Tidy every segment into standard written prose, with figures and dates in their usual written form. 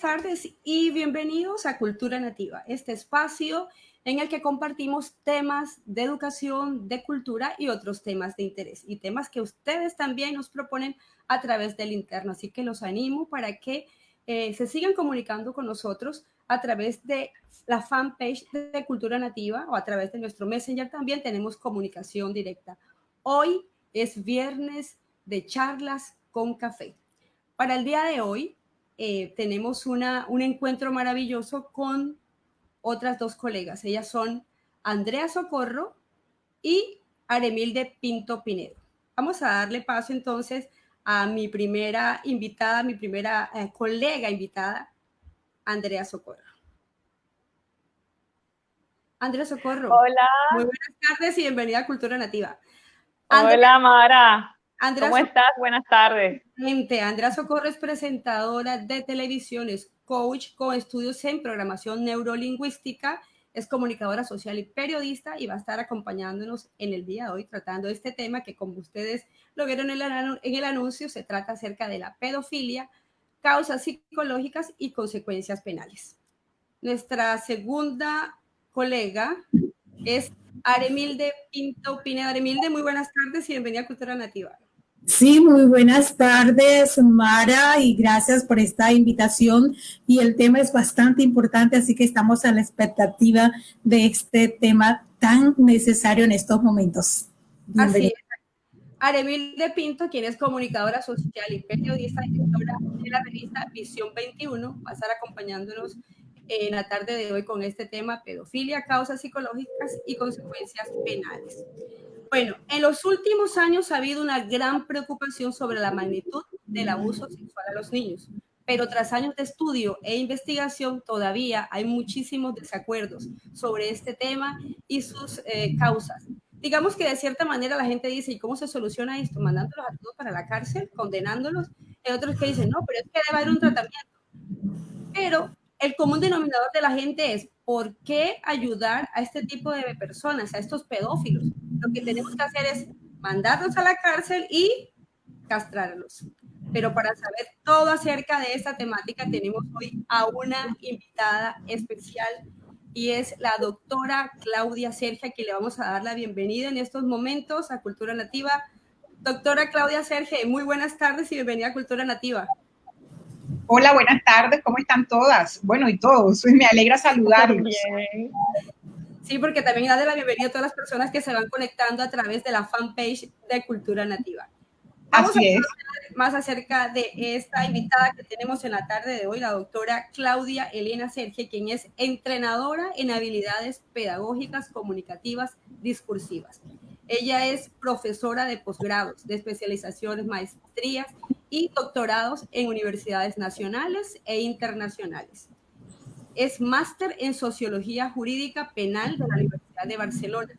tardes y bienvenidos a Cultura Nativa, este espacio en el que compartimos temas de educación, de cultura y otros temas de interés y temas que ustedes también nos proponen a través del interno. Así que los animo para que se sigan comunicando con nosotros a través de la fanpage de Cultura Nativa o a través de nuestro Messenger. También tenemos comunicación directa. Hoy es viernes de charlas con café. Para el día de hoy tenemos un encuentro maravilloso con otras dos colegas. Ellas son Andrea Socorro y Aremilde Pinto Pinedo. Vamos a darle paso entonces a mi primera invitada, mi primera colega invitada, Andrea Socorro. Andrea Socorro. Hola. Muy buenas tardes y bienvenida a Cultura Nativa. Hola, Mara. Andrea ¿Cómo estás? Buenas tardes. Andrea Socorro es presentadora de televisión, es coach con estudios en programación neurolingüística, es comunicadora social y periodista y va a estar acompañándonos en el día de hoy tratando este tema que, como ustedes lo vieron en el anuncio, se trata acerca de la pedofilia, causas psicológicas y consecuencias penales. Nuestra segunda colega es Aremilde Pinto Pinedo. Aremilde, muy buenas tardes y bienvenida a Cultura Nativa. Sí, muy buenas tardes, Mara, y gracias por esta invitación. Y el tema es bastante importante, así que estamos a la expectativa de este tema tan necesario en estos momentos. Así es. Aremilde Pinto, quien es comunicadora social y periodista, directora de la revista Visión 21, va a estar acompañándonos en la tarde de hoy con este tema: pedofilia, causas psicológicas y consecuencias penales. Bueno, en los últimos años ha habido una gran preocupación sobre la magnitud del abuso sexual a los niños, pero tras años de estudio e investigación todavía hay muchísimos desacuerdos sobre este tema y sus causas. Digamos que de cierta manera la gente dice, ¿y cómo se soluciona esto? Mandándolos a todos para la cárcel, condenándolos. Hay otros que dicen, no, pero es que debe haber un tratamiento. Pero el común denominador de la gente es, ¿por qué ayudar a este tipo de personas, a estos pedófilos? Lo que tenemos que hacer es mandarlos a la cárcel y castrarlos. Pero para saber todo acerca de esta temática tenemos hoy a una invitada especial y es la doctora Claudia Serge, a quien le vamos a dar la bienvenida en estos momentos a Cultura Nativa. Doctora Claudia Serge, muy buenas tardes y bienvenida a Cultura Nativa. Hola, buenas tardes, ¿cómo están todas? Bueno, y todos, me alegra saludarlos. Bien. Sí, porque también darle la bienvenida a todas las personas que se van conectando a través de la fanpage de Cultura Nativa. Vamos a conocer más acerca de esta invitada que tenemos en la tarde de hoy, la doctora Claudia Elena Serge, quien es entrenadora en habilidades pedagógicas, comunicativas, discursivas. Ella es profesora de posgrados, de especializaciones, maestrías y doctorados en universidades nacionales e internacionales. Es máster en Sociología Jurídica Penal de la Universidad de Barcelona.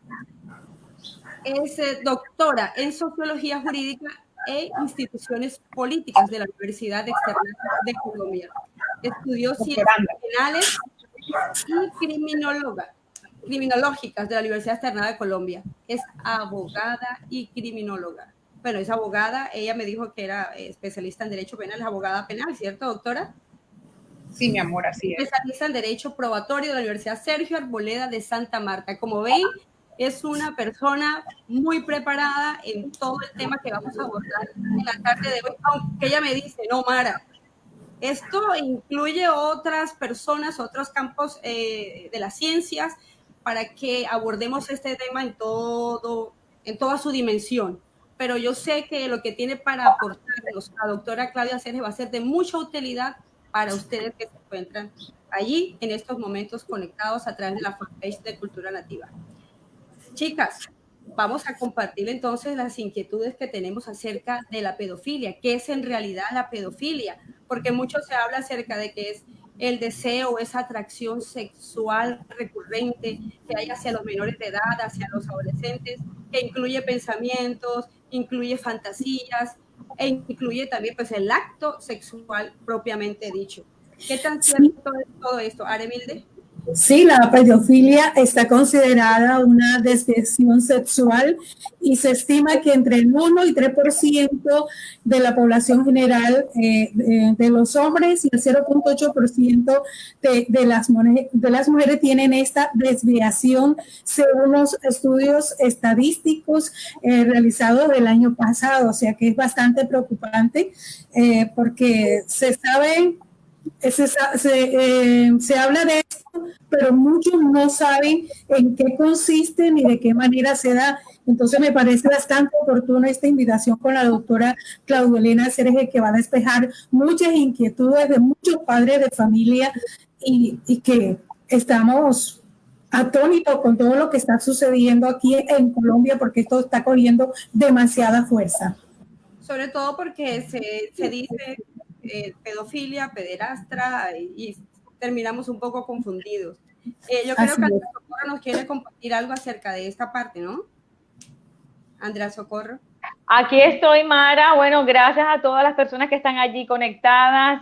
Es doctora en Sociología Jurídica e Instituciones Políticas de la Universidad Externada de Colombia. Estudió Ciencias Penales y Criminológicas de la Universidad Externada de Colombia. Es abogada y criminóloga. Bueno, es abogada, ella me dijo que era especialista en Derecho Penal, es abogada penal, ¿cierto, doctora? Sí, mi amor, así es. Especialista en Derecho Probatorio de la Universidad Sergio Arboleda de Santa Marta. Como ven, es una persona muy preparada en todo el tema que vamos a abordar en la tarde de hoy, aunque ella me dice, no, Mara, esto incluye otras personas, otros campos de las ciencias, para que abordemos este tema en toda su dimensión. Pero yo sé que lo que tiene para aportarnos la doctora Claudia Serge va a ser de mucha utilidad para ustedes que se encuentran allí en estos momentos conectados a través de la fanpage de Cultura Nativa. Chicas, vamos a compartir entonces las inquietudes que tenemos acerca de la pedofilia. ¿Qué es en realidad la pedofilia? Porque mucho se habla acerca de que es el deseo, esa atracción sexual recurrente que hay hacia los menores de edad, hacia los adolescentes, que incluye pensamientos, incluye fantasías e incluye también pues, el acto sexual propiamente dicho. ¿Qué tan cierto es todo esto, Aremilde? Sí, la pedofilia está considerada una desviación sexual y se estima que entre el 1 y 3% de la población general de los hombres y el 0,8% de las mujeres tienen esta desviación según los estudios estadísticos realizados del año pasado. O sea que es bastante preocupante porque se sabe, se habla de esto, pero muchos no saben en qué consiste ni de qué manera se da. Entonces me parece bastante oportuna esta invitación con la doctora Claudelena Serge, que va a despejar muchas inquietudes de muchos padres de familia y que estamos atónitos con todo lo que está sucediendo aquí en Colombia, porque esto está cogiendo demasiada fuerza. Sobre todo porque se dice pedofilia, pederastra y terminamos un poco confundidos. Yo creo que Andrea Socorro nos quiere compartir algo acerca de esta parte, ¿no? Andrea Socorro. Aquí estoy, Mara. Bueno, gracias a todas las personas que están allí conectadas.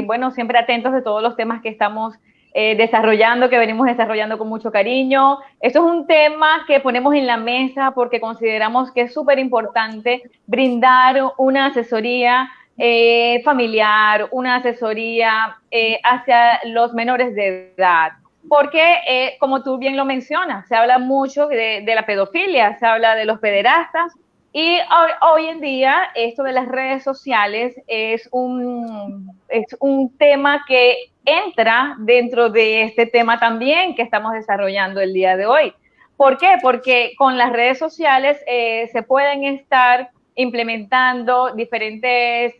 Bueno, siempre atentos de todos los temas que estamos desarrollando, que venimos desarrollando con mucho cariño. Esto es un tema que ponemos en la mesa porque consideramos que es súper importante brindar una asesoría familiar, una asesoría hacia los menores de edad. Porque, como tú bien lo mencionas, se habla mucho de la pedofilia, se habla de los pederastas, y hoy en día esto de las redes sociales es un tema que entra dentro de este tema también que estamos desarrollando el día de hoy. ¿Por qué? Porque con las redes sociales se pueden estar implementando diferentes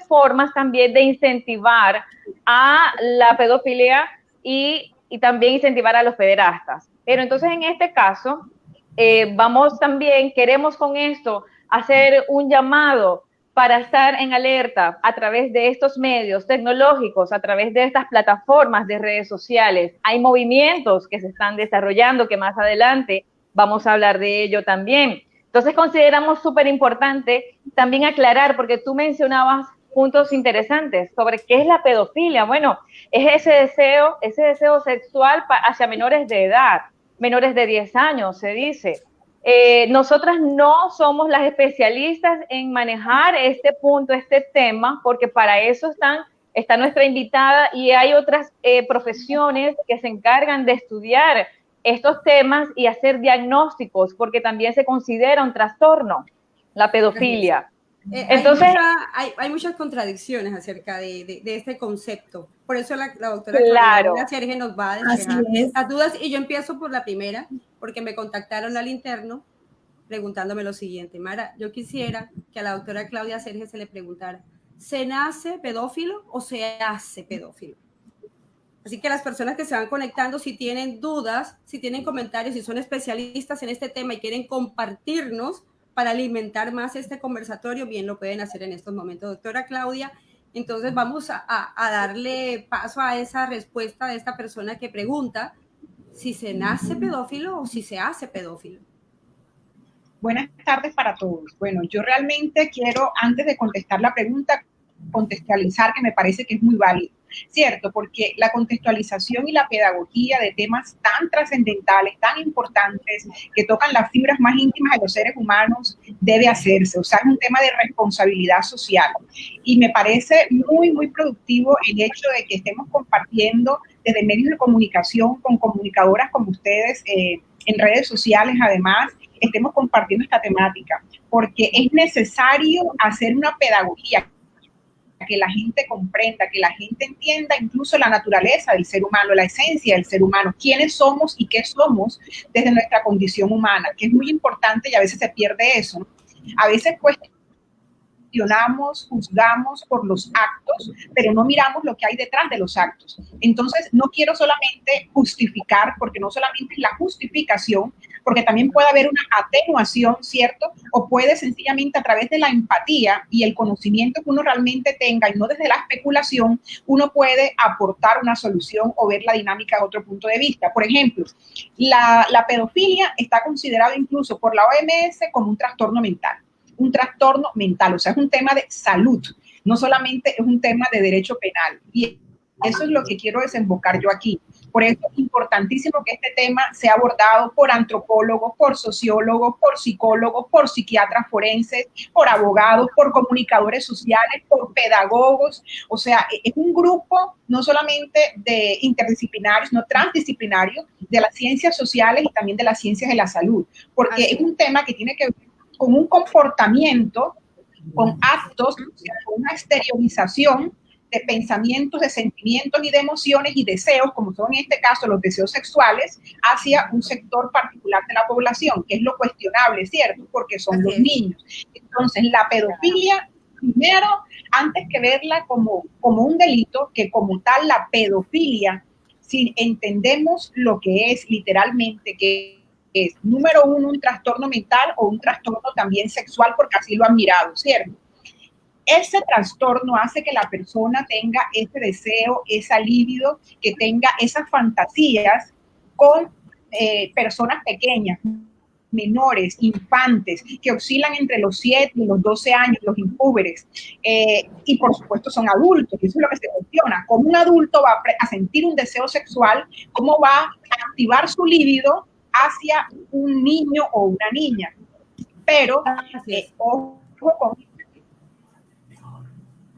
formas también de incentivar a la pedofilia y también incentivar a los pederastas. Pero entonces en este caso queremos con esto hacer un llamado para estar en alerta a través de estos medios tecnológicos, a través de estas plataformas de redes sociales. Hay movimientos que se están desarrollando, que más adelante vamos a hablar de ello también. Entonces consideramos súper importante también aclarar, porque tú mencionabas puntos interesantes sobre qué es la pedofilia. Bueno, es ese deseo sexual hacia menores de edad, menores de 10 años, se dice. Nosotras no somos las especialistas en manejar este punto, este tema, porque para eso está nuestra invitada y hay otras profesiones que se encargan de estudiar estos temas y hacer diagnósticos, porque también se considera un trastorno, la pedofilia. Entonces, hay muchas contradicciones acerca de este concepto. Por eso la doctora Claudelena Serge nos va a despejar las dudas. Y yo empiezo por la primera, porque me contactaron al interno preguntándome lo siguiente. Mara, yo quisiera que a la doctora Claudia Serge se le preguntara, ¿se nace pedófilo o se hace pedófilo? Así que las personas que se van conectando, si tienen dudas, si tienen comentarios, si son especialistas en este tema y quieren compartirnos para alimentar más este conversatorio, bien lo pueden hacer en estos momentos. Doctora Claudia, entonces vamos a darle paso a esa respuesta de esta persona que pregunta si se nace pedófilo o si se hace pedófilo. Buenas tardes para todos. Bueno, yo realmente quiero, antes de contestar la pregunta, contextualizar, que me parece que es muy válido, ¿cierto? Porque la contextualización y la pedagogía de temas tan trascendentales, tan importantes, que tocan las fibras más íntimas de los seres humanos, debe hacerse. O sea, es un tema de responsabilidad social. Y me parece muy, muy productivo el hecho de que estemos compartiendo desde medios de comunicación con comunicadoras como ustedes en redes sociales, además, estemos compartiendo esta temática, porque es necesario hacer una pedagogía que la gente comprenda, que la gente entienda incluso la naturaleza del ser humano, la esencia del ser humano, quiénes somos y qué somos desde nuestra condición humana, que es muy importante y a veces se pierde eso, ¿no? A veces cuestionamos, juzgamos por los actos, pero no miramos lo que hay detrás de los actos. Entonces, no quiero solamente justificar, porque no solamente es la justificación, porque también puede haber una atenuación, ¿cierto? O puede sencillamente a través de la empatía y el conocimiento que uno realmente tenga y no desde la especulación, uno puede aportar una solución o ver la dinámica de otro punto de vista. Por ejemplo, la pedofilia está considerada incluso por la OMS como un trastorno mental. Un trastorno mental, o sea, es un tema de salud, no solamente es un tema de derecho penal. Y Eso es lo que quiero desembocar yo aquí. Por eso es importantísimo que este tema sea abordado por antropólogos, por sociólogos, por psicólogos, por psiquiatras forenses, por abogados, por comunicadores sociales, por pedagogos. O sea, es un grupo no solamente de interdisciplinarios, no transdisciplinarios, de las ciencias sociales y también de las ciencias de la salud, porque es un tema que tiene que ver con un comportamiento, con actos, o sea, con una exteriorización de pensamientos, de sentimientos y de emociones y deseos, como son en este caso los deseos sexuales, hacia un sector particular de la población, que es lo cuestionable, ¿cierto? Porque son los niños. Entonces, la pedofilia, primero, antes que verla como un delito, que como tal la pedofilia, si entendemos lo que es literalmente, que es, número uno, un trastorno mental o un trastorno también sexual, porque así lo han mirado, ¿cierto? Ese trastorno hace que la persona tenga ese deseo, esa libido, que tenga esas fantasías con personas pequeñas, menores, infantes, que oscilan entre los 7 y los 12 años, los impúberes, y por supuesto son adultos, y eso es lo que se cuestiona. ¿Cómo un adulto va a sentir un deseo sexual? ¿Cómo va a activar su libido hacia un niño o una niña? Pero, ojo con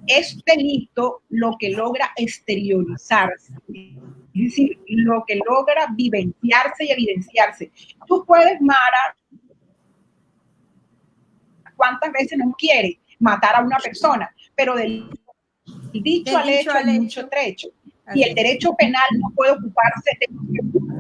es delito lo que logra exteriorizarse, es decir, lo que logra vivenciarse y evidenciarse. Tú puedes, Mara, ¿cuántas veces no quiere matar a una persona? Pero del dicho al hecho hay mucho trecho. Y el derecho penal no puede ocuparse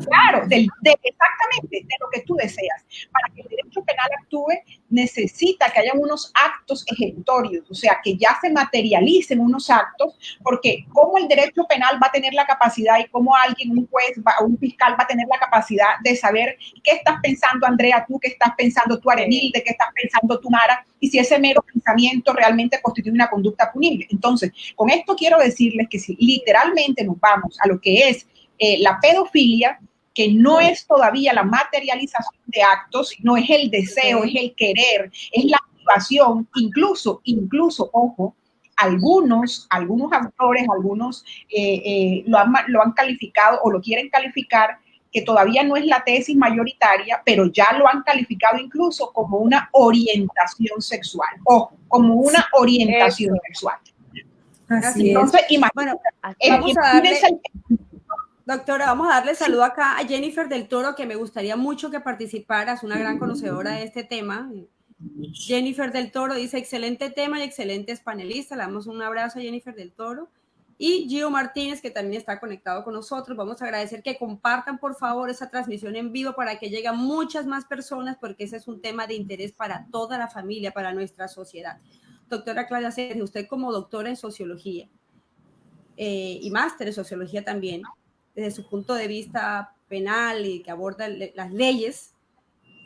claro, exactamente de lo que tú deseas. Para que el derecho penal actúe, necesita que haya unos actos ejecutorios, o sea, que ya se materialicen unos actos, porque cómo el derecho penal va a tener la capacidad y cómo alguien, un juez, un fiscal va a tener la capacidad de saber qué estás pensando, Andrea, tú, qué estás pensando tú, Arenilde, qué estás pensando tú, Mara, y si ese mero pensamiento realmente constituye una conducta punible. Entonces, con esto quiero decirles que si literalmente nos vamos a lo que es la pedofilia, que no es todavía la materialización de actos, sino es el deseo, es el querer, es la activación, incluso, ojo, algunos autores, algunos lo han calificado o lo quieren calificar, que todavía no es la tesis mayoritaria, pero ya lo han calificado incluso como una orientación sexual, ojo, como una orientación sexual. Así Entonces, es. Bueno, vamos a darle... Doctora, vamos a darle saludo acá a Jennifer del Toro, que me gustaría mucho que participara, es una gran conocedora de este tema. Jennifer del Toro dice, excelente tema y excelentes panelistas. Le damos un abrazo a Jennifer del Toro. Y Gio Martínez, que también está conectado con nosotros. Vamos a agradecer que compartan, por favor, esa transmisión en vivo para que lleguen muchas más personas, porque ese es un tema de interés para toda la familia, para nuestra sociedad. Doctora Claudia Sergio, usted como doctora en sociología y máster en sociología también, desde su punto de vista penal y que aborda las leyes,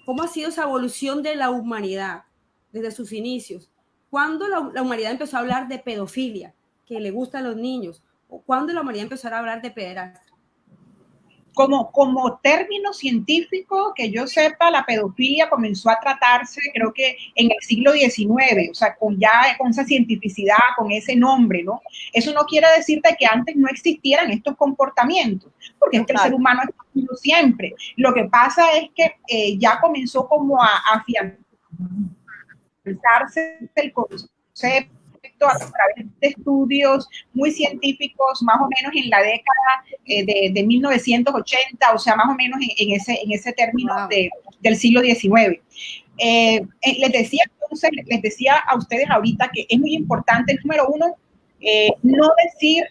¿cómo ha sido esa evolución de la humanidad desde sus inicios? ¿Cuándo la humanidad empezó a hablar de pedofilia, que le gusta a los niños? ¿O cuándo la humanidad empezó a hablar de pederastia? Como término científico, que yo sepa, la pedofilia comenzó a tratarse, creo que en el siglo XIX, o sea, con esa cientificidad, con ese nombre, ¿no? Eso no quiere decirte que antes no existieran estos comportamientos, porque es que el ser humano ha existido siempre. Lo que pasa es que ya comenzó como a afianzarse el concepto a través de estudios muy científicos, más o menos en la década de 1980, o sea, más o menos en ese término del siglo XIX. Les decía a ustedes ahorita que es muy importante, número uno, no decir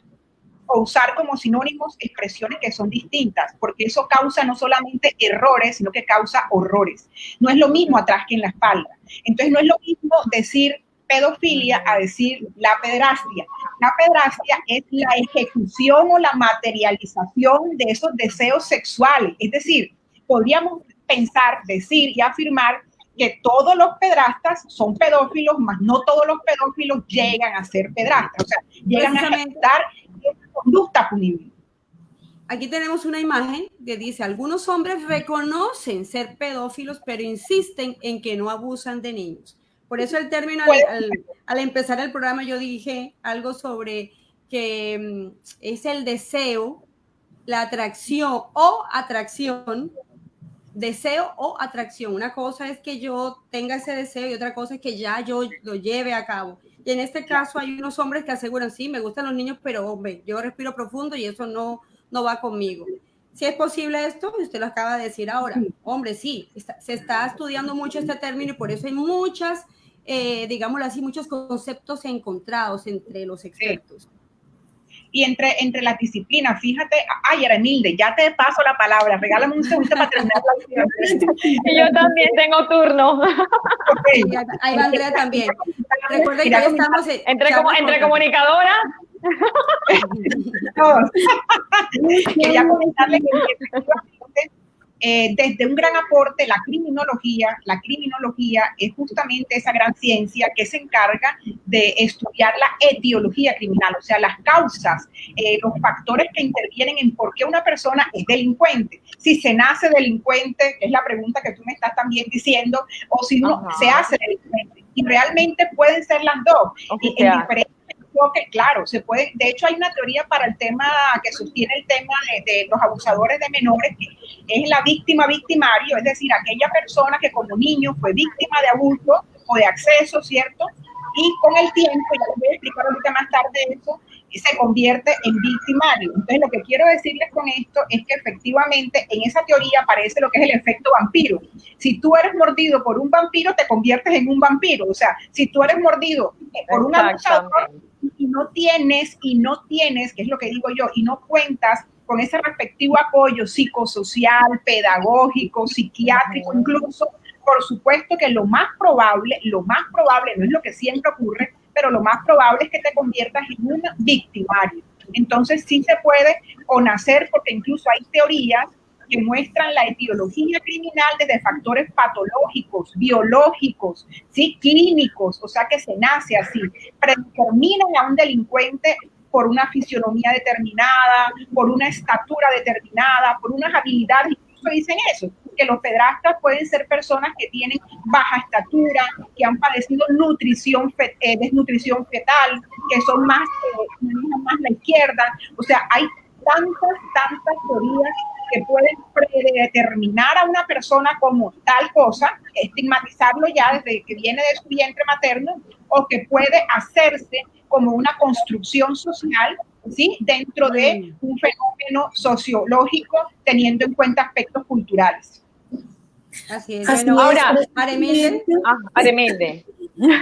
o usar como sinónimos expresiones que son distintas, porque eso causa no solamente errores, sino que causa horrores. No es lo mismo atrás que en la espalda. Entonces, no es lo mismo decir pedofilia a decir la pederastia. La pederastia es la ejecución o la materialización de esos deseos sexuales. Es decir, podríamos pensar, decir y afirmar que todos los pederastas son pedófilos, mas no todos los pedófilos llegan a ser pederastas. O sea, llegan a ejecutar esa conducta punible. Aquí tenemos una imagen que dice, algunos hombres reconocen ser pedófilos, pero insisten en que no abusan de niños. Por eso el término, al empezar el programa, yo dije algo sobre que es el deseo, la atracción o atracción, deseo o atracción. Una cosa es que yo tenga ese deseo y otra cosa es que ya yo lo lleve a cabo. Y en este caso hay unos hombres que aseguran, sí, me gustan los niños, pero hombre, yo respiro profundo y eso no va conmigo. Si es posible esto, usted lo acaba de decir ahora. Hombre, sí, se está estudiando mucho este término y por eso hay muchas, digámoslo así, muchos conceptos encontrados entre los expertos. Y entre las disciplinas, fíjate, ay, Arenilde, ya te paso la palabra, regálame un segundo para terminar la idea. Y yo también tengo turno. Okay. Ahí va Andrea también. Recuerden que estamos entre comunicadoras. Quería comentarle que desde un gran aporte, la criminología es justamente esa gran ciencia que se encarga de estudiar la etiología criminal, o sea, las causas, los factores que intervienen en por qué una persona es delincuente. Si se nace delincuente, que es la pregunta que tú me estás también diciendo, o si uno se hace delincuente. Y realmente pueden ser las dos. Y en diferentes que claro, se puede, de hecho hay una teoría para el tema que sostiene el tema de los abusadores de menores, que es la víctima-victimario, es decir, aquella persona que como niño fue víctima de abuso o de acceso, ¿cierto? Y con el tiempo, ya les voy a explicar ahorita más tarde eso, se convierte en victimario. Entonces, lo que quiero decirles con esto es que efectivamente en esa teoría aparece lo que es el efecto vampiro. Si tú eres mordido por un vampiro, te conviertes en un vampiro. O sea, si tú eres mordido por un abusador y no tienes, que es lo que digo yo, y no cuentas con ese respectivo apoyo psicosocial, pedagógico, psiquiátrico, incluso, por supuesto que lo más probable, no es lo que siempre ocurre, pero lo más probable es que te conviertas en un victimario. Entonces sí se puede o nacer, porque incluso hay teorías que muestran la etiología criminal desde factores patológicos, biológicos, ¿sí? Clínicos, o sea que se nace así, predeterminan a un delincuente por una fisionomía determinada, por una estatura determinada, por unas habilidades, incluso dicen eso, que los pedrastas pueden ser personas que tienen baja estatura, que han padecido desnutrición fetal, que son más la izquierda. O sea, hay tantas teorías que pueden predeterminar a una persona como tal cosa, estigmatizarlo ya desde que viene de su vientre materno, o que puede hacerse como una construcción social, ¿sí? Dentro de un fenómeno sociológico, teniendo en cuenta aspectos culturales. Así es. Bueno, ahora, Aremilde.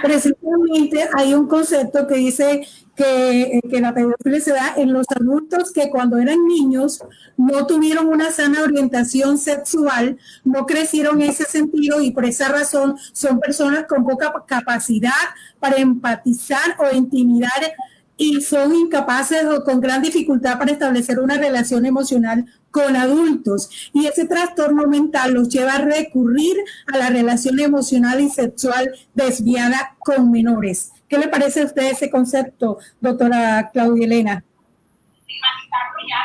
Precisamente hay un concepto que dice que la pedofilia se da en los adultos que cuando eran niños no tuvieron una sana orientación sexual, no crecieron en ese sentido y por esa razón son personas con poca capacidad para empatizar o intimidar y son incapaces o con gran dificultad para establecer una relación emocional con adultos. Y ese trastorno mental los lleva a recurrir a la relación emocional y sexual desviada con menores. ¿Qué le parece a usted ese concepto, doctora Claudia Elena?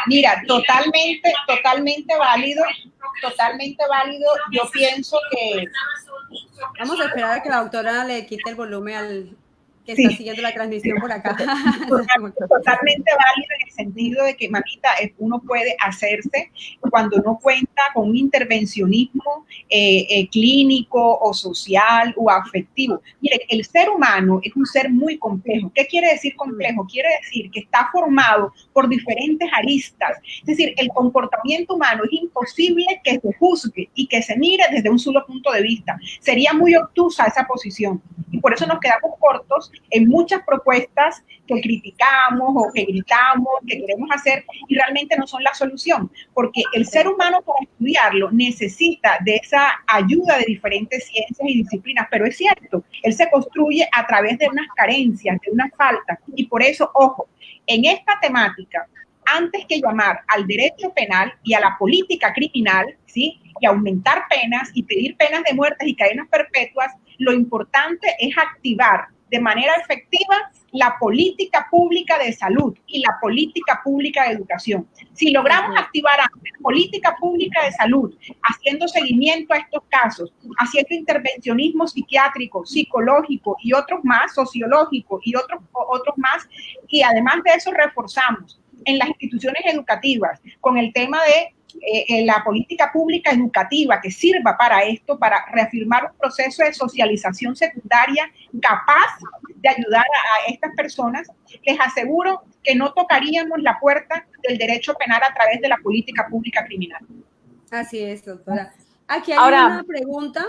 Mira, totalmente válido. Yo pienso que... Vamos a esperar a que la doctora le quite el volumen al que está siguiendo la transmisión por acá. Totalmente válido en el sentido de que, mamita, uno puede hacerse cuando no cuenta con un intervencionismo clínico o social o afectivo. Mire, el ser humano es un ser muy complejo. ¿Qué quiere decir complejo? Quiere decir que está formado por diferentes aristas. Es decir, el comportamiento humano es imposible que se juzgue y que se mire desde un solo punto de vista. Sería muy obtusa esa posición. Y por eso nos quedamos cortos en muchas propuestas que criticamos o que gritamos, que queremos hacer y realmente no son la solución, porque el ser humano para estudiarlo necesita de esa ayuda de diferentes ciencias y disciplinas, pero es cierto, él se construye a través de unas carencias, de unas faltas y por eso, ojo, en esta temática, antes que llamar al derecho penal y a la política criminal, ¿sí? Y aumentar penas y pedir penas de muerte y cadenas perpetuas, lo importante es activar de manera efectiva la política pública de salud y la política pública de educación. Si logramos activar la política pública de salud, haciendo seguimiento a estos casos, haciendo intervencionismo psiquiátrico, psicológico y otros más, sociológico y otros más, y además de eso reforzamos en las instituciones educativas con el tema de la política pública educativa que sirva para esto, para reafirmar un proceso de socialización secundaria capaz de ayudar a estas personas, les aseguro que no tocaríamos la puerta del derecho penal a través de la política pública criminal. Así es, doctora. Aquí hay una pregunta.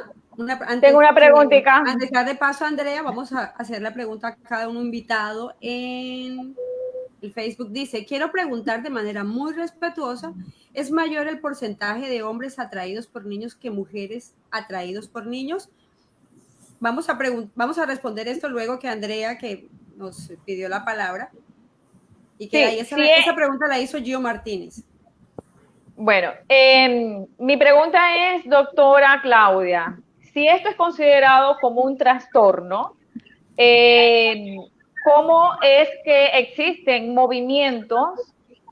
Tengo una preguntita. Antes de dar de paso a Andrea, vamos a hacer la pregunta a cada uno invitado en el Facebook. Dice, quiero preguntar de manera muy respetuosa, ¿es mayor el porcentaje de hombres atraídos por niños que mujeres atraídos por niños? Vamos a responder esto luego que Andrea, que nos pidió la palabra, y que esa pregunta la hizo Gio Martínez. Bueno, mi pregunta es, doctora Claudia, si esto es considerado como un trastorno, ¿cómo es que existen movimientos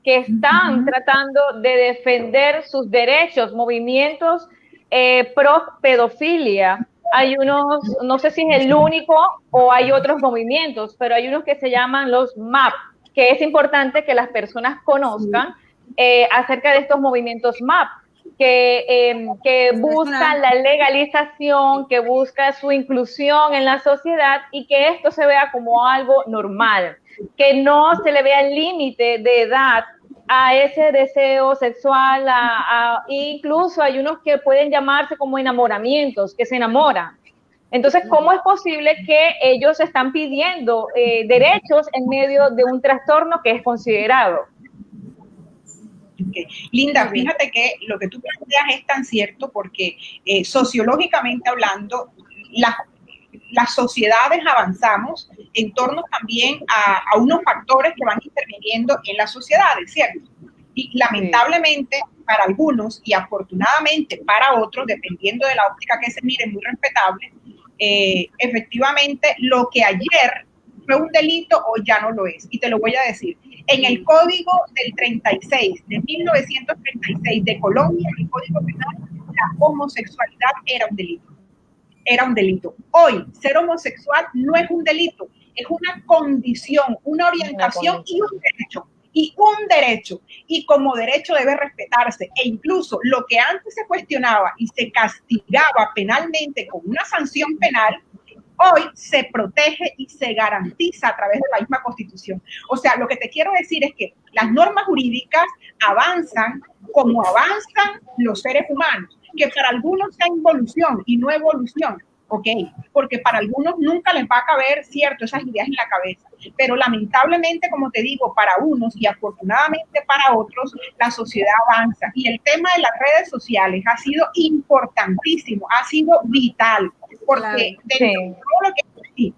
que están tratando de defender sus derechos, movimientos pro pedofilia? Hay unos, no sé si es el único o hay otros movimientos, pero hay unos que se llaman los MAP, que es importante que las personas conozcan acerca de estos movimientos MAP, que buscan la legalización, que busca su inclusión en la sociedad y que esto se vea como algo normal, que no se le vea el límite de edad a ese deseo sexual, incluso hay unos que pueden llamarse como enamoramientos, que se enamoran. Entonces, ¿cómo es posible que ellos están pidiendo derechos en medio de un trastorno que es considerado? Okay. Linda, fíjate que lo que tú planteas es tan cierto porque sociológicamente hablando, las sociedades avanzamos en torno también a unos factores que van interviniendo en las sociedades, ¿cierto? Y lamentablemente para algunos y afortunadamente para otros, dependiendo de la óptica que se mire, muy respetable, efectivamente lo que ayer fue un delito o ya no lo es. Y te lo voy a decir. En el Código del 36, de 1936 de Colombia, el Código Penal, la homosexualidad era un delito. Era un delito. Hoy, ser homosexual no es un delito, es una condición, una orientación y un derecho. Y un derecho. Y como derecho debe respetarse. E incluso lo que antes se cuestionaba y se castigaba penalmente con una sanción penal, hoy se protege y se garantiza a través de la misma Constitución. O sea, lo que te quiero decir es que las normas jurídicas avanzan como avanzan los seres humanos, que para algunos sea involución y no evolución, ¿ok? Porque para algunos nunca les va a caber, cierto, esas ideas en la cabeza. Pero lamentablemente, como te digo, para unos y afortunadamente para otros, la sociedad avanza. Y el tema de las redes sociales ha sido importantísimo, ha sido vital. Porque dentro de todo lo que sí,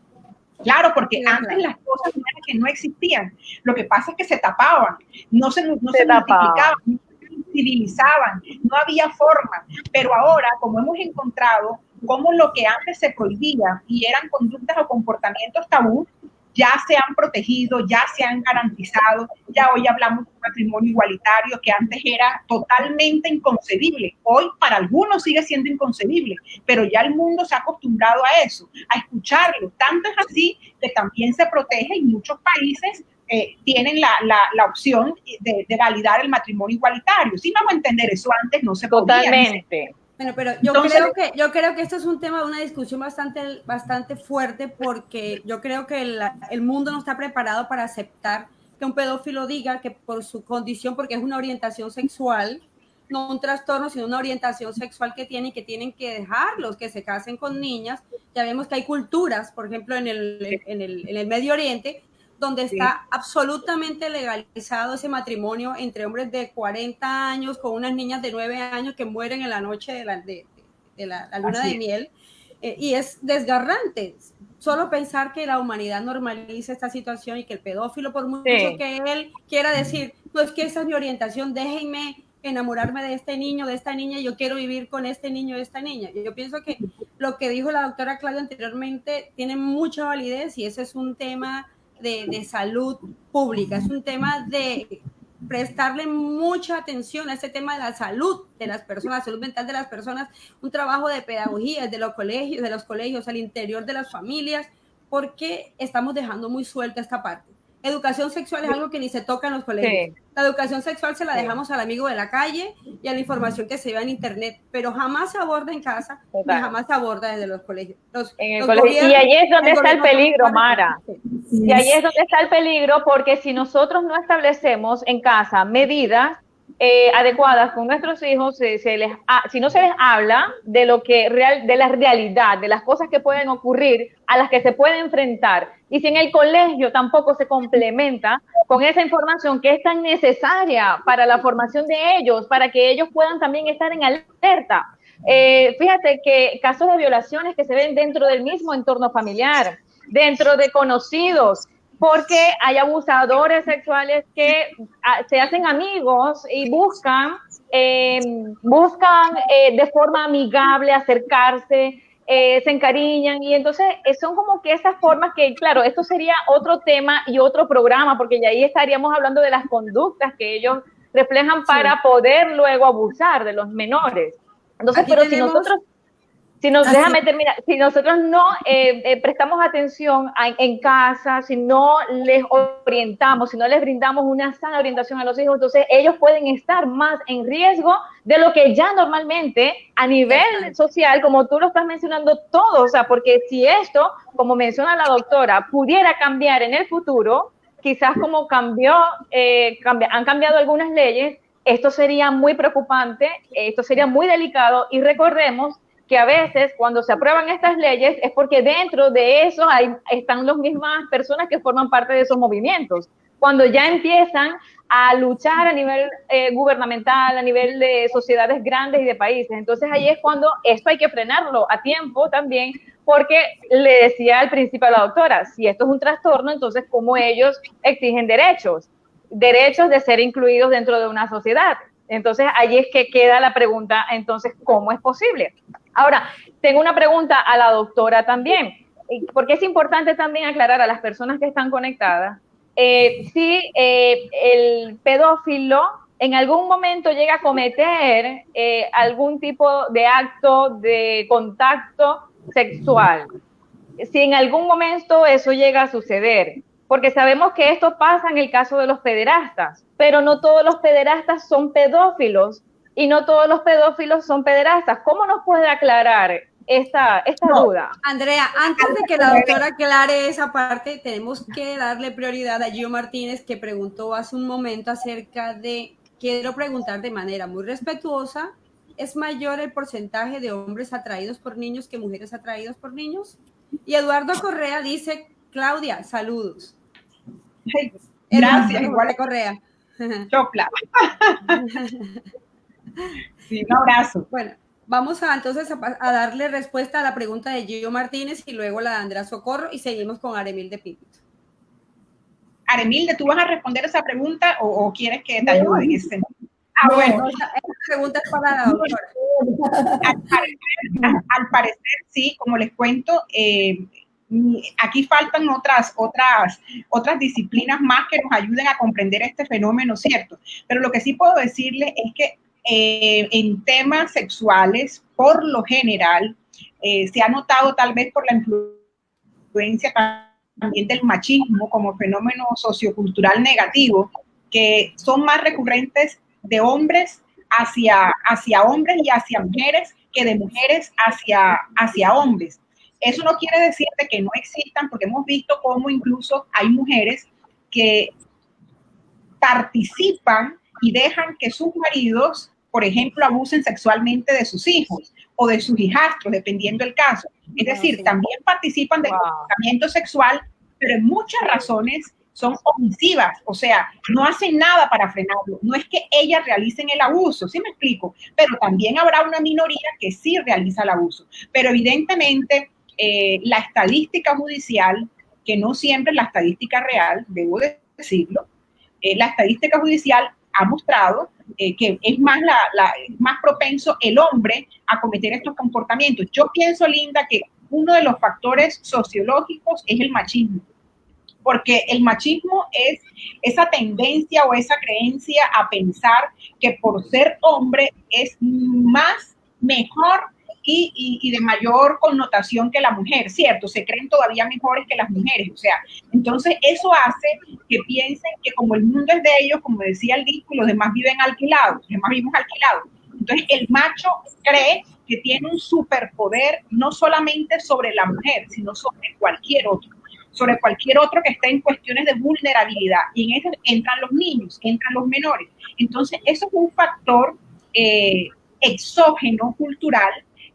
claro, porque antes las cosas no eran que no existían. Lo que pasa es que se tapaban, no se multiplicaban, no se civilizaban, no había forma. Pero ahora, como hemos encontrado, como lo que antes se prohibía y eran conductas o comportamientos tabú, ya se han protegido, ya se han garantizado, ya hoy hablamos de un matrimonio igualitario que antes era totalmente inconcebible. Hoy para algunos sigue siendo inconcebible, pero ya el mundo se ha acostumbrado a eso, a escucharlo. Tanto es así que también se protege y muchos países tienen la opción de validar el matrimonio igualitario. Si no vamos a entender eso, antes no se podía. Totalmente. Bueno, pero yo creo que esto es un tema de una discusión bastante fuerte porque yo creo que el mundo no está preparado para aceptar que un pedófilo diga que por su condición, porque es una orientación sexual, no un trastorno, sino una orientación sexual que tienen que dejarlos, que se casen con niñas. Ya vemos que hay culturas, por ejemplo, en el Medio Oriente, donde está absolutamente legalizado ese matrimonio entre hombres de 40 años con unas niñas de 9 años que mueren en la noche de la luna de miel. Y es desgarrante solo pensar que la humanidad normaliza esta situación y que el pedófilo, por mucho que él quiera decir, no es que esa es mi orientación, déjenme enamorarme de este niño, de esta niña, yo quiero vivir con este niño, de esta niña. Yo pienso que lo que dijo la doctora Claudia anteriormente tiene mucha validez y ese es un tema de salud pública, es un tema de prestarle mucha atención a este tema de la salud de las personas, la salud mental de las personas, un trabajo de pedagogía de los colegios al interior de las familias, porque estamos dejando muy suelta esta parte. Educación sexual es algo que ni se toca en los colegios. Sí. La educación sexual se la dejamos al amigo de la calle y a la información que se ve en internet, pero jamás se aborda en casa, ni jamás se aborda desde los colegios. Y ahí es donde está el peligro, Mara. Y ahí es donde está el peligro, porque si nosotros no establecemos en casa medidas adecuadas con nuestros hijos, si no se les habla de lo que de la realidad, de las cosas que pueden ocurrir, a las que se pueden enfrentar, y si en el colegio tampoco se complementa con esa información que es tan necesaria para la formación de ellos, para que ellos puedan también estar en alerta. Fíjate que casos de violaciones que se ven dentro del mismo entorno familiar, dentro de conocidos, porque hay abusadores sexuales que se hacen amigos y buscan de forma amigable acercarse, se encariñan, y entonces son como que esas formas que, claro, esto sería otro tema y otro programa, porque ya ahí estaríamos hablando de las conductas que ellos reflejan para poder luego abusar de los menores. Entonces, pero si nosotros no prestamos atención en casa, si no les orientamos, si no les brindamos una sana orientación a los hijos, entonces ellos pueden estar más en riesgo de lo que ya normalmente a nivel social, como tú lo estás mencionando, todo, o sea, porque si esto, como menciona la doctora, pudiera cambiar en el futuro, quizás como han cambiado algunas leyes, esto sería muy preocupante, esto sería muy delicado, y recordemos que a veces cuando se aprueban estas leyes es porque dentro de eso están las mismas personas que forman parte de esos movimientos. Cuando ya empiezan a luchar a nivel gubernamental, a nivel de sociedades grandes y de países, entonces ahí es cuando esto hay que frenarlo a tiempo también, porque le decía al principio a la doctora, si esto es un trastorno, entonces ¿cómo ellos exigen derechos de ser incluidos dentro de una sociedad? Entonces, ahí es que queda la pregunta, entonces, ¿cómo es posible? Ahora, tengo una pregunta a la doctora también, porque es importante también aclarar a las personas que están conectadas, si el pedófilo en algún momento llega a cometer algún tipo de acto de contacto sexual, si en algún momento eso llega a suceder, porque sabemos que esto pasa en el caso de los pederastas, pero no todos los pederastas son pedófilos y no todos los pedófilos son pederastas. ¿Cómo nos puede aclarar esta duda? Andrea, antes de que la doctora aclare esa parte, tenemos que darle prioridad a Gio Martínez, que preguntó hace un momento acerca de, quiero preguntar de manera muy respetuosa, ¿es mayor el porcentaje de hombres atraídos por niños que mujeres atraídas por niños? Y Eduardo Correa dice, Claudia, saludos. Gracias, igual Correa. Chocla. Sí, un abrazo. Bueno, vamos entonces a darle respuesta a la pregunta de Gio Martínez y luego la de Andrea Socorro y seguimos con Aremilde Pinto. Aremilde, ¿tú vas a responder esa pregunta o quieres que te ayude en ese? Bueno, esa pregunta es para la doctora. Al parecer, sí, como les cuento, aquí faltan otras disciplinas más que nos ayuden a comprender este fenómeno, ¿cierto? Pero lo que sí puedo decirles es que en temas sexuales, por lo general, se ha notado tal vez por la influencia también del machismo como fenómeno sociocultural negativo, que son más recurrentes de hombres hacia hombres y hacia mujeres que de mujeres hacia hombres. Eso no quiere decir que no existan, porque hemos visto cómo incluso hay mujeres que participan y dejan que sus maridos, por ejemplo, abusen sexualmente de sus hijos o de sus hijastros, dependiendo del caso. Es decir, también participan del comportamiento sexual, pero en muchas razones son omisivas, o sea, no hacen nada para frenarlo. No es que ellas realicen el abuso, ¿sí me explico? Pero también habrá una minoría que sí realiza el abuso. Pero evidentemente la estadística judicial, que no siempre es la estadística real, debo decirlo, la estadística judicial ha mostrado que es más, más propenso el hombre a cometer estos comportamientos. Yo pienso, Linda, que uno de los factores sociológicos es el machismo, porque el machismo es esa tendencia o esa creencia a pensar que por ser hombre es más, mejor y de mayor connotación que la mujer, ¿cierto? Se creen todavía mejores que las mujeres, o sea, entonces eso hace que piensen que como el mundo es de ellos, como decía el disco, los demás viven alquilados, los demás vivimos alquilados. Entonces el macho cree que tiene un superpoder no solamente sobre la mujer, sino sobre cualquier otro que esté en cuestiones de vulnerabilidad. Y en eso entran los niños, entran los menores. Entonces eso es un factor exógeno cultural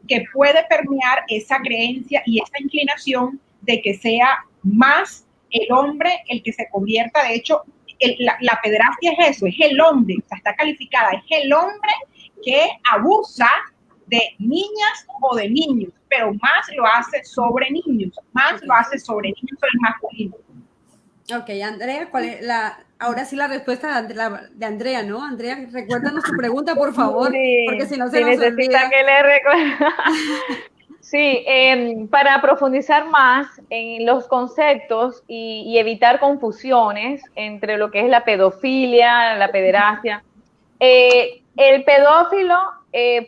que puede permear esa creencia y esa inclinación de que sea más el hombre el que se convierta. De hecho, la pederastia es eso, es el hombre, o sea, está calificada, es el hombre que abusa de niñas o de niños, pero más lo hace sobre niños, sobre el masculino. Ok, Andrea, ¿cuál es ahora sí la respuesta de Andrea, ¿no? Andrea, recuérdanos tu pregunta, por favor, sí, porque si no se nos olvida. Que le recuerde. Sí, para profundizar más en los conceptos y evitar confusiones entre lo que es la pedofilia, la pederastia, el pedófilo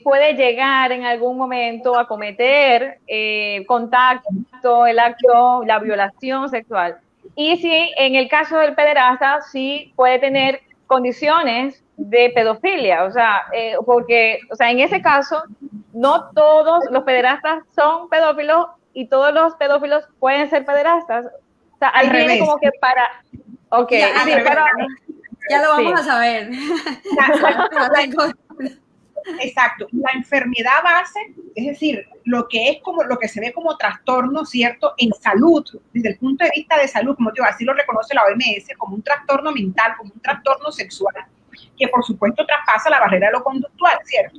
puede llegar en algún momento a cometer contacto, el acto, la violación sexual. Y sí, en el caso del pederasta, sí puede tener condiciones de pedofilia, o sea, porque, o sea, en ese caso, no todos los pederastas son pedófilos y todos los pedófilos pueden ser pederastas. O sea, ahí viene como que para... Ok, ya, sí, ya lo vamos a saber. Exacto, la enfermedad base, es decir, lo que se ve como trastorno, ¿cierto? En salud, desde el punto de vista de salud, como te digo, así lo reconoce la OMS, como un trastorno mental, como un trastorno sexual, que por supuesto traspasa la barrera de lo conductual, ¿cierto?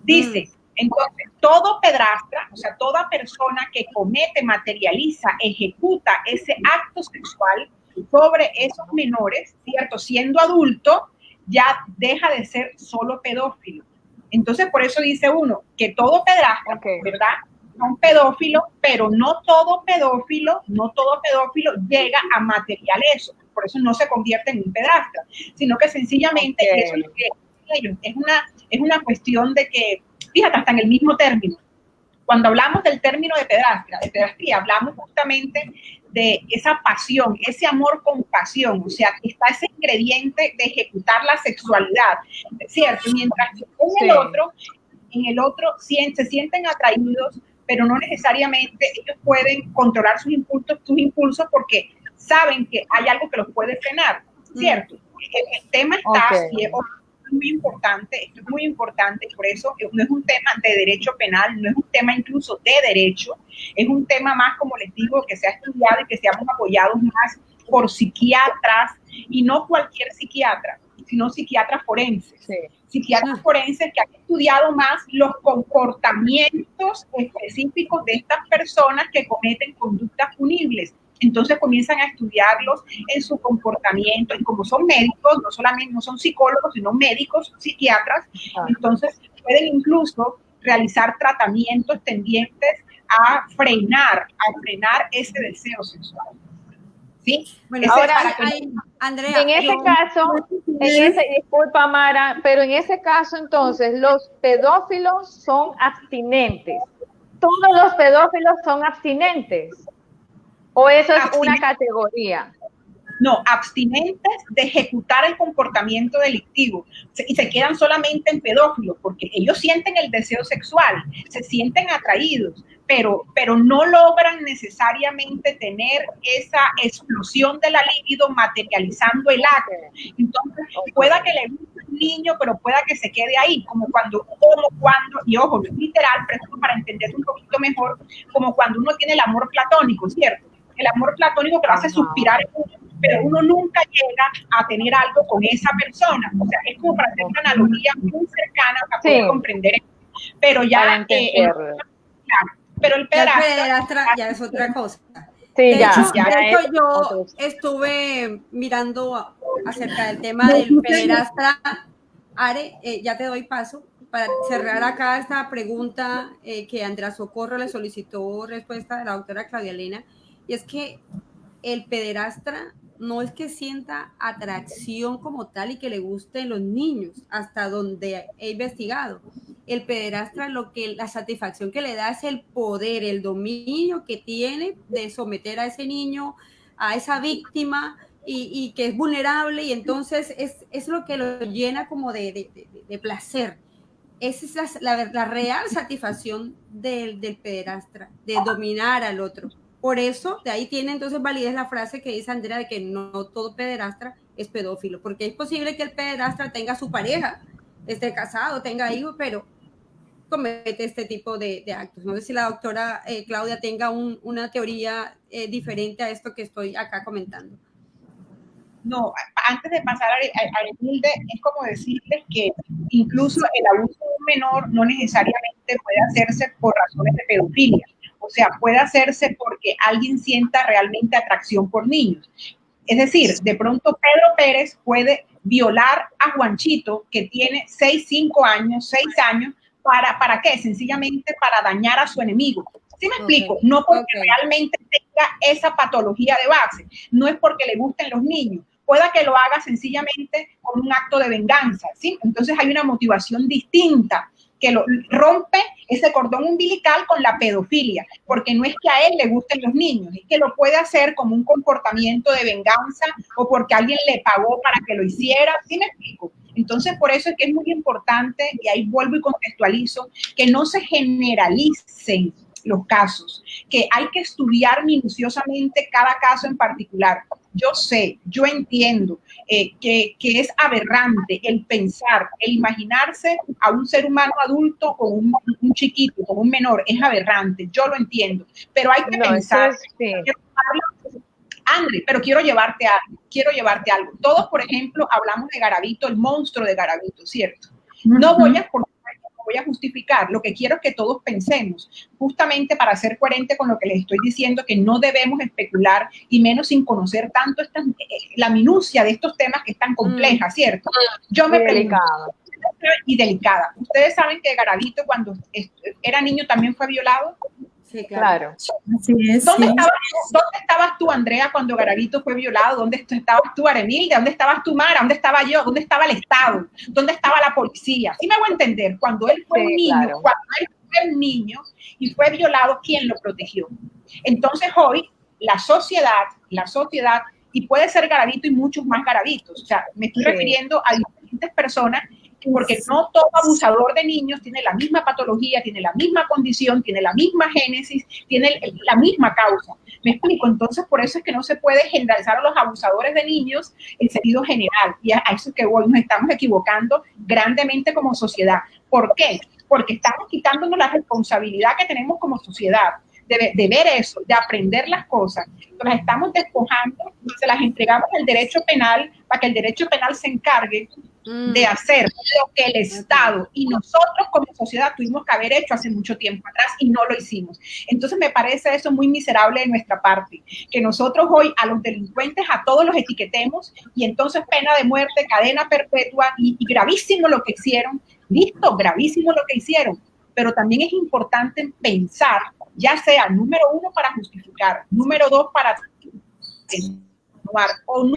Dice, entonces, todo pedrastra, o sea, toda persona que comete, materializa, ejecuta ese acto sexual sobre esos menores, ¿cierto? Siendo adulto, ya deja de ser solo pedófilo. Entonces, por eso dice uno que todo pedrastra, ¿verdad? Son pedófilos, pero no todo pedófilo llega a material eso. Por eso no se convierte en un pedrastra, sino que sencillamente eso es lo que ellos. Es una cuestión de que, fíjate, hasta en el mismo término. Cuando hablamos del término de pedastría, hablamos justamente de esa pasión, ese amor con pasión, o sea, está ese ingrediente de ejecutar la sexualidad, ¿cierto? Mientras que en el otro se sienten atraídos, pero no necesariamente ellos pueden controlar sus impulsos porque saben que hay algo que los puede frenar, ¿cierto? El tema está, y es muy importante, esto es muy importante, por eso no es un tema de derecho penal, no es un tema incluso de derecho, es un tema más, como les digo, que se ha estudiado y que seamos apoyados más por psiquiatras, y no cualquier psiquiatra, sino psiquiatras forenses. Sí. Psiquiatras forenses que han estudiado más los comportamientos específicos de estas personas que cometen conductas punibles. Entonces comienzan a estudiarlos en su comportamiento, y como son médicos, no solamente no son psicólogos, sino médicos, psiquiatras, entonces pueden incluso realizar tratamientos tendientes a frenar ese deseo sexual. ¿Sí? Bueno, ahora, Andrea, en ese caso, disculpa Mara, pero en ese caso entonces los pedófilos son abstinentes. ¿Todos los pedófilos son abstinentes? ¿O eso es una categoría? No, abstinentes de ejecutar el comportamiento delictivo, y se quedan solamente en pedófilos, porque ellos sienten el deseo sexual, se sienten atraídos, pero no logran necesariamente tener esa explosión de la libido materializando el acto. Entonces, pueda que le guste un niño, pero pueda que se quede ahí, como cuando, y ojo, no es literal, pero es para entender un poquito mejor, como cuando uno tiene el amor platónico, ¿cierto? El amor platónico que lo hace suspirar, pero uno nunca llega a tener algo con esa persona. O sea, es como para hacer una analogía muy cercana para poder comprender eso. Pero ya, pero el pedrastra ya es otra cosa. Sí, De hecho, yo otros. estuve mirando acerca del tema del pederastra. Are, ya te doy paso para cerrar acá esta pregunta que Andrea Socorro le solicitó respuesta de la doctora Claudia Elena, y es que el pederastra no es que sienta atracción como tal y que le gusten los niños, hasta donde he investigado. El pederastra la satisfacción que le da es el poder, el dominio que tiene de someter a ese niño, a esa víctima, y que es vulnerable, y entonces es lo que lo llena como de placer. Esa es la real satisfacción del pederastra, de dominar al otro. Por eso, de ahí tiene entonces validez la frase que dice Andrea de que no todo pederastra es pedófilo, porque es posible que el pederastra tenga su pareja, esté casado, tenga hijos, pero comete este tipo de actos. No sé si la doctora Claudia tenga una teoría diferente a esto que estoy acá comentando. No, antes de pasar a Hilde, es como decirles que incluso el abuso de un menor no necesariamente puede hacerse por razones de pedofilia. O sea, puede hacerse porque alguien sienta realmente atracción por niños. Es decir, de pronto Pedro Pérez puede violar a Juanchito, que tiene 5 años, 6 años, ¿para qué? Sencillamente para dañar a su enemigo. ¿Sí me explico? No porque realmente tenga esa patología de base, no es porque le gusten los niños, pueda que lo haga sencillamente con un acto de venganza, ¿sí? Entonces hay una motivación distinta que lo rompe ese cordón umbilical con la pedofilia, porque no es que a él le gusten los niños, es que lo puede hacer como un comportamiento de venganza o porque alguien le pagó para que lo hiciera, ¿sí me explico? Entonces, por eso es que es muy importante, y ahí vuelvo y contextualizo, que no se generalicen los casos, que hay que estudiar minuciosamente cada caso en particular. Yo sé, yo entiendo que es aberrante el pensar, el imaginarse a un ser humano adulto con un chiquito, con un menor, es aberrante, yo lo entiendo, pero hay que pensar. André, pero quiero llevarte algo. Todos, por ejemplo, hablamos de Garavito, el monstruo de Garavito, ¿cierto? No voy a justificar, lo que quiero es que todos pensemos, justamente para ser coherente con lo que les estoy diciendo, que no debemos especular, y menos sin conocer tanto la minucia de estos temas que es tan compleja, ¿cierto? Yo me pregunto, y delicada. ¿Ustedes saben que Garavito cuando era niño también fue violado? Sí, claro. Así es, ¿Dónde estabas tú, Andrea, cuando Garavito fue violado? ¿Dónde estabas tú, Arenilda? ¿Dónde estabas tú, Mara? ¿Dónde estaba yo? ¿Dónde estaba el Estado? ¿Dónde estaba la policía? ¿Sí me hago entender? Cuando él fue un niño, cuando él fue un niño y fue violado, ¿quién lo protegió? Entonces hoy la sociedad, y puede ser Garavito y muchos más Garavitos, o sea, me estoy refiriendo a diferentes personas, porque no todo abusador de niños tiene la misma patología, tiene la misma condición, tiene la misma génesis, tiene la misma causa. ¿Me explico? Entonces, por eso es que no se puede generalizar a los abusadores de niños en sentido general. Y a eso es que hoy nos estamos equivocando grandemente como sociedad. ¿Por qué? Porque estamos quitándonos la responsabilidad que tenemos como sociedad de ver eso, de aprender las cosas. Las estamos despojando, se las entregamos al derecho penal para que el derecho penal se encargue de hacer lo que el Estado y nosotros como sociedad tuvimos que haber hecho hace mucho tiempo atrás y no lo hicimos. Entonces me parece eso muy miserable de nuestra parte, que nosotros hoy a los delincuentes a todos los etiquetemos y entonces pena de muerte, cadena perpetua y gravísimo lo que hicieron, listo, gravísimo lo que hicieron, pero también es importante pensar, ya sea número uno para justificar, número dos para o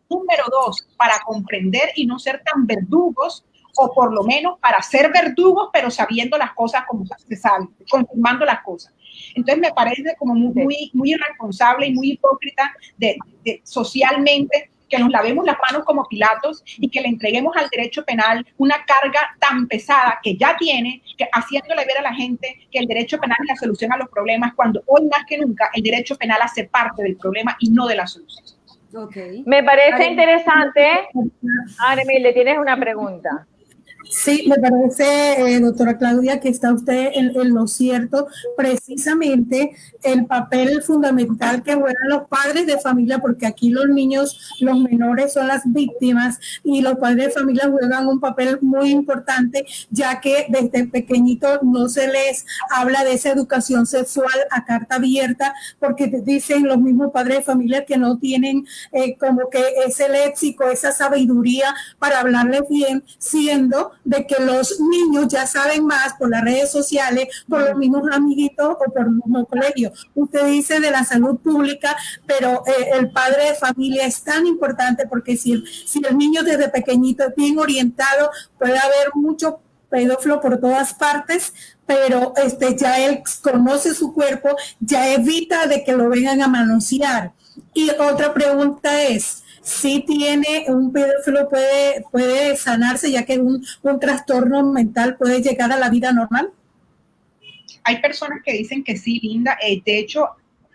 número dos, para comprender y no ser tan verdugos, o por lo menos para ser verdugos, pero sabiendo las cosas como se saben, confirmando las cosas. Entonces me parece como muy irresponsable y muy hipócrita socialmente que nos lavemos las manos como Pilatos y que le entreguemos al derecho penal una carga tan pesada que ya tiene, que haciéndole ver a la gente que el derecho penal es la solución a los problemas, cuando hoy más que nunca el derecho penal hace parte del problema y no de la solución. Okay. Me parece interesante. Aremil, le tienes una pregunta. Sí, me parece, doctora Claudia, que está usted en lo cierto. Precisamente el papel fundamental que juegan los padres de familia, porque aquí los niños, los menores son las víctimas y los padres de familia juegan un papel muy importante, ya que desde pequeñito no se les habla de esa educación sexual a carta abierta, porque dicen los mismos padres de familia que no tienen como que ese léxico, esa sabiduría para hablarles bien, siendo de que los niños ya saben más por las redes sociales, por los mismos amiguitos o por el mismo colegio. Usted dice de la salud pública, pero el padre de familia es tan importante porque si el niño desde pequeñito es bien orientado, puede haber mucho pedófilo por todas partes, pero ya él conoce su cuerpo, ya evita de que lo vengan a manosear. Y otra pregunta es, si tiene un pedófilo puede sanarse, ya que un trastorno mental puede llegar a la vida normal. Hay personas que dicen que sí, Linda. De hecho,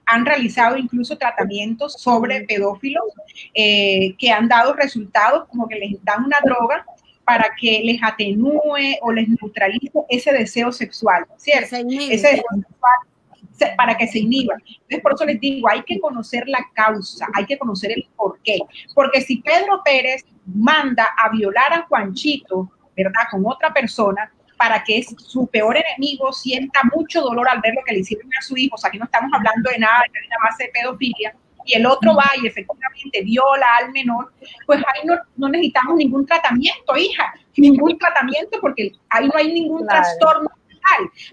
han realizado incluso tratamientos sobre pedófilos que han dado resultados, como que les dan una droga para que les atenúe o les neutralice ese deseo sexual, ¿cierto? Ese deseo sexual, para que se inhiban. Entonces, por eso les digo, hay que conocer la causa, hay que conocer el porqué. Porque si Pedro Pérez manda a violar a Juanchito, ¿verdad?, con otra persona, para que su peor enemigo sienta mucho dolor al ver lo que le hicieron a su hijo, o sea, aquí no estamos hablando de nada, de una base de pedofilia, y el otro va y efectivamente viola al menor, pues ahí no necesitamos ningún tratamiento, hija, ningún tratamiento, porque ahí no hay ningún trastorno.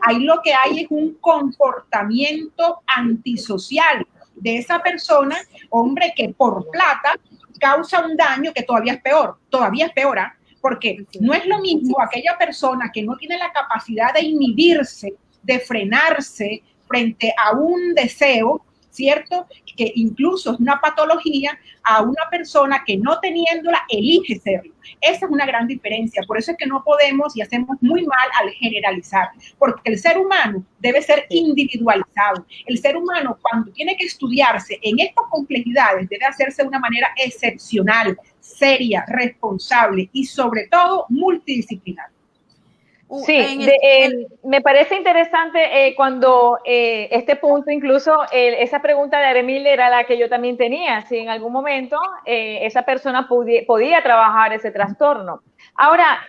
Ahí lo que hay es un comportamiento antisocial de esa persona, hombre, que por plata causa un daño que todavía es peor, ¿ah? Porque no es lo mismo aquella persona que no tiene la capacidad de inhibirse, de frenarse frente a un deseo, ¿cierto?, que incluso es una patología, a una persona que no teniéndola elige serlo. Esa es una gran diferencia. Por eso es que no podemos y hacemos muy mal al generalizar, porque el ser humano debe ser individualizado. El ser humano, cuando tiene que estudiarse en estas complejidades, debe hacerse de una manera excepcional, seria, responsable y sobre todo multidisciplinar. Sí, me parece interesante cuando este punto, incluso esa pregunta de Aremil era la que yo también tenía, si en algún momento esa persona podía trabajar ese trastorno. Ahora,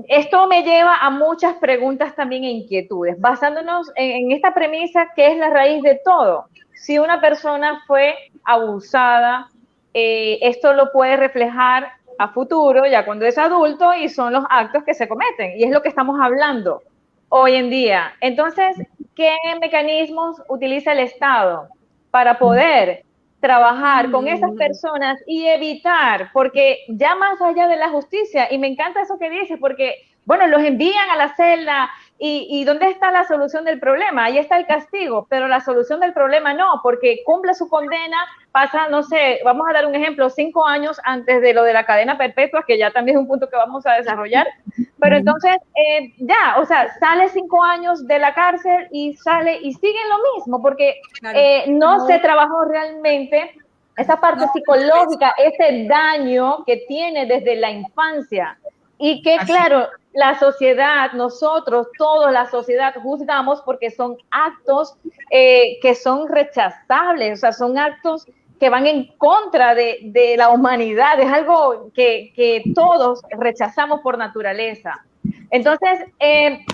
esto me lleva a muchas preguntas también e inquietudes, basándonos en esta premisa que es la raíz de todo. Si una persona fue abusada, esto lo puede reflejar a futuro, ya cuando es adulto, y son los actos que se cometen, y es lo que estamos hablando hoy en día. Entonces, ¿qué mecanismos utiliza el Estado para poder trabajar con esas personas y evitar? Porque ya más allá de la justicia, y me encanta eso que dices, porque, bueno, los envían a la celda, y ¿dónde está la solución del problema? Ahí está el castigo, pero la solución del problema no, porque cumple su condena, pasa, no sé, vamos a dar un ejemplo, 5 años antes de lo de la cadena perpetua, que ya también es un punto que vamos a desarrollar, pero entonces ya, o sea, sale 5 años de la cárcel y sale y sigue lo mismo, porque no se trabajó realmente esa parte psicológica, ese daño que tiene desde la infancia, y que claro, la sociedad, nosotros, toda la sociedad juzgamos porque son actos que son rechazables, o sea, son actos que van en contra de la humanidad, es algo que todos rechazamos por naturaleza. Entonces,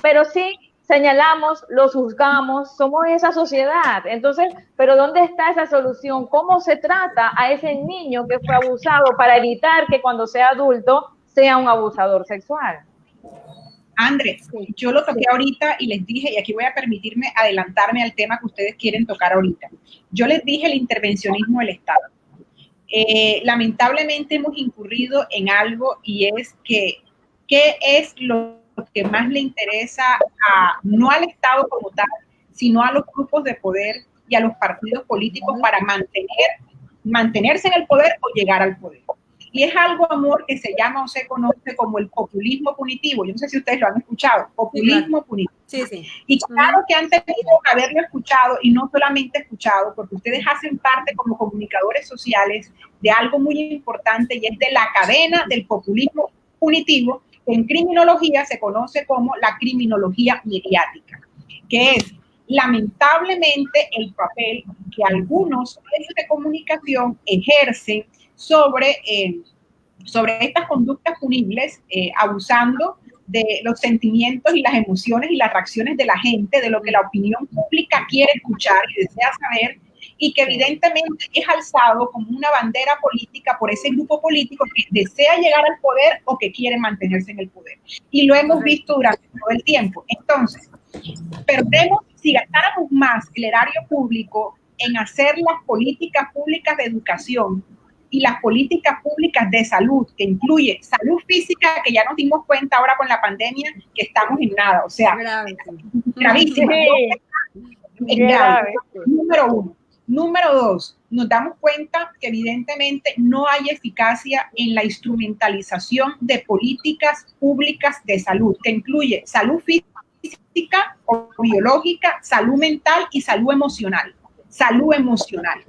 pero sí señalamos, los juzgamos, somos esa sociedad. Entonces, pero ¿dónde está esa solución? ¿Cómo se trata a ese niño que fue abusado para evitar que cuando sea adulto sea un abusador sexual? André, yo lo toqué ahorita y les dije, y aquí voy a permitirme adelantarme al tema que ustedes quieren tocar ahorita. Yo les dije el intervencionismo del Estado. Lamentablemente hemos incurrido en algo, y es que ¿qué es lo que más le interesa no al Estado como tal, sino a los grupos de poder y a los partidos políticos para mantenerse en el poder o llegar al poder? Y es algo, amor, que se llama o se conoce como el populismo punitivo. Yo no sé si ustedes lo han escuchado, populismo punitivo. Sí, sí. Y claro que han tenido que haberlo escuchado, y no solamente escuchado, porque ustedes hacen parte como comunicadores sociales de algo muy importante, y es de la cadena del populismo punitivo, En criminología se conoce como la criminología mediática, que es lamentablemente el papel que algunos medios de comunicación ejercen sobre estas conductas punibles, abusando de los sentimientos y las emociones y las reacciones de la gente, de lo que la opinión pública quiere escuchar y desea saber, y que evidentemente es alzado como una bandera política por ese grupo político que desea llegar al poder o que quiere mantenerse en el poder. Y lo hemos visto durante todo el tiempo. Entonces, perdemos, si gastáramos más el erario público en hacer las políticas públicas de educación y las políticas públicas de salud, que incluye salud física, que ya nos dimos cuenta ahora con la pandemia que estamos en nada, o sea, gravísima. Grave. Número uno. Número dos, nos damos cuenta que evidentemente no hay eficacia en la instrumentalización de políticas públicas de salud, que incluye salud física o biológica, salud mental y salud emocional. Salud emocional.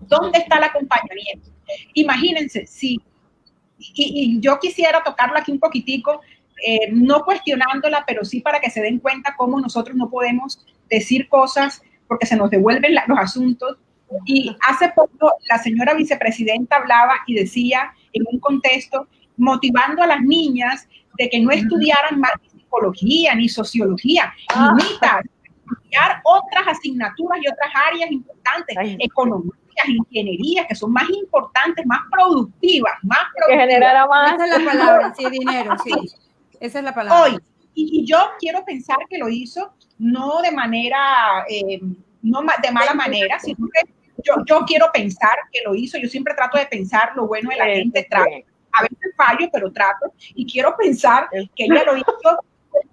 ¿Dónde está el acompañamiento? Imagínense, sí, y yo quisiera tocarlo aquí un poquitico, no cuestionándola, pero sí para que se den cuenta cómo nosotros no podemos decir cosas porque se nos devuelven los asuntos. Y hace poco la señora vicepresidenta hablaba y decía en un contexto, motivando a las niñas de que no estudiaran más ni psicología ni sociología, niñitas, estudiar otras asignaturas y otras áreas importantes, economía, ingeniería, que son más importantes, más productivas. Que generara más. Esa es la palabra, sí, dinero, sí. Esa es la palabra. Hoy, y yo quiero pensar que lo hizo no de manera, no de mala manera, sino que yo quiero pensar que lo hizo. Yo siempre trato de pensar lo bueno de la gente, trato. A veces fallo, pero trato, y quiero pensar que ella lo hizo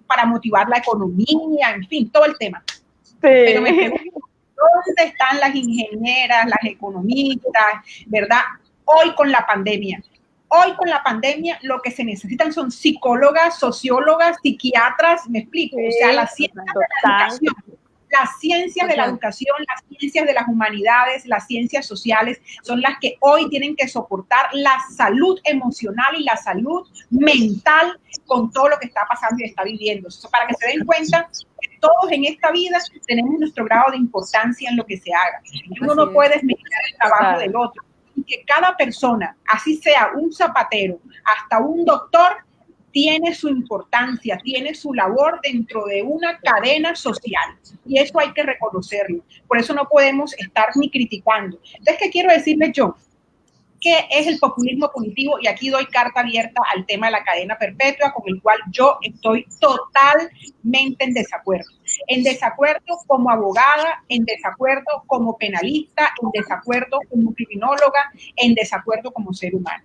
para motivar la economía, en fin, todo el tema. Sí. Pero me pregunto, ¿dónde están las ingenieras, las economistas, verdad? Hoy con la pandemia. Hoy con la pandemia lo que se necesitan son psicólogas, sociólogas, psiquiatras, me explico, o sea, las ciencias de la educación, las ciencias de la educación, las ciencias de las humanidades, las ciencias sociales son las que hoy tienen que soportar la salud emocional y la salud mental con todo lo que está pasando y está viviendo. Eso para que se den cuenta que todos en esta vida tenemos nuestro grado de importancia en lo que se haga. Uno no puede desmeditar el trabajo del otro. Y que cada persona, así sea un zapatero, hasta un doctor, tiene su importancia, tiene su labor dentro de una cadena social. Y eso hay que reconocerlo. Por eso no podemos estar ni criticando. Entonces, ¿qué quiero decirles yo? ¿Qué es el populismo punitivo? Y aquí doy carta abierta al tema de la cadena perpetua, con el cual yo estoy totalmente en desacuerdo. En desacuerdo como abogada, en desacuerdo como penalista, en desacuerdo como criminóloga, en desacuerdo como ser humano.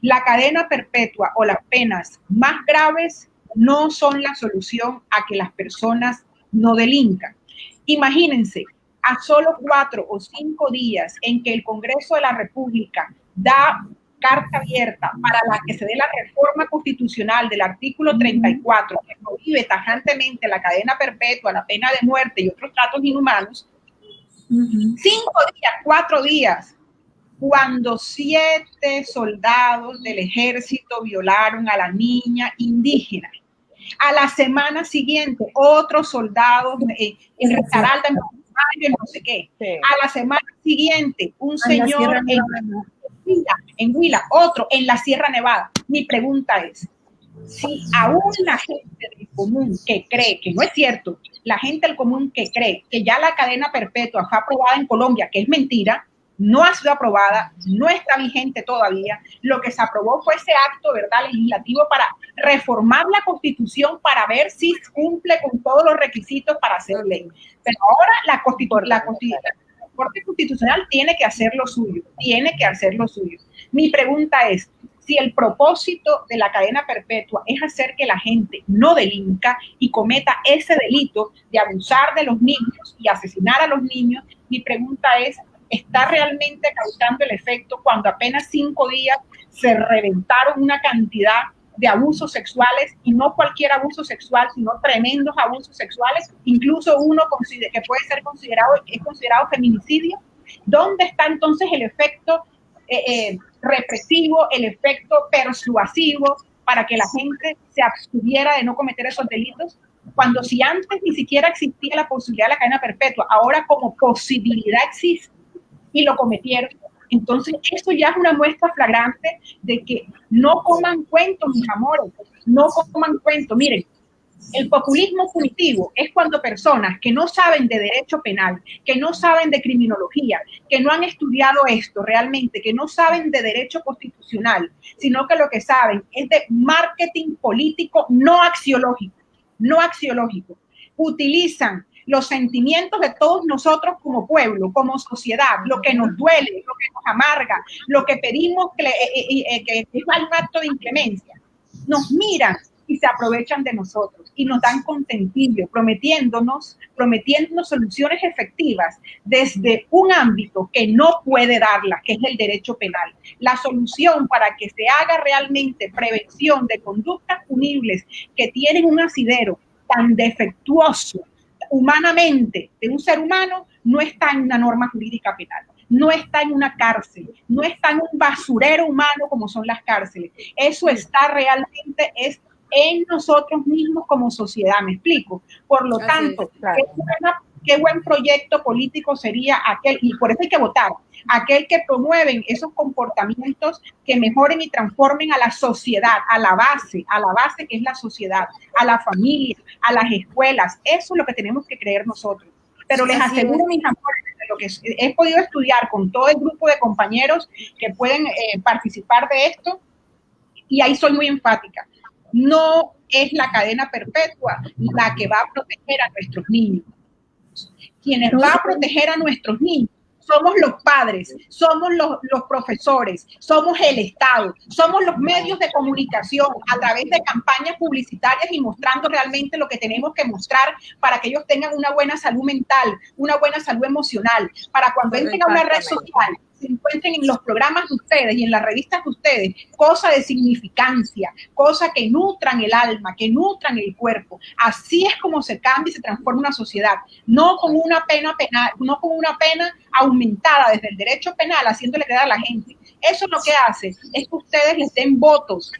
La cadena perpetua o las penas más graves no son la solución a que las personas no delincan. Imagínense, a solo 4 o 5 días en que el Congreso de la República da carta abierta para la que se dé la reforma constitucional del artículo 34, que prohíbe tajantemente la cadena perpetua, la pena de muerte y otros tratos inhumanos, 5 días, 4 días, cuando 7 soldados del ejército violaron a la niña indígena. A la semana siguiente, otros soldados en Risaralda, en no sé qué. A la semana siguiente, un señor en Huila, otro en la Sierra Nevada. Mi pregunta es, si aún la gente del común que cree, que no es cierto, la gente del común que cree que ya la cadena perpetua fue aprobada en Colombia, que es mentira, no ha sido aprobada, no está vigente todavía. Lo que se aprobó fue ese acto, ¿verdad?, legislativo para reformar la Constitución para ver si cumple con todos los requisitos para hacer ley. Pero ahora la Corte Constitucional tiene que hacer lo suyo, Mi pregunta es, si el propósito de la cadena perpetua es hacer que la gente no delinca y cometa ese delito de abusar de los niños y asesinar a los niños, mi pregunta es, ¿está realmente causando el efecto cuando apenas 5 días se reventaron una cantidad de abusos sexuales, y no cualquier abuso sexual, sino tremendos abusos sexuales, incluso uno que puede ser considerado feminicidio? ¿Dónde está entonces el efecto represivo, el efecto persuasivo para que la gente se abstuviera de no cometer esos delitos? Cuando si antes ni siquiera existía la posibilidad de la cadena perpetua, ahora como posibilidad existe y lo cometieron. Entonces, eso ya es una muestra flagrante de que no coman cuento, mis amores, no coman cuento. Miren, el populismo punitivo es cuando personas que no saben de derecho penal, que no saben de criminología, que no han estudiado esto realmente, que no saben de derecho constitucional, sino que lo que saben es de marketing político no axiológico, utilizan los sentimientos de todos nosotros como pueblo, como sociedad, lo que nos duele, lo que nos amarga, lo que pedimos que es un acto de inclemencia. Nos miran y se aprovechan de nosotros y nos dan contentillo, prometiéndonos soluciones efectivas desde un ámbito que no puede darla, que es el derecho penal. La solución para que se haga realmente prevención de conductas punibles que tienen un asidero tan defectuoso humanamente de un ser humano, no está en una norma jurídica penal, no está en una cárcel, no está en un basurero humano como son las cárceles. Eso está realmente en nosotros mismos como sociedad, ¿me explico? Por lo tanto, claro, qué buen proyecto político sería aquel, y por eso hay que votar, aquel que promueven esos comportamientos que mejoren y transformen a la sociedad, a la base que es la sociedad, a la familia, a las escuelas. Eso es lo que tenemos que creer nosotros. Pero les aseguro, mis amores, lo que he podido estudiar con todo el grupo de compañeros que pueden participar de esto, y ahí soy muy enfática. No es la cadena perpetua la que va a proteger a nuestros niños. Quienes va a proteger a nuestros niños somos los padres, somos los profesores, somos el Estado, somos los medios de comunicación a través de campañas publicitarias y mostrando realmente lo que tenemos que mostrar para que ellos tengan una buena salud mental, una buena salud emocional, para cuando entren a una red social se encuentren en los programas de ustedes y en las revistas de ustedes cosas de significancia, cosas que nutran el alma, que nutran el cuerpo. Así es como se cambia y se transforma una sociedad, no con una pena penal, no con una pena aumentada desde el derecho penal, haciéndole creer a la gente. Eso lo que hace es que ustedes les den votos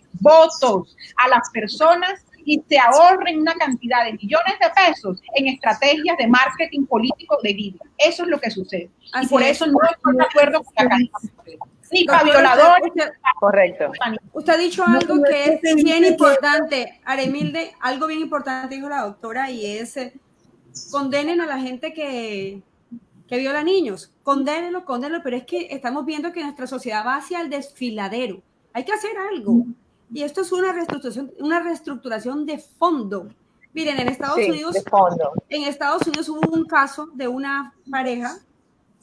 a las personas y se ahorren una cantidad de millones de pesos en estrategias de marketing político de vida. Eso es lo que sucede. Así y por eso no estoy de acuerdo con la cadena. Ni para violadores. Correcto. Usted ha dicho algo que es bien importante, Aremilde, algo bien importante dijo la doctora, y es condenen a la gente que viola niños. Condénenlo, pero es que estamos viendo que nuestra sociedad va hacia el desfiladero. Hay que hacer algo. Y esto es una reestructuración de fondo. Miren, en Estados Unidos hubo un caso de una pareja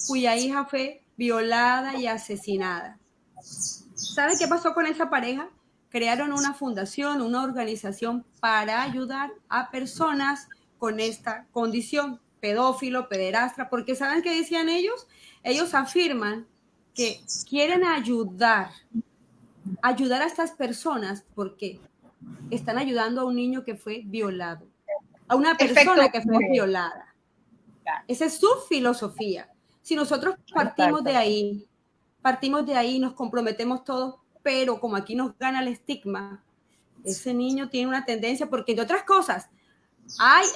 cuya hija fue violada y asesinada. ¿Saben qué pasó con esa pareja? Crearon una fundación, una organización para ayudar a personas con esta condición, pedófilo, pederastra, porque ¿saben qué decían ellos? Ellos afirman que quieren ayudar a estas personas porque están ayudando a un niño que fue violado, a una persona que fue violada. Esa es su filosofía. Si nosotros partimos de ahí, nos comprometemos todos, pero como aquí nos gana el estigma, ese niño tiene una tendencia, porque entre otras cosas,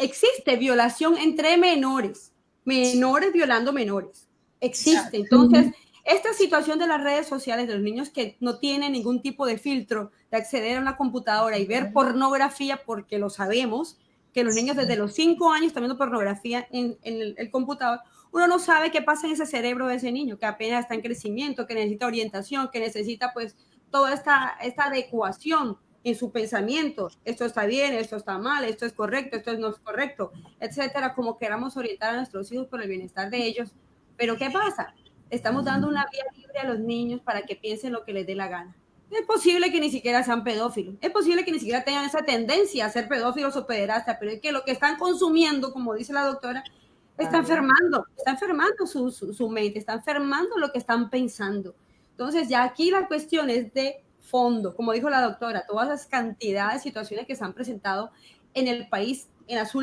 existe violación entre menores violando menores. Existe. Entonces, esta situación de las redes sociales, de los niños que no tienen ningún tipo de filtro de acceder a una computadora y ver pornografía, porque lo sabemos, que los niños desde los 5 años están viendo pornografía en el computador, uno no sabe qué pasa en ese cerebro de ese niño, que apenas está en crecimiento, que necesita orientación, que necesita pues toda esta adecuación en su pensamiento. Esto está bien, esto está mal, esto es correcto, esto no es correcto, etcétera, como queramos orientar a nuestros hijos por el bienestar de ellos. Pero ¿qué pasa? Estamos dando una vía libre a los niños para que piensen lo que les dé la gana. Es posible que ni siquiera sean pedófilos, es posible que ni siquiera tengan esa tendencia a ser pedófilos o pederastas, pero es que lo que están consumiendo, como dice la doctora, está enfermando su mente, está enfermando lo que están pensando. Entonces ya aquí la cuestión es de fondo, como dijo la doctora, todas las cantidades de situaciones que se han presentado en el país en los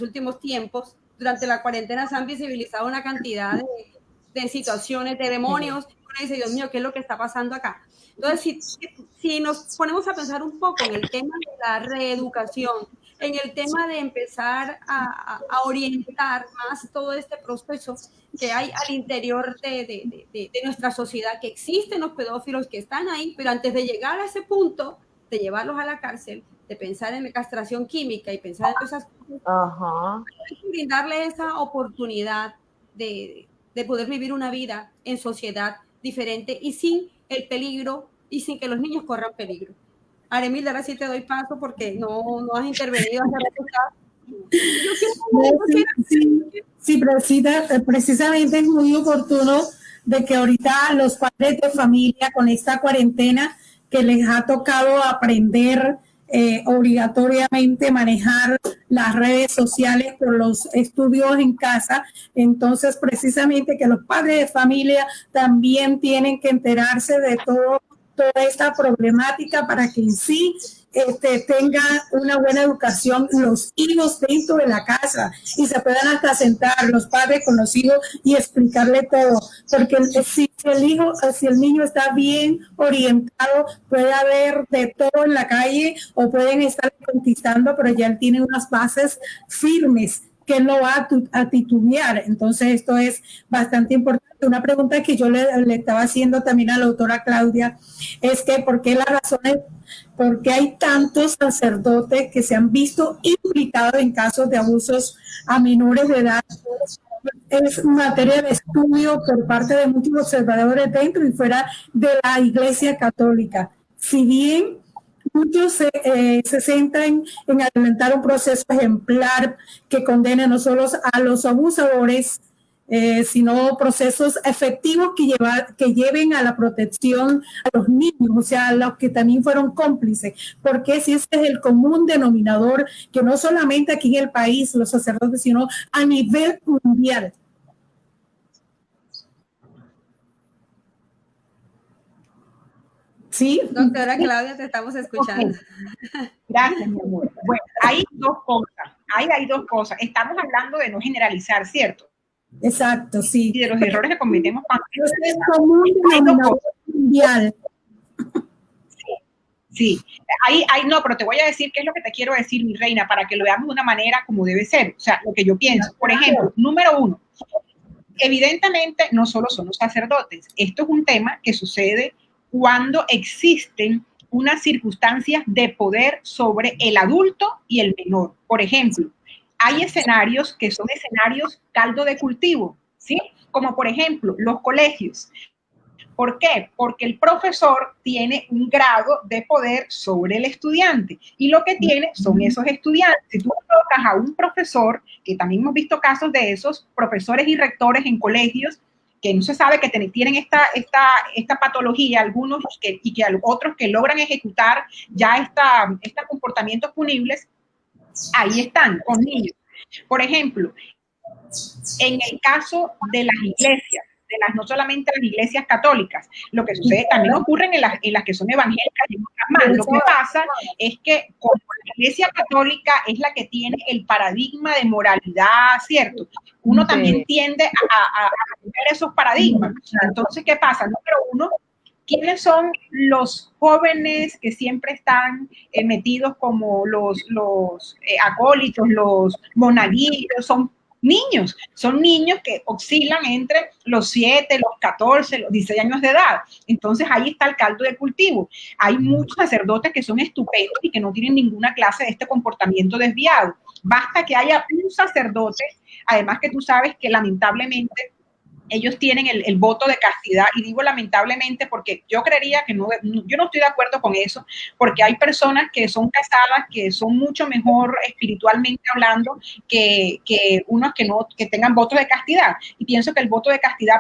últimos tiempos. Durante la cuarentena se han visibilizado una cantidad de situaciones, de demonios, uno dice, Dios mío, ¿qué es lo que está pasando acá? Entonces, si nos ponemos a pensar un poco en el tema de la reeducación, en el tema de empezar a orientar más todo este proceso que hay al interior de nuestra sociedad, que existen los pedófilos que están ahí, pero antes de llegar a ese punto, de llevarlos a la cárcel, de pensar en castración química y pensar en esas cosas, hay que brindarle esa oportunidad de poder vivir una vida en sociedad diferente y sin el peligro y sin que los niños corran peligro. Aremilda, ahora sí te doy paso porque no has intervenido Sí, precisamente es muy oportuno de que ahorita los padres de familia con esta cuarentena que les ha tocado aprender obligatoriamente manejar las redes sociales por los estudios en casa, entonces precisamente que los padres de familia también tienen que enterarse de toda esta problemática para que en sí tengan una buena educación los hijos dentro de la casa y se puedan hasta sentar los padres con los hijos y explicarle todo, porque si el niño está bien orientado, puede haber de todo en la calle o pueden estar conquistando, pero ya él tiene unas bases firmes que no va a titubear. Entonces esto es bastante importante. Una pregunta que yo le estaba haciendo también a la doctora Claudia es que ¿por qué las razones, por qué hay tantos sacerdotes que se han visto implicados en casos de abusos a menores de edad? Es materia de estudio por parte de muchos observadores dentro y fuera de la Iglesia Católica. Si bien muchos se centran en alimentar un proceso ejemplar que condene no solo a los abusadores, sino procesos efectivos que lleven a la protección a los niños, o sea, a los que también fueron cómplices, porque si ese es el común denominador, que no solamente aquí en el país, los sacerdotes, sino a nivel mundial. Sí. Doctora Claudia, te estamos escuchando. Okay. Gracias, mi amor. Bueno, hay dos cosas. Estamos hablando de no generalizar, ¿cierto? Exacto, sí. Y de los errores que cometemos cuando es común denominador mundial. Sí. No, pero te voy a decir qué es lo que te quiero decir, mi reina, para que lo veamos de una manera como debe ser. O sea, lo que yo pienso. Por ejemplo, número 1, evidentemente no solo son los sacerdotes. Esto es un tema que sucede cuando existen unas circunstancias de poder sobre el adulto y el menor. Por ejemplo, hay escenarios que son escenarios caldo de cultivo, ¿sí? Como por ejemplo, los colegios. ¿Por qué? Porque el profesor tiene un grado de poder sobre el estudiante y lo que tiene son esos estudiantes. Si tú colocas a un profesor, que también hemos visto casos de esos profesores y rectores en colegios, que no se sabe que tienen esta patología, algunos y que otros que logran ejecutar ya estos comportamientos punibles, ahí están con niños. Por ejemplo, en el caso de las iglesias, no solamente las iglesias católicas, lo que sucede también ocurre en las que son evangélicas y otras más. Lo que pasa es que como la iglesia católica es la que tiene el paradigma de moralidad, ¿cierto? Uno también tiende a romper esos paradigmas. Entonces, ¿qué pasa? Número 1, ¿quiénes son los jóvenes que siempre están metidos como los acólitos, los monaguillos? Son niños que oscilan entre los 7, los 14, los 16 años de edad. Entonces ahí está el caldo de cultivo. Hay muchos sacerdotes que son estupendos y que no tienen ninguna clase de este comportamiento desviado. Basta que haya un sacerdote, además que tú sabes que lamentablemente ellos tienen el voto de castidad, y digo lamentablemente porque yo creería que yo no estoy de acuerdo con eso, porque hay personas que son casadas, que son mucho mejor espiritualmente hablando que unos que tengan votos de castidad, y pienso que el voto de castidad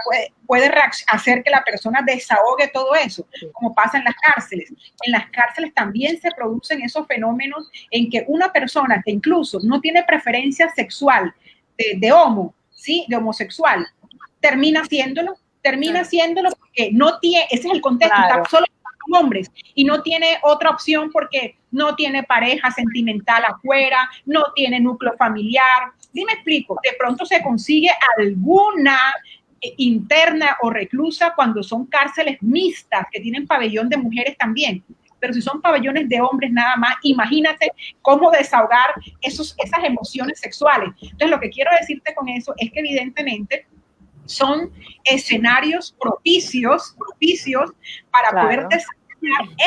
puede hacer que la persona desahogue todo eso, como pasa en las cárceles. En las cárceles también se producen esos fenómenos en que una persona que incluso no tiene preferencia sexual de homosexual, termina haciéndolo porque no tiene, ese es el contexto, claro. Está solo con hombres y no tiene otra opción porque no tiene pareja sentimental afuera, no tiene núcleo familiar. ¿Sí me explico? De pronto se consigue alguna interna o reclusa cuando son cárceles mixtas que tienen pabellón de mujeres también. Pero si son pabellones de hombres nada más, imagínate cómo desahogar esas emociones sexuales. Entonces, lo que quiero decirte con eso es que evidentemente son escenarios propicios para poder desarrollar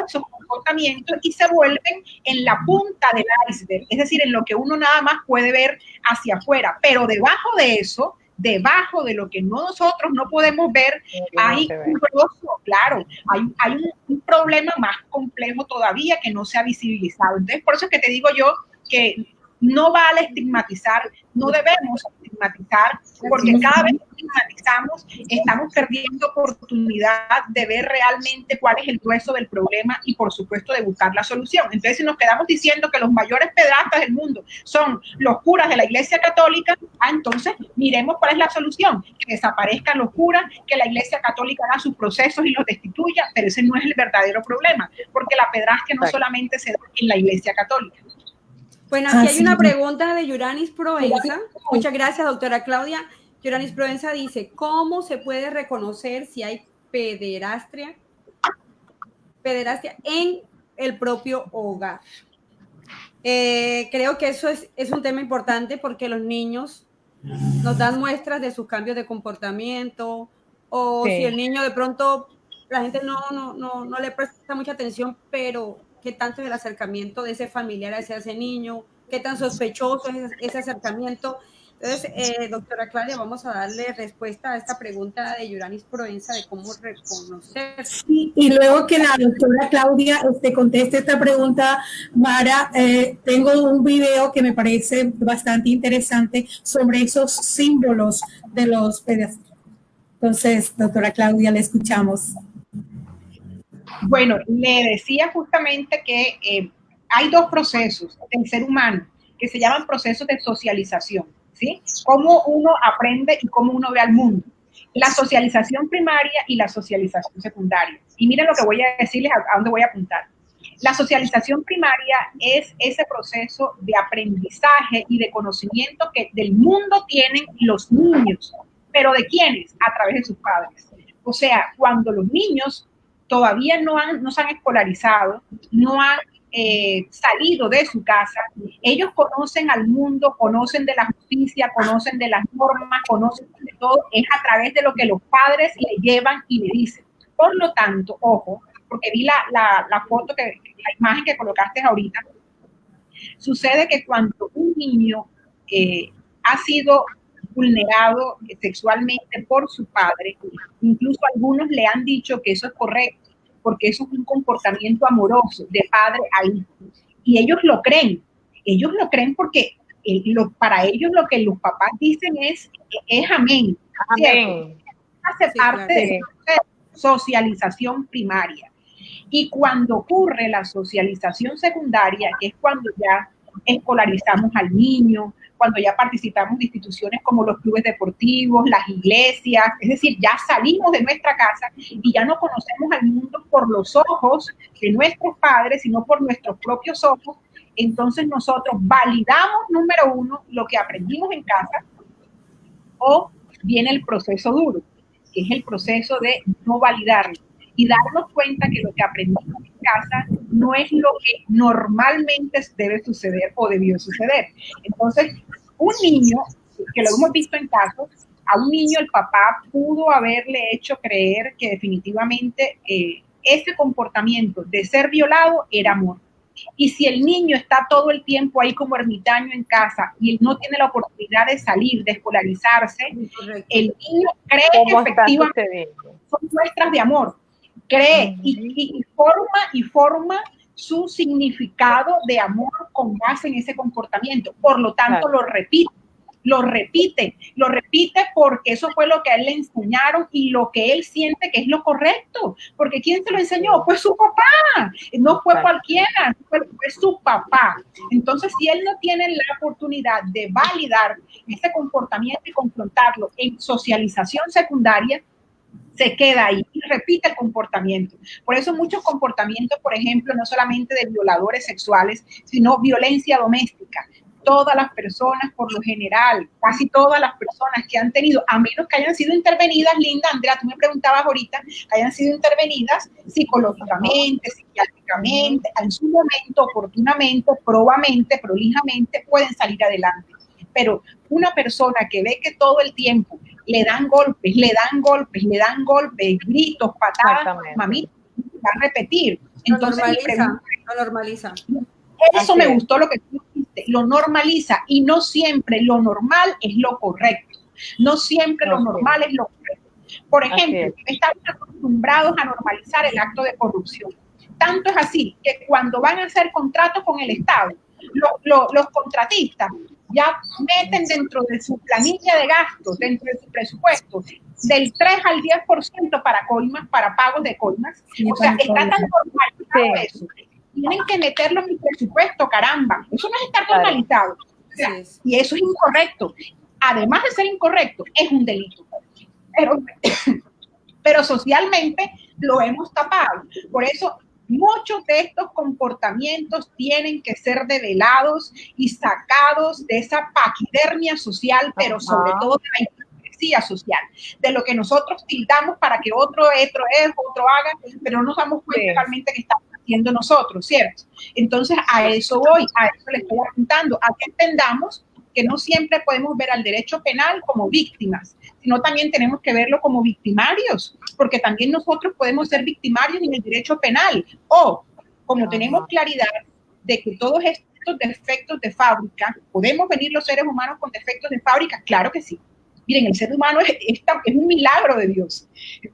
esos comportamientos y se vuelven en la punta del iceberg, es decir, en lo que uno nada más puede ver hacia afuera, pero debajo de eso, debajo de lo que nosotros no podemos ver, hay un trozo, claro, hay un problema más complejo todavía que no se ha visibilizado. Entonces, por eso es que te digo yo que no vale estigmatizar, no debemos estigmatizar, porque cada vez que estigmatizamos estamos perdiendo oportunidad de ver realmente cuál es el grueso del problema y, por supuesto, de buscar la solución. Entonces, si nos quedamos diciendo que los mayores pedrastas del mundo son los curas de la Iglesia Católica, entonces miremos cuál es la solución, que desaparezcan los curas, que la Iglesia Católica haga sus procesos y los destituya, pero ese no es el verdadero problema, porque la pedrastia no solamente se da en la Iglesia Católica. Bueno, aquí hay una pregunta de Yuranis Provenza. Muchas gracias, doctora Claudia. Yuranis Provenza dice, ¿cómo se puede reconocer si hay pederastia en el propio hogar? Creo que eso es un tema importante porque los niños nos dan muestras de sus cambios de comportamiento o si el niño de pronto, la gente no le presta mucha atención, pero qué tanto es el acercamiento de ese familiar hacia ese niño, qué tan sospechoso es ese acercamiento. Entonces, doctora Claudia, vamos a darle respuesta a esta pregunta de Yuranis Provenza de cómo reconocer. Sí, y luego que la doctora Claudia conteste esta pregunta, Mara, tengo un video que me parece bastante interesante sobre esos símbolos de los pediatras. Entonces, doctora Claudia, le escuchamos. Bueno, le decía justamente que hay dos procesos del ser humano que se llaman procesos de socialización, ¿sí? Cómo uno aprende y cómo uno ve al mundo. La socialización primaria y la socialización secundaria. Y miren lo que voy a decirles, a dónde voy a apuntar. La socialización primaria es ese proceso de aprendizaje y de conocimiento que del mundo tienen los niños. ¿Pero de quiénes? A través de sus padres. O sea, cuando los niños todavía no se han escolarizado, no han salido de su casa, ellos conocen al mundo, conocen de la justicia, conocen de las normas, conocen de todo, es a través de lo que los padres le llevan y le dicen. Por lo tanto, ojo, porque vi la foto, la imagen que colocaste ahorita, sucede que cuando un niño ha sido vulnerado sexualmente por su padre, incluso algunos le han dicho que eso es correcto, porque eso es un comportamiento amoroso de padre a hijo. Y ellos lo creen porque para ellos lo que los papás dicen es amén. Amén. Hace parte de esa socialización primaria. Y cuando ocurre la socialización secundaria, que es cuando ya escolarizamos al niño, cuando ya participamos de instituciones como los clubes deportivos, las iglesias, es decir, ya salimos de nuestra casa y ya no conocemos al mundo por los ojos de nuestros padres, sino por nuestros propios ojos. Entonces nosotros validamos, número uno, lo que aprendimos en casa, o viene el proceso duro, que es el proceso de no validarlo y darnos cuenta que lo que aprendimos en casa no es lo que normalmente debe suceder o debió suceder. Entonces, un niño, que lo hemos visto en casos, a un niño el papá pudo haberle hecho creer que definitivamente ese comportamiento de ser violado era amor. Y si el niño está todo el tiempo ahí como ermitaño en casa y él no tiene la oportunidad de salir, de escolarizarse, el niño cree que efectivamente son muestras de amor. Cree y forma su significado de amor con base en ese comportamiento. Por lo tanto, lo repite porque eso fue lo que a él le enseñaron y lo que él siente que es lo correcto. Porque ¿quién se lo enseñó? Pues su papá. No fue cualquiera, fue su papá. Entonces, si él no tiene la oportunidad de validar ese comportamiento y confrontarlo en socialización secundaria, se queda ahí y repite el comportamiento. Por eso muchos comportamientos, por ejemplo, no solamente de violadores sexuales, sino violencia doméstica. todas las personas, por lo general, casi todas las personas que han tenido, a menos que hayan sido intervenidas, Linda, Andrea, tú me preguntabas ahorita, que hayan sido intervenidas psicológicamente, psiquiátricamente, en su momento, oportunamente, probamente, prolijamente, pueden salir adelante. Pero una persona que ve que todo el tiempo le dan golpes, gritos, patadas, mamita, va a repetir. Entonces, lo normaliza. Eso me gustó lo que tú dijiste, lo normaliza, y no siempre lo normal es lo correcto. No siempre lo normal es lo correcto. Por ejemplo, estamos acostumbrados a normalizar el acto de corrupción. Tanto es así que cuando van a hacer contratos con el Estado, los contratistas ya meten dentro de su planilla de gastos, dentro de su presupuesto, del 3 al 10% para coimas, para pagos de coimas. O sea, está tan normalizado eso. Tienen que meterlo en el presupuesto, caramba. Eso no es estar normalizado. O sea, y eso es incorrecto. Además de ser incorrecto, es un delito. Pero socialmente lo hemos tapado. Por eso muchos de estos comportamientos tienen que ser develados y sacados de esa paquidermia social, pero sobre todo de la hipocresía social, de lo que nosotros tildamos para que otro haga, pero no nos damos cuenta realmente que estamos haciendo nosotros, ¿cierto? Entonces a eso voy, a eso le estoy apuntando, a que entendamos que no siempre podemos ver al derecho penal como víctimas, sino también tenemos que verlo como victimarios, porque también nosotros podemos ser victimarios en el derecho penal, o como tenemos claridad de que todos estos defectos de fábrica, ¿podemos venir los seres humanos con defectos de fábrica? Claro que sí. Miren, el ser humano es un milagro de Dios,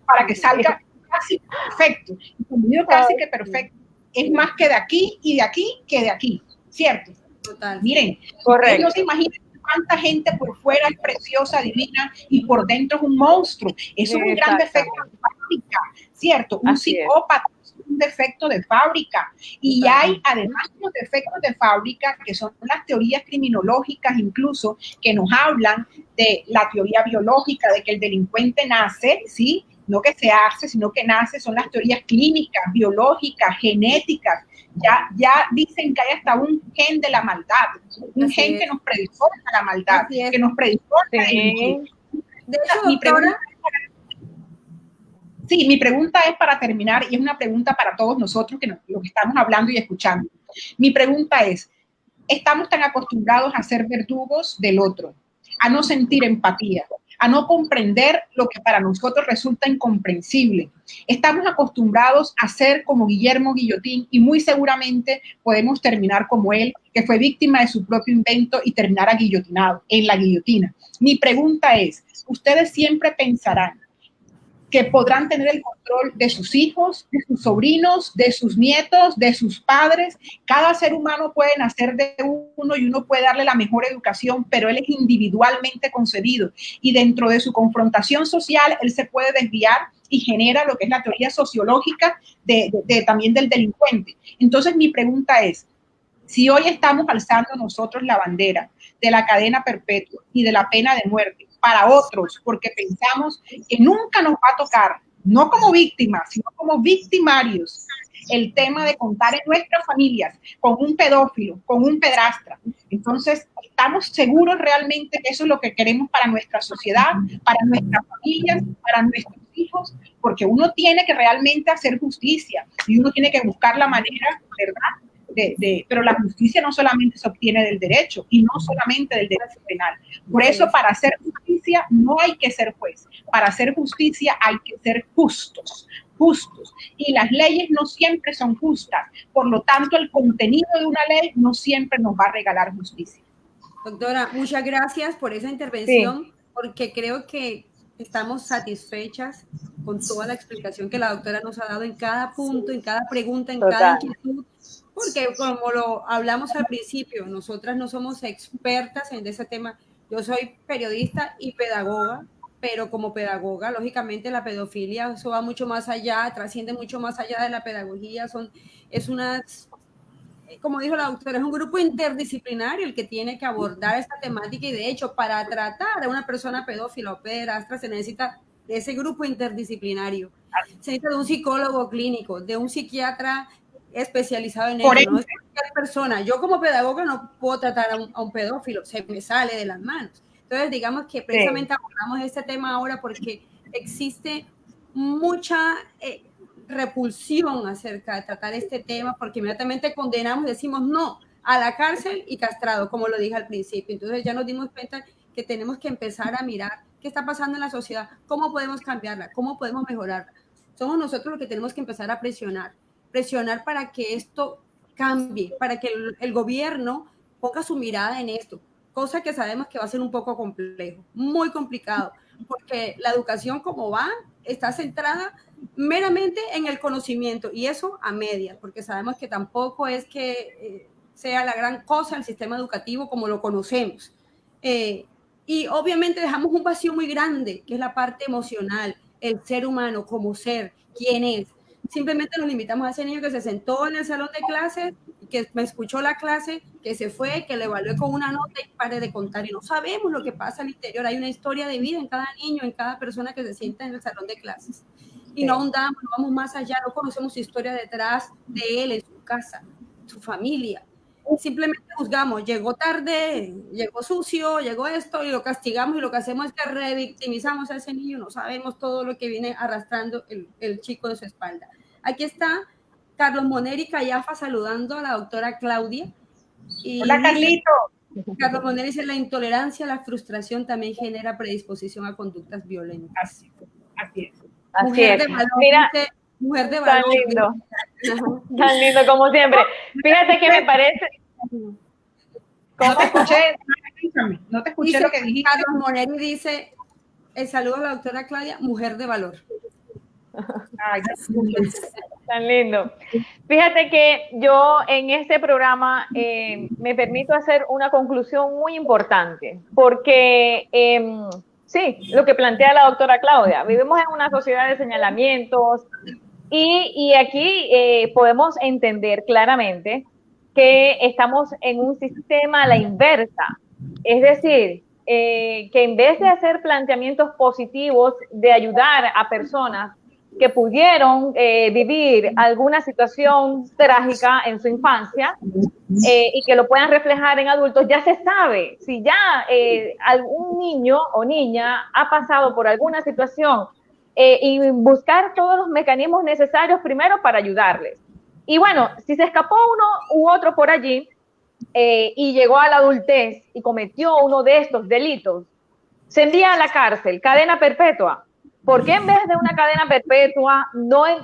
para que salga casi perfecto. Y como digo casi que perfecto, es más que de aquí y de aquí que de aquí, ¿cierto? Total. Miren, ustedes no se imaginan cuánta gente por fuera es preciosa, divina, y por dentro es un monstruo. Eso es un gran defecto de fábrica, ¿cierto? Un psicópata es un defecto de fábrica. Y hay además los defectos de fábrica, que son las teorías criminológicas incluso, que nos hablan de la teoría biológica, de que el delincuente nace, ¿sí? No que se hace, sino que nace, son las teorías clínicas, biológicas, genéticas. Ya dicen que hay hasta un gen de la maldad, un gen que nos predispone a la maldad, que nos predispone a delinquir. De hecho, mi pregunta es para terminar, y es una pregunta para todos nosotros que lo que estamos hablando y escuchando. Mi pregunta es, estamos tan acostumbrados a ser verdugos del otro, a no sentir empatía, a no comprender lo que para nosotros resulta incomprensible. Estamos acostumbrados a ser como Guillermo Guillotín, y muy seguramente podemos terminar como él, que fue víctima de su propio invento y terminara guillotinado en la guillotina. Mi pregunta es, ¿ustedes siempre pensarán que podrán tener el control de sus hijos, de sus sobrinos, de sus nietos, de sus padres? Cada ser humano puede nacer de uno y uno puede darle la mejor educación, pero él es individualmente concebido, y dentro de su confrontación social él se puede desviar y genera lo que es la teoría sociológica también del delincuente. Entonces mi pregunta es, si hoy estamos alzando nosotros la bandera de la cadena perpetua y de la pena de muerte para otros, porque pensamos que nunca nos va a tocar, no como víctimas, sino como victimarios, el tema de contar en nuestras familias con un pedófilo, con un pedrastra. Entonces, ¿estamos seguros realmente que eso es lo que queremos para nuestra sociedad, para nuestras familias, para nuestros hijos? Porque uno tiene que realmente hacer justicia y uno tiene que buscar la manera, ¿verdad? Pero la justicia no solamente se obtiene del derecho, y no solamente del derecho penal. Por eso, para hacer justicia no hay que ser juez. Para hacer justicia hay que ser justos. Y las leyes no siempre son justas. Por lo tanto, el contenido de una ley no siempre nos va a regalar justicia. Doctora, muchas gracias por esa intervención, porque creo que estamos satisfechas con toda la explicación que la doctora nos ha dado en cada punto, en cada pregunta, en cada inquietud, porque como lo hablamos al principio, nosotras no somos expertas en ese tema. Yo soy periodista y pedagoga, pero como pedagoga, lógicamente la pedofilia, eso va mucho más allá, trasciende mucho más allá de la pedagogía, como dijo la doctora, es un grupo interdisciplinario el que tiene que abordar esta temática, y de hecho para tratar a una persona pedófila o pederastra se necesita de ese grupo interdisciplinario, se necesita de un psicólogo clínico, de un psiquiatra especializado en ello, no es cualquier persona. Yo como pedagoga no puedo tratar a un pedófilo, se me sale de las manos. Entonces, digamos que precisamente abordamos este tema ahora porque existe mucha repulsión acerca de tratar este tema, porque inmediatamente condenamos y decimos no, a la cárcel y castrado, como lo dije al principio. Entonces ya nos dimos cuenta que tenemos que empezar a mirar qué está pasando en la sociedad, cómo podemos cambiarla, cómo podemos mejorarla. Somos nosotros los que tenemos que empezar a presionar para que esto cambie, para que el gobierno ponga su mirada en esto, cosa que sabemos que va a ser un poco complejo, muy complicado, porque la educación como va está centrada meramente en el conocimiento y eso a medias, porque sabemos que tampoco es que sea la gran cosa el sistema educativo como lo conocemos. Y obviamente dejamos un vacío muy grande, que es la parte emocional, el ser humano como ser, quién es. Simplemente nos limitamos a ese niño que se sentó en el salón de clases, que me escuchó la clase, que se fue, que le evalué con una nota y pare de contar. Y no sabemos lo que pasa al interior. Hay una historia de vida en cada niño, en cada persona que se sienta en el salón de clases. Y no ahondamos, no vamos más allá, no conocemos su historia detrás de él, en su casa, su familia. Simplemente juzgamos, llegó tarde, llegó sucio, llegó esto y lo castigamos y lo que hacemos es que revictimizamos a ese niño, no sabemos todo lo que viene arrastrando el chico de su espalda. Aquí está Carlos Moneri Callafa saludando a la doctora Claudia. Y hola, Carlito. Carlos Moneri dice, la intolerancia, la frustración también genera predisposición a conductas violentas. Así es. Mujer de valor, mira, dice, mujer de valor. Tan lindo. Tan lindo como siempre. Fíjate que me parece... No te escuché, no te escuché dice, lo que dijiste. Carlos Moneri dice, el saludo a la doctora Claudia, mujer de valor. Ay, tan lindo. Fíjate que yo en este programa me permito hacer una conclusión muy importante, porque sí, lo que plantea la doctora Claudia, vivimos en una sociedad de señalamientos y aquí podemos entender claramente que estamos en un sistema a la inversa, es decir, que en vez de hacer planteamientos positivos de ayudar a personas que pudieron vivir alguna situación trágica en su infancia y que lo puedan reflejar en adultos, ya se sabe si ya algún niño o niña ha pasado por alguna situación y buscar todos los mecanismos necesarios primero para ayudarles. Y bueno, si se escapó uno u otro por allí y llegó a la adultez y cometió uno de estos delitos, se envía a la cárcel, cadena perpetua. ¿Por qué en vez de una cadena perpetua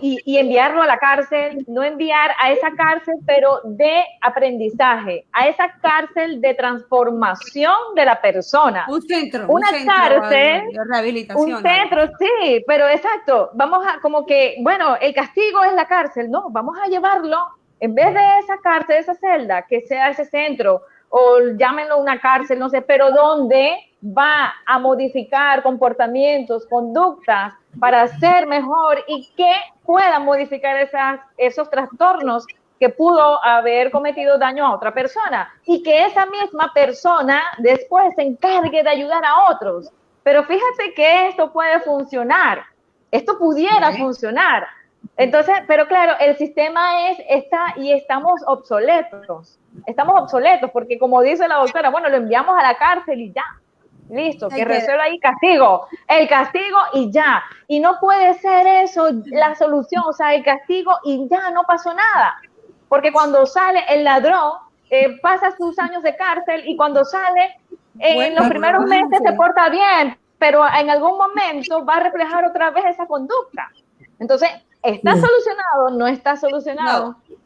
y enviarlo a la cárcel, no enviar a esa cárcel, pero de aprendizaje, a esa cárcel de transformación de la persona? Un centro cárcel, de rehabilitación. Un centro, sí, pero exacto. Vamos a, como que, bueno, el castigo es la cárcel. No, vamos a llevarlo, en vez de esa cárcel, esa celda, que sea ese centro, o llámenlo una cárcel, no sé, pero donde va a modificar comportamientos, conductas para ser mejor y que pueda modificar esos trastornos que pudo haber cometido daño a otra persona y que esa misma persona después se encargue de ayudar a otros. Pero fíjate que esto puede funcionar, esto pudiera funcionar. Entonces, pero claro, el sistema estamos obsoletos porque como dice la doctora, bueno, lo enviamos a la cárcel y ya. Listo, que resuelva ahí el castigo y ya. Y no puede ser eso la solución, o sea, el castigo y ya no pasó nada. Porque cuando sale el ladrón, pasa sus años de cárcel y cuando sale, en los primeros meses se porta bien, pero en algún momento va a reflejar otra vez esa conducta. Entonces, ¿está solucionado? ¿No está solucionado? No.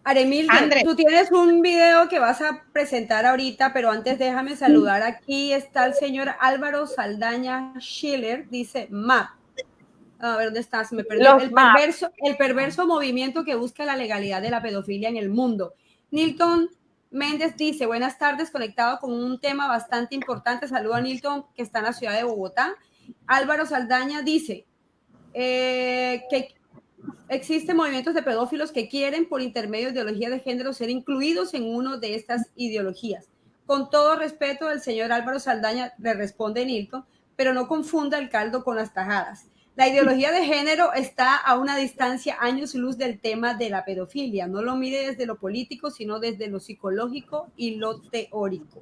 Aremilde, tú tienes un video que vas a presentar ahorita, pero antes déjame saludar. Aquí está el señor Álvaro Saldaña Schiller, dice MAP. A ver, ¿dónde estás? Me perdí. El perverso movimiento que busca la legalidad de la pedofilia en el mundo. Nilton Méndez dice, buenas tardes, conectado con un tema bastante importante. Saludo a Nilton, que está en la ciudad de Bogotá. Álvaro Saldaña dice que existen movimientos de pedófilos que quieren, por intermedio de ideología de género, ser incluidos en una de estas ideologías. Con todo respeto, el señor Álvaro Saldaña le responde Nilton, pero no confunda el caldo con las tajadas. La ideología de género está a una distancia años luz del tema de la pedofilia. No lo mide desde lo político, sino desde lo psicológico y lo teórico.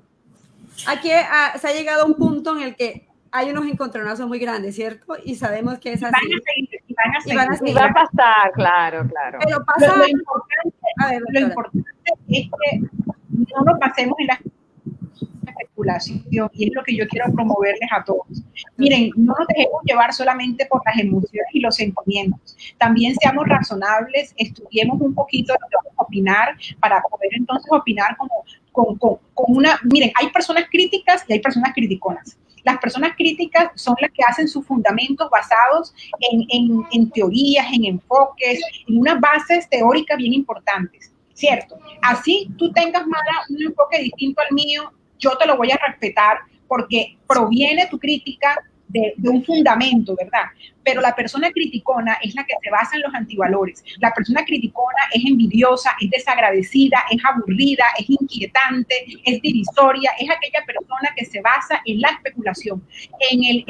Aquí se ha llegado a un punto en el que hay unos encontronazos muy grandes, ¿cierto? Y sabemos que es así. Van a seguir. Y va a pasar, claro. Pero pasa... Lo importante es que no nos pasemos en la especulación, y es lo que yo quiero promoverles a todos. Miren, no nos dejemos llevar solamente por las emociones y los sentimientos. También seamos razonables, estudiemos un poquito lo que vamos a opinar para poder entonces opinar con una... Miren, hay personas críticas y hay personas criticonas. Las personas críticas son las que hacen sus fundamentos basados en teorías, en enfoques, en unas bases teóricas bien importantes, ¿cierto? Así tú tengas, Mara, un enfoque distinto al mío, yo te lo voy a respetar porque proviene tu crítica de un fundamento, ¿verdad? Pero la persona criticona es la que se basa en los antivalores. La persona criticona es envidiosa, es desagradecida, es aburrida, es inquietante, es divisoria, es aquella persona que se basa en la especulación, en el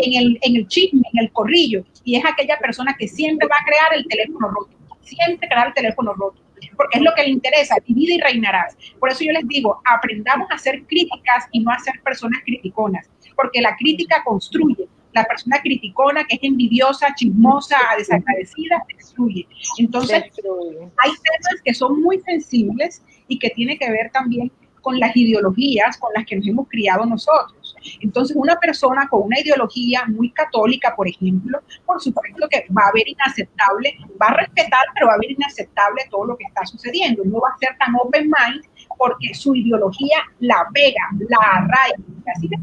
chisme, en el corrillo, y es aquella persona que siempre va a crear el teléfono roto, siempre crear el teléfono roto, porque es lo que le interesa, divide y reinarás. Por eso yo les digo, aprendamos a ser críticas y no a ser personas criticonas, porque la crítica construye. La persona criticona, que es envidiosa, chismosa, desagradecida, destruye. Entonces, hay temas que son muy sensibles y que tiene que ver también con las ideologías con las que nos hemos criado nosotros. Entonces, una persona con una ideología muy católica, por ejemplo, por supuesto que va a ver inaceptable, va a respetar, pero va a ver inaceptable todo lo que está sucediendo. No va a ser tan open mind porque su ideología la pega, la arraiga. Así que,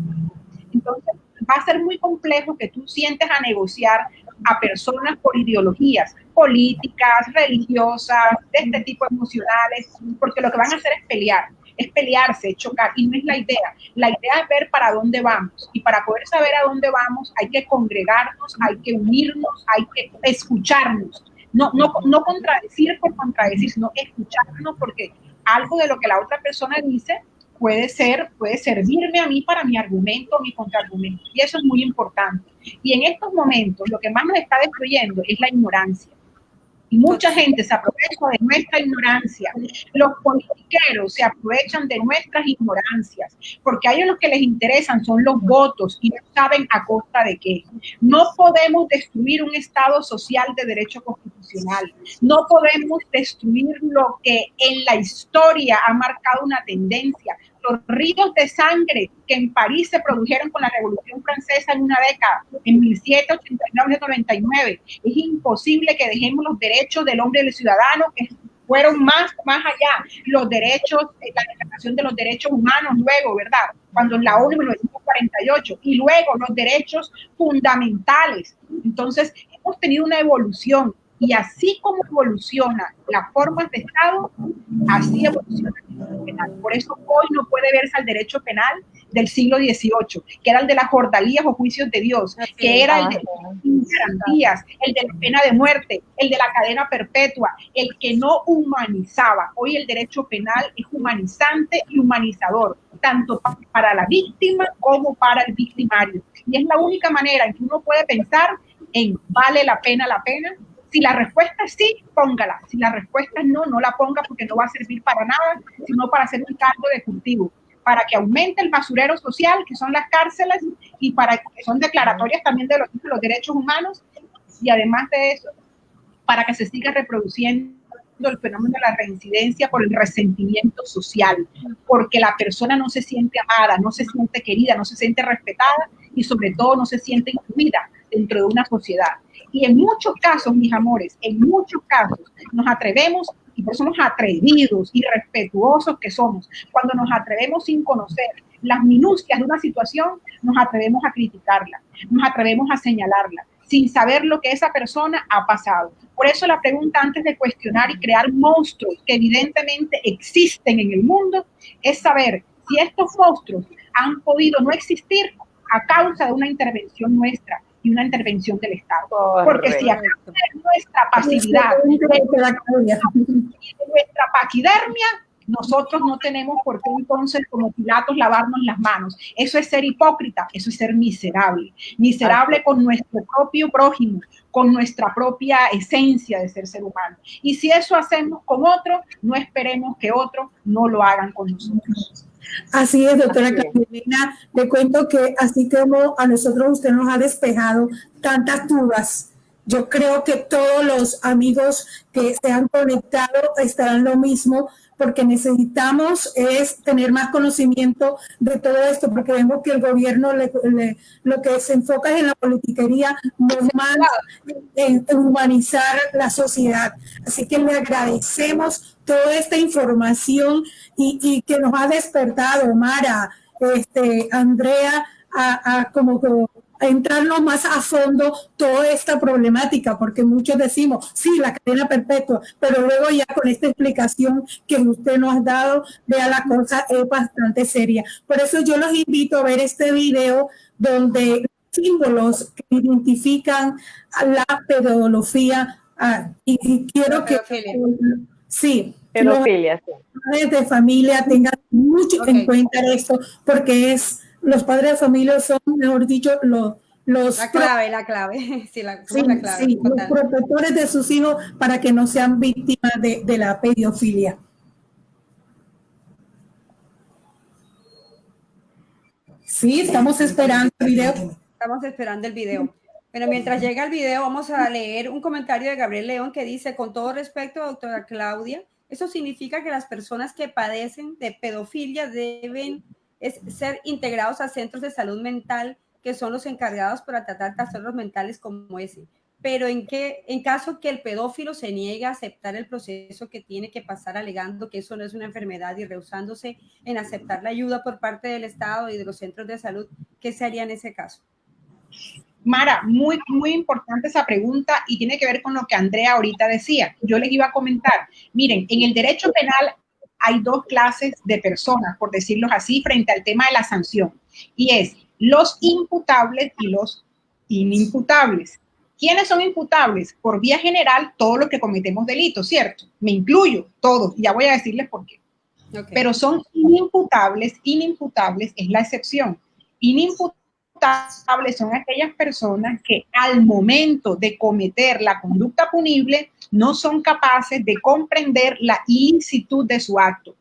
entonces, va a ser muy complejo que tú sientes a negociar a personas por ideologías políticas, religiosas, de este tipo emocionales, porque lo que van a hacer es pelearse, es chocar, y no es la idea. La idea es ver para dónde vamos, y para poder saber a dónde vamos hay que congregarnos, hay que unirnos, hay que escucharnos, no contradecir por contradecir, sino escucharnos, porque algo de lo que la otra persona dice puede servirme a mí para mi argumento o mi contraargumento. Y eso es muy importante. Y en estos momentos lo que más nos está destruyendo es la ignorancia. Y mucha gente se aprovecha de nuestra ignorancia. Los politiqueros se aprovechan de nuestras ignorancias, porque a ellos lo que les interesan son los votos y no saben a costa de qué. No podemos destruir un Estado social de derecho constitucional. No podemos destruir lo que en la historia ha marcado una tendencia. Los ríos de sangre que en París se produjeron con la Revolución Francesa en una década, en 1789-99. Es imposible que dejemos los derechos del hombre y del ciudadano, que fueron más allá, los derechos, la Declaración de los Derechos Humanos, luego, ¿verdad? Cuando en la ONU en 1948, y luego los derechos fundamentales. Entonces, hemos tenido una evolución, y así como evolucionan las formas de Estado, así evoluciona el derecho penal. Por eso hoy no puede verse al derecho penal del siglo XVIII, que era el de las ordalías o juicios de Dios, que era el de garantías, el de la pena de muerte, el de la cadena perpetua, el que no humanizaba. Hoy el derecho penal es humanizante y humanizador, tanto para la víctima como para el victimario. Y es la única manera en que uno puede pensar en ¿vale la pena la pena? Si la respuesta es sí, póngala. Si la respuesta es no, no la ponga porque no va a servir para nada, sino para hacer un caldo de cultivo, para que aumente el basurero social, que son las cárceles, y para que son declaratorias también de los derechos humanos, y además de eso, para que se siga reproduciendo el fenómeno de la reincidencia por el resentimiento social, porque la persona no se siente amada, no se siente querida, no se siente respetada, y sobre todo no se siente incluida dentro de una sociedad. Y en muchos casos, mis amores, en muchos casos nos atrevemos, y por eso somos atrevidos y respetuosos que somos, cuando nos atrevemos sin conocer las minucias de una situación, nos atrevemos a criticarla, nos atrevemos a señalarla, sin saber lo que esa persona ha pasado. Por eso la pregunta antes de cuestionar y crear monstruos que evidentemente existen en el mundo, es saber si estos monstruos han podido no existir a causa de una intervención nuestra y una intervención del Estado. Porque si a causa de nuestra pasividad, de nuestra paquidermia, nosotros no tenemos por qué entonces como Pilatos lavarnos las manos. Eso es ser hipócrita, eso es ser miserable. Miserable con nuestro propio prójimo, con nuestra propia esencia de ser humano. Y si eso hacemos con otro, no esperemos que otros no lo hagan con nosotros. Así es, doctora Carolina. Le cuento que así como a nosotros usted nos ha despejado tantas dudas, yo creo que todos los amigos que se han conectado estarán lo mismo, porque necesitamos es tener más conocimiento de todo esto, porque vemos que el gobierno lo que se enfoca es en la politiquería, no más en humanizar la sociedad. Así que le agradecemos toda esta información y que nos ha despertado, Mara, Andrea, a entrarnos más a fondo toda esta problemática, porque muchos decimos, sí, la cadena perpetua, pero luego ya con esta explicación que usted nos ha dado, vea, la cosa es bastante seria. Por eso yo los invito a ver este video donde símbolos que identifican a la pedofilía, y quiero que... Sí. Pedofilia, sí. Los padres de familia tengan mucho en cuenta esto, porque los padres de familia son, mejor dicho, los la clave. Sí, la clave. Sí, los protectores de sus hijos para que no sean víctimas de la pedofilia. Sí, estamos esperando el video. Estamos esperando el video. Pero mientras llega el video, vamos a leer un comentario de Gabriel León que dice: con todo respeto, doctora Claudia, eso significa que las personas que padecen de pedofilia deben ser integrados a centros de salud mental, que son los encargados para tratar trastornos mentales como ese. Pero en caso que el pedófilo se niegue a aceptar el proceso que tiene que pasar, alegando que eso no es una enfermedad y rehusándose en aceptar la ayuda por parte del Estado y de los centros de salud, ¿qué se haría en ese caso? Mara, muy importante esa pregunta y tiene que ver con lo que Andrea ahorita decía. Yo les iba a comentar, miren, en el derecho penal hay dos clases de personas, por decirlo así, frente al tema de la sanción, y es los imputables y los inimputables. ¿Quiénes son imputables? Por vía general, todos los que cometemos delitos, ¿cierto? Me incluyo, todos, y ya voy a decirles por qué. Okay. Pero son inimputables es la excepción. Inimputables son aquellas personas que al momento de cometer la conducta punible no son capaces de comprender la ilicitud de su acto,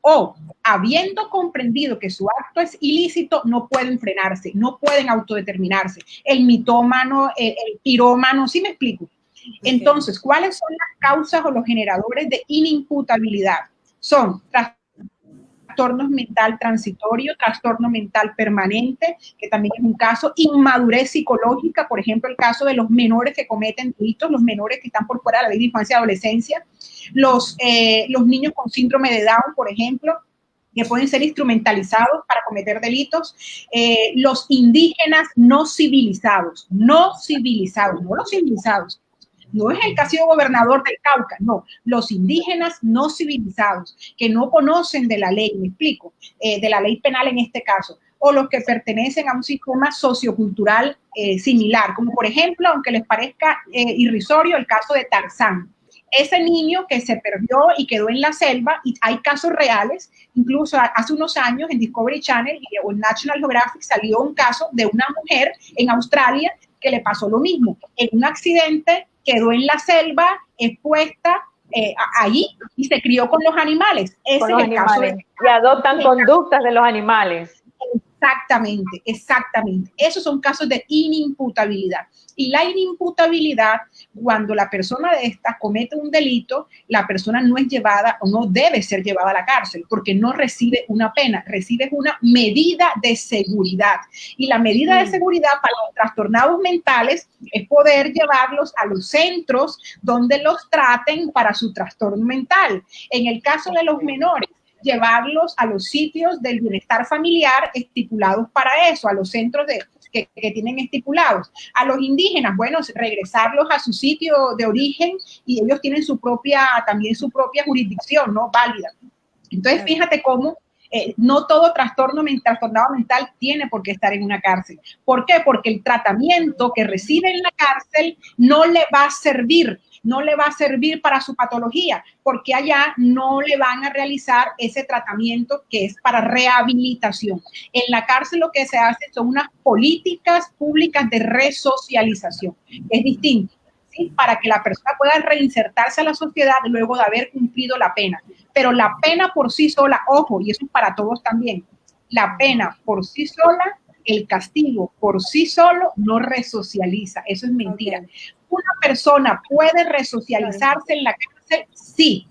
o habiendo comprendido que su acto es ilícito, no pueden frenarse, no pueden autodeterminarse. El mitómano, el pirómano, ¿sí me explico? Okay. Entonces, ¿cuáles son las causas o los generadores de inimputabilidad? Son trastornos mental transitorio, trastorno mental permanente, que también es un caso, inmadurez psicológica, por ejemplo, el caso de los menores que cometen delitos, los menores que están por fuera de la ley de infancia y adolescencia, los niños con síndrome de Down, por ejemplo, que pueden ser instrumentalizados para cometer delitos, los indígenas no civilizados, no los civilizados. No es el que ha sido gobernador del Cauca, no, los indígenas no civilizados, que no conocen de la ley, me explico, de la ley penal en este caso, o los que pertenecen a un sistema sociocultural similar, como por ejemplo, aunque les parezca irrisorio, el caso de Tarzán. Ese niño que se perdió y quedó en la selva, y hay casos reales, incluso hace unos años en Discovery Channel o en National Geographic salió un caso de una mujer en Australia que le pasó lo mismo, en un accidente quedó en la selva, expuesta allí y se crió con los animales. Ese es el caso y adoptan conductas de los animales. Exactamente. Esos son casos de inimputabilidad. Y la inimputabilidad, cuando la persona de esta comete un delito, la persona no es llevada o no debe ser llevada a la cárcel porque no recibe una pena, recibe una medida de seguridad. Y la medida de seguridad para los trastornados mentales es poder llevarlos a los centros donde los traten para su trastorno mental. En el caso de los menores, llevarlos a los sitios del bienestar familiar estipulados para eso, a los centros que tienen estipulados. A los indígenas, bueno, regresarlos a su sitio de origen y ellos tienen también su propia jurisdicción, ¿no? Válida. Entonces, fíjate cómo no todo trastornado mental tiene por qué estar en una cárcel. ¿Por qué? Porque el tratamiento que recibe en la cárcel no le va a servir no le va a servir para su patología, porque allá no le van a realizar ese tratamiento que es para rehabilitación. En la cárcel lo que se hace son unas políticas públicas de resocialización. Es distinto, ¿sí? Para que la persona pueda reinsertarse a la sociedad luego de haber cumplido la pena. Pero la pena por sí sola, ojo, y eso es para todos también, la pena por sí sola, el castigo por sí solo no resocializa. Eso es mentira. Okay. ¿Una persona puede resocializarse en la cárcel? Sí.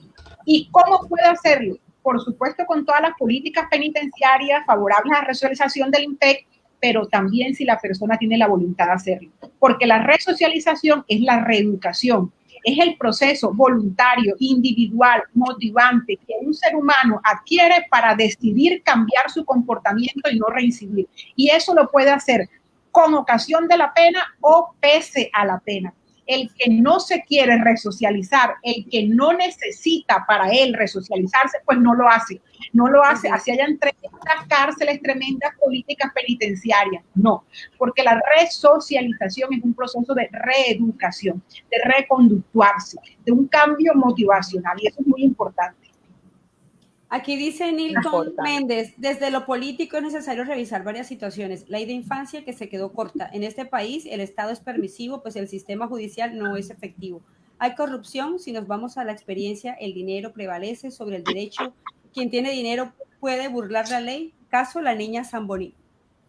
¿Y cómo puede hacerlo? Por supuesto, con todas las políticas penitenciarias favorables a la resocialización del INPEC, pero también si la persona tiene la voluntad de hacerlo. Porque la resocialización es la reeducación. Es el proceso voluntario, individual, motivante que un ser humano adquiere para decidir cambiar su comportamiento y no reincidir. Y eso lo puede hacer con ocasión de la pena o pese a la pena. El que no se quiere resocializar, el que no necesita para él resocializarse, pues no lo hace. No lo hace, así hayan tremendas cárceles, tremendas políticas penitenciarias. No, porque la resocialización es un proceso de reeducación, de reconductuarse, de un cambio motivacional, y eso es muy importante. Aquí dice Nilton Méndez, desde lo político es necesario revisar varias situaciones. Ley de infancia que se quedó corta. En este país el Estado es permisivo, pues el sistema judicial no es efectivo. Hay corrupción, si nos vamos a la experiencia, el dinero prevalece sobre el derecho. Quien tiene dinero puede burlar la ley. Caso la niña Zamboni.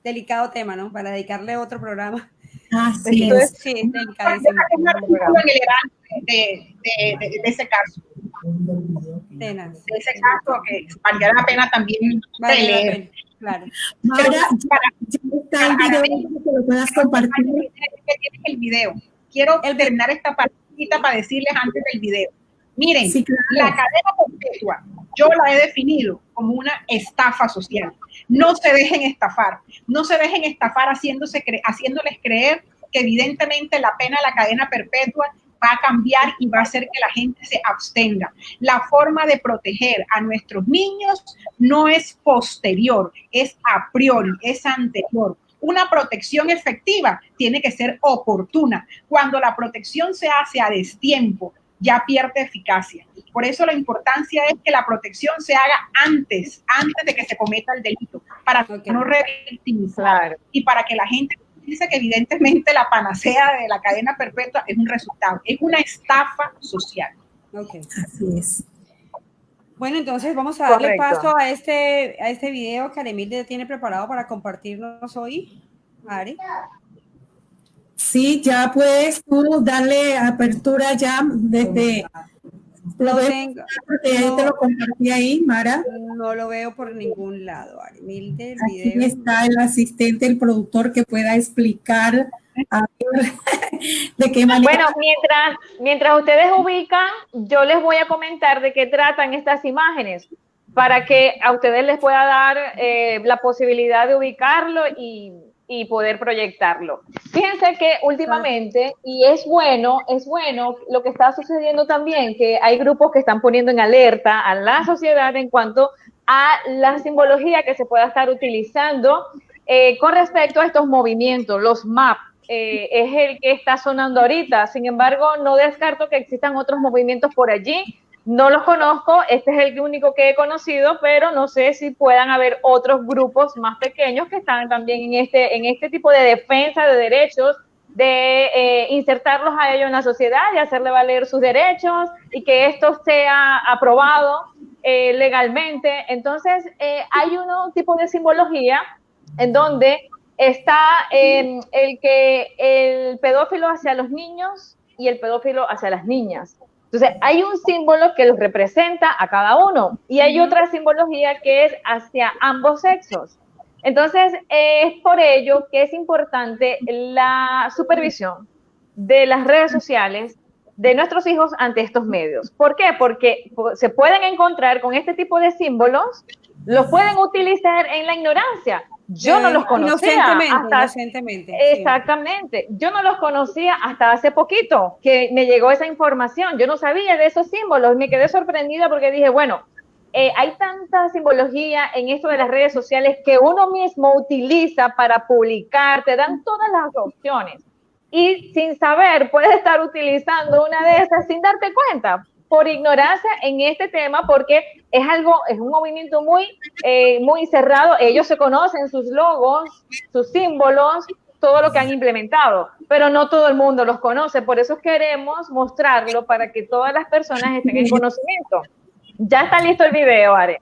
Delicado tema, ¿no? Para dedicarle otro programa. Así es. Sí, es delicadísimo. De ese caso. De ese caso que valía la pena también leer. Claro. Ahora, está el video que lo puedas compartir. Tienes el video. Quiero terminar esta partita para decirles antes del video. Miren, sí, claro. La cadena perpetua, yo la he definido como una estafa social. No se dejen estafar. No se dejen estafar haciéndoles creer que evidentemente la pena de la cadena perpetua va a cambiar y va a hacer que la gente se abstenga. La forma de proteger a nuestros niños no es posterior, es a priori, es anterior. Una protección efectiva tiene que ser oportuna. Cuando la protección se hace a destiempo, ya pierde eficacia. Por eso la importancia es que la protección se haga antes de que se cometa el delito, para no revictimizar y para que la gente dice que evidentemente la panacea de la cadena perpetua es un resultado, es una estafa social. Okay. Así es. Bueno, entonces vamos a darle paso a este video que Aremilde tiene preparado para compartirnos hoy. Ari. Sí, ya puedes tú darle apertura ya desde... No tengo, porque ahí te lo compartí ahí, Mara. No lo veo por ningún lado, Aremilde. Aquí está el asistente, el productor que pueda explicar a ver, de qué manera. Bueno, mientras ustedes ubican, yo les voy a comentar de qué tratan estas imágenes para que a ustedes les pueda dar la posibilidad de ubicarlo y poder proyectarlo. Fíjense que últimamente, y es bueno lo que está sucediendo también, que hay grupos que están poniendo en alerta a la sociedad en cuanto a la simbología que se pueda estar utilizando con respecto a estos movimientos, los MAP. Es el que está sonando ahorita, sin embargo, no descarto que existan otros movimientos por allí. No los conozco, este es el único que he conocido, pero no sé si puedan haber otros grupos más pequeños que están también en este tipo de defensa de derechos, de insertarlos a ellos en la sociedad y hacerle valer sus derechos y que esto sea aprobado legalmente. Entonces, hay un tipo de simbología en donde está el pedófilo hacia los niños y el pedófilo hacia las niñas. Entonces, hay un símbolo que los representa a cada uno y hay otra simbología que es hacia ambos sexos. Entonces, es por ello que es importante la supervisión de las redes sociales de nuestros hijos ante estos medios. ¿Por qué? Porque se pueden encontrar con este tipo de símbolos, los pueden utilizar en la ignorancia. Yo no los conocía. Inocentemente. Exactamente. Sí. Yo no los conocía hasta hace poquito que me llegó esa información. Yo no sabía de esos símbolos. Me quedé sorprendida porque dije, bueno, hay tanta simbología en esto de las redes sociales que uno mismo utiliza para publicar. Te dan todas las opciones. y sin saber puedes estar utilizando una de esas sin darte cuenta, por ignorancia en este tema, porque es un movimiento muy cerrado. Ellos se conocen sus logos, sus símbolos, todo lo que han implementado, pero no todo el mundo los conoce. Por eso queremos mostrarlo para que todas las personas estén en conocimiento. Ya está listo el video, Are.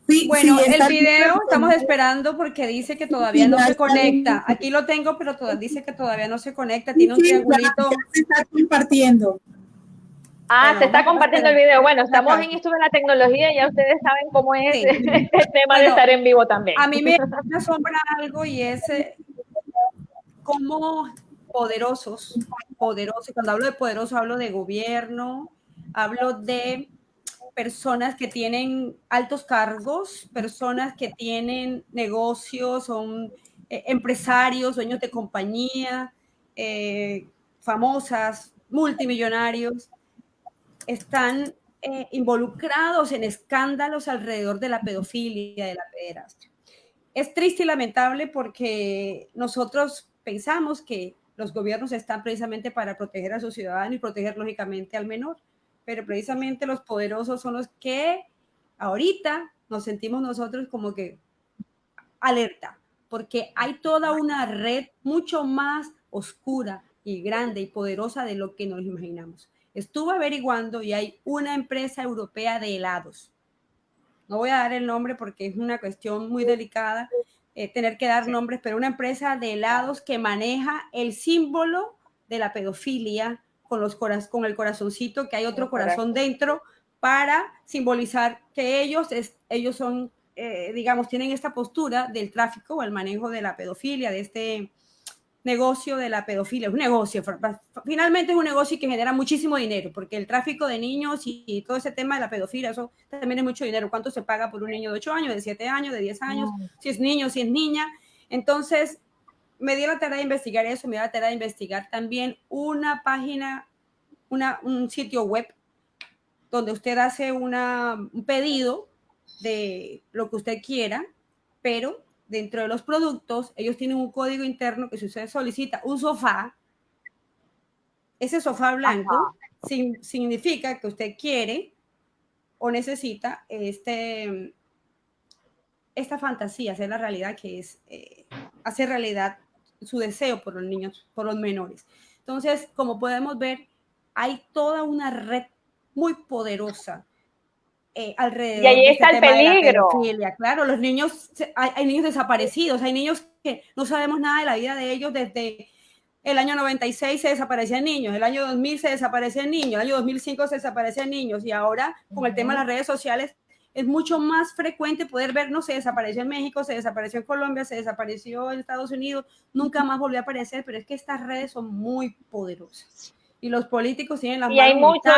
Sí, bueno, sí, el video estamos esperando porque dice que todavía no se conecta. Aquí lo tengo, pero dice que todavía no se conecta. Tiene un triangulito. Se está compartiendo. Bueno, se está compartiendo el video. Bueno, estamos en esto de la tecnología y ya ustedes saben cómo es el tema de estar en vivo también. A mí me asombra algo y es cómo poderosos, cuando hablo de poderosos hablo de gobierno, hablo de personas que tienen altos cargos, personas que tienen negocios, son empresarios, dueños de compañía, famosas, multimillonarios, están involucrados en escándalos alrededor de la pedofilia, de la pederastia. Es triste y lamentable porque nosotros pensamos que los gobiernos están precisamente para proteger a sus ciudadanos y proteger lógicamente al menor, pero precisamente los poderosos son los que ahorita nos sentimos nosotros como que alerta, porque hay toda una red mucho más oscura y grande y poderosa de lo que nos imaginamos. Estuve averiguando y hay una empresa europea de helados. No voy a dar el nombre porque es una cuestión muy delicada tener que dar nombres, pero una empresa de helados que maneja el símbolo de la pedofilia con el corazoncito, que hay otro corazón dentro, para simbolizar que ellos son, digamos, tienen esta postura del tráfico o el manejo de la pedofilia, de este negocio de la pedofilia. Es un negocio, finalmente es un negocio que genera muchísimo dinero, porque el tráfico de niños y todo ese tema de la pedofilia, eso también es mucho dinero. ¿Cuánto se paga por un niño de 8 años, de 7 años, de 10 años? Si es niño, si es niña. Entonces, me di la tarea de investigar eso, me di la tarea de investigar también una página, un sitio web, donde usted hace un pedido de lo que usted quiera, pero dentro de los productos, ellos tienen un código interno que si usted solicita un sofá, ese sofá blanco significa que usted quiere o necesita esta fantasía, hacer la realidad, que es hacer realidad su deseo por los niños, por los menores. Entonces, como podemos ver, hay toda una red muy poderosa alrededor. Y ahí está el peligro. Claro, los niños, hay niños desaparecidos, hay niños que no sabemos nada de la vida de ellos. Desde el año 96 se desaparecían niños, el año 2000 se desaparecían niños, el año 2005 se desaparecían niños, y ahora con el tema de las redes sociales es mucho más frecuente poder ver, no, se desapareció en México, se desapareció en Colombia, se desapareció en Estados Unidos, nunca más volvió a aparecer. Pero es que estas redes son muy poderosas. Y los políticos tienen las manos. Y hay mucho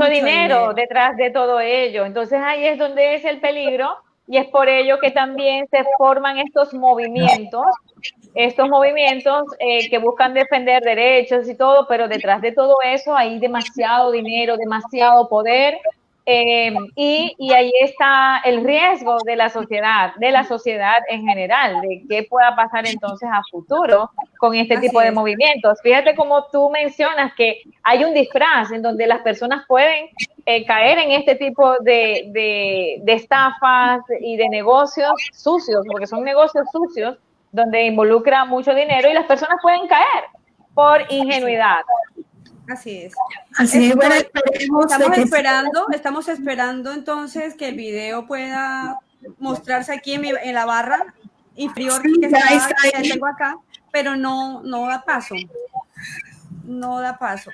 dinero detrás de todo ello. Entonces ahí es donde es el peligro, y es por ello que también se forman estos movimientos que buscan defender derechos y todo, pero detrás de todo eso hay demasiado dinero, demasiado poder. Y ahí está el riesgo de la sociedad en general, de qué pueda pasar entonces a futuro con este tipo de movimientos. Fíjate cómo tú mencionas que hay un disfraz en donde las personas pueden caer en este tipo de estafas y de negocios sucios, porque son negocios sucios donde involucra mucho dinero y las personas pueden caer por ingenuidad. Así es. Así es. Bueno, estamos esperando entonces que el video pueda mostrarse aquí en la barra inferior que tengo acá, pero no da paso. No da paso.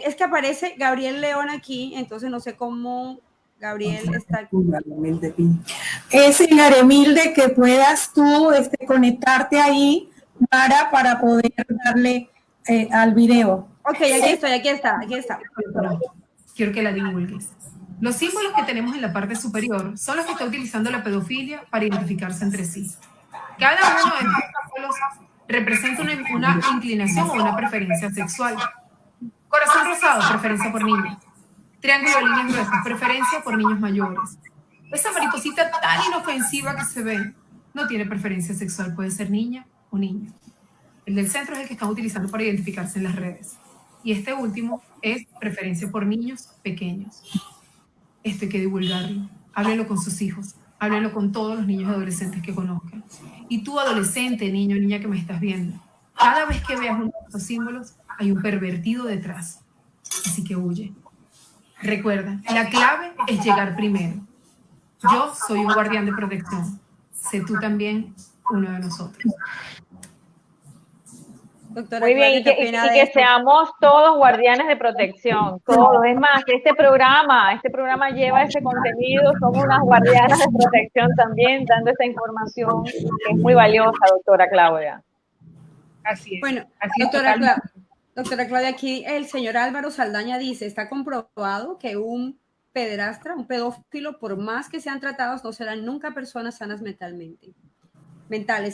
Es que aparece Gabriel León aquí, entonces no sé cómo Gabriel está aquí. Es en Aremilde, que puedas tú conectarte ahí para poder darle al video. Ok, aquí está. Quiero que la divulgues. Los símbolos que tenemos en la parte superior son los que está utilizando la pedofilia para identificarse entre sí. Cada uno de estos símbolos representa una inclinación o una preferencia sexual. Corazón rosado, preferencia por niños. Triángulo de líneas gruesas, preferencia por niños mayores. Esa mariposita tan inofensiva que se ve no tiene preferencia sexual, puede ser niña o niño. El del centro es el que están utilizando para identificarse en las redes. Y este último es preferencia por niños pequeños. Esto hay que divulgarlo. Háblenlo con sus hijos. Háblenlo con todos los niños y adolescentes que conozcan. Y tú, adolescente, niño, niña que me estás viendo, cada vez que veas uno de estos símbolos, hay un pervertido detrás. Así que huye. Recuerda, la clave es llegar primero. Yo soy un guardián de protección. Sé tú también uno de nosotros. Doctora, muy bien, y que seamos todos guardianes de protección, todos. Es más, que este programa lleva ese contenido, somos unas guardianas de protección también, dando esa información que es muy valiosa, doctora Claudia. Así es. Bueno, así doctora Claudia, aquí el señor Álvaro Saldaña dice, está comprobado que un pederastra, un pedófilo, por más que sean tratados, no serán nunca personas sanas mentales.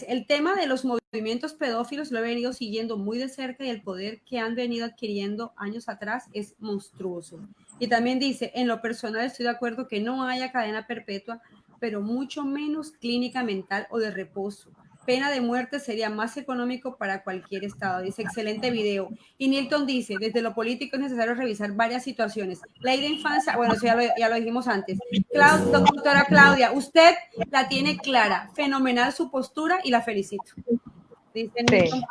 El tema de los movimientos pedófilos lo he venido siguiendo muy de cerca y el poder que han venido adquiriendo años atrás es monstruoso. Y también dice, en lo personal estoy de acuerdo que no haya cadena perpetua, pero mucho menos clínica mental o de reposo. Pena de muerte sería más económico para cualquier estado. Dice, excelente video. Y Nilton dice, desde lo político es necesario revisar varias situaciones. Ley de infancia, bueno, eso ya lo dijimos antes. Doctora Claudia, usted la tiene clara, fenomenal su postura y la felicito. Dice Nilton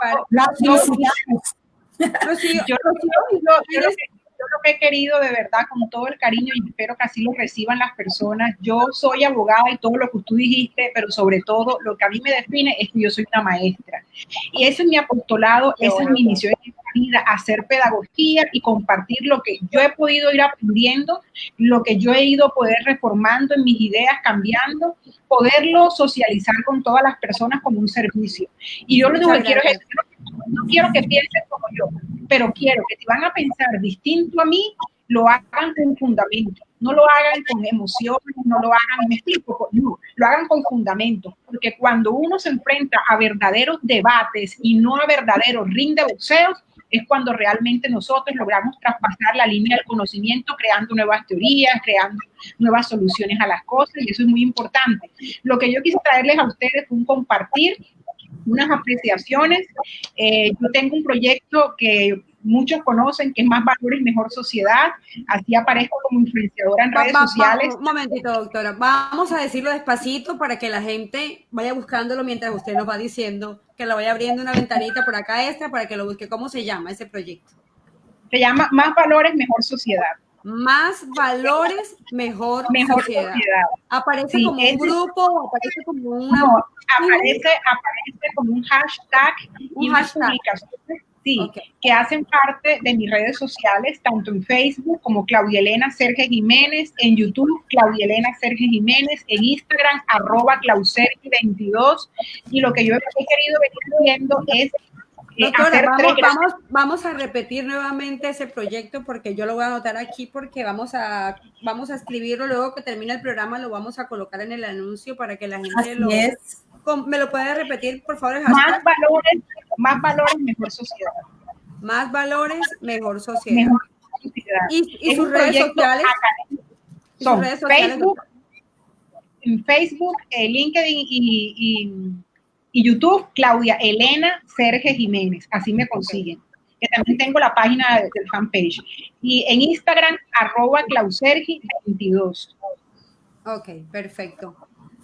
Yo lo que he querido de verdad con todo el cariño y espero que así lo reciban las personas. Yo soy abogada y todo lo que tú dijiste, pero sobre todo lo que a mí me define es que yo soy una maestra. Y ese es mi apostolado, esa es mi misión en esta vida, hacer pedagogía y compartir lo que yo he podido ir aprendiendo, lo que yo he ido poder reformando en mis ideas, cambiando, poderlo socializar con todas las personas como un servicio. Y yo lo único que quiero es eso. No quiero que piensen como yo, pero quiero que si van a pensar distinto a mí, lo hagan con fundamento, no lo hagan con emociones, no lo hagan, y me explico, no, lo hagan con fundamento, porque cuando uno se enfrenta a verdaderos debates y no a verdaderos ring de boxeos, es cuando realmente nosotros logramos traspasar la línea del conocimiento, creando nuevas teorías, creando nuevas soluciones a las cosas, y eso es muy importante. Lo que yo quise traerles a ustedes fue un compartir, unas apreciaciones. Yo tengo un proyecto que muchos conocen, que es Más Valores, Mejor Sociedad. Así aparezco como influenciadora en redes sociales. Un momentito, doctora. Vamos a decirlo despacito para que la gente vaya buscándolo mientras usted nos va diciendo, que lo vaya abriendo una ventanita por acá extra para que lo busque. ¿Cómo se llama ese proyecto? Se llama Más Valores, Mejor Sociedad. Más Valores, Mejor Sociedad. ¿Aparece como un grupo o aparece como una...? No, aparece como un hashtag y unas publicaciones, sí, okay, que hacen parte de mis redes sociales, tanto en Facebook como Claudia Elena Serge Jiménez, en YouTube Claudia Elena Serge Jiménez, en Instagram @clausergi22, y lo que yo he querido venir viendo es doctora, vamos a repetir nuevamente ese proyecto porque yo lo voy a anotar aquí porque vamos a escribirlo luego que termine el programa, lo vamos a colocar en el anuncio para que la gente ¿me lo puede repetir, por favor? Más valores, mejor sociedad. Más valores, mejor sociedad. Mejor sociedad. ¿Y sus redes sociales? Son Facebook, LinkedIn y YouTube, Claudia Elena Serge Jiménez, así me consiguen. Que también tengo la página del fanpage. Y en Instagram, @clausergi22. Ok, perfecto.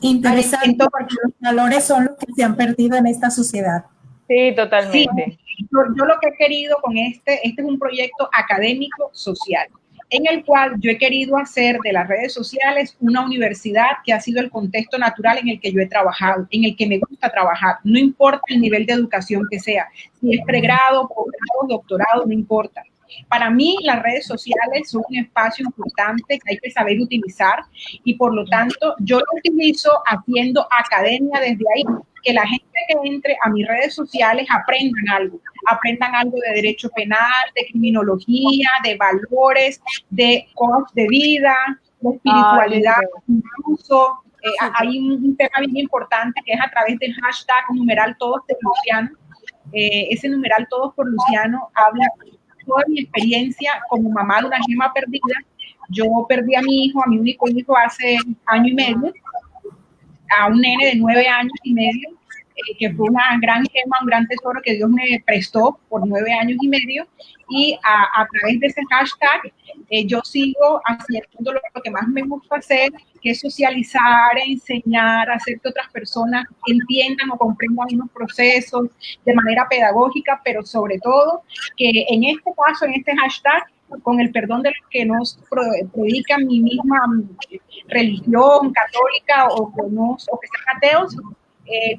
Interesante, porque los valores son los que se han perdido en esta sociedad. Sí, totalmente. Sí, yo lo que he querido con este es un proyecto académico social, en el cual yo he querido hacer de las redes sociales una universidad que ha sido el contexto natural en el que yo he trabajado, en el que me gusta trabajar. No importa el nivel de educación que sea, si es pregrado, posgrado, doctorado, no importa. Para mí, las redes sociales son un espacio importante que hay que saber utilizar y, por lo tanto, yo lo utilizo haciendo academia desde ahí, que la gente que entre a mis redes sociales aprendan algo de derecho penal, de criminología, de valores, de coach de vida, de espiritualidad, incluso hay un tema bien importante que es a través del hashtag numeral todos por Luciano. Ese numeral todos por Luciano habla de toda mi experiencia como mamá de una gema perdida. Yo perdí a mi único hijo hace año y medio, a un nene de 9 años y medio. que fue una gran gema, un gran tesoro que Dios me prestó por 9 años y medio, y a través de ese hashtag yo sigo haciendo lo que más me gusta hacer, que es socializar, enseñar, hacer que otras personas entiendan o comprendan unos procesos de manera pedagógica, pero sobre todo que en este caso, en este hashtag, con el perdón de los que nos predican mi misma religión católica o que sean ateos,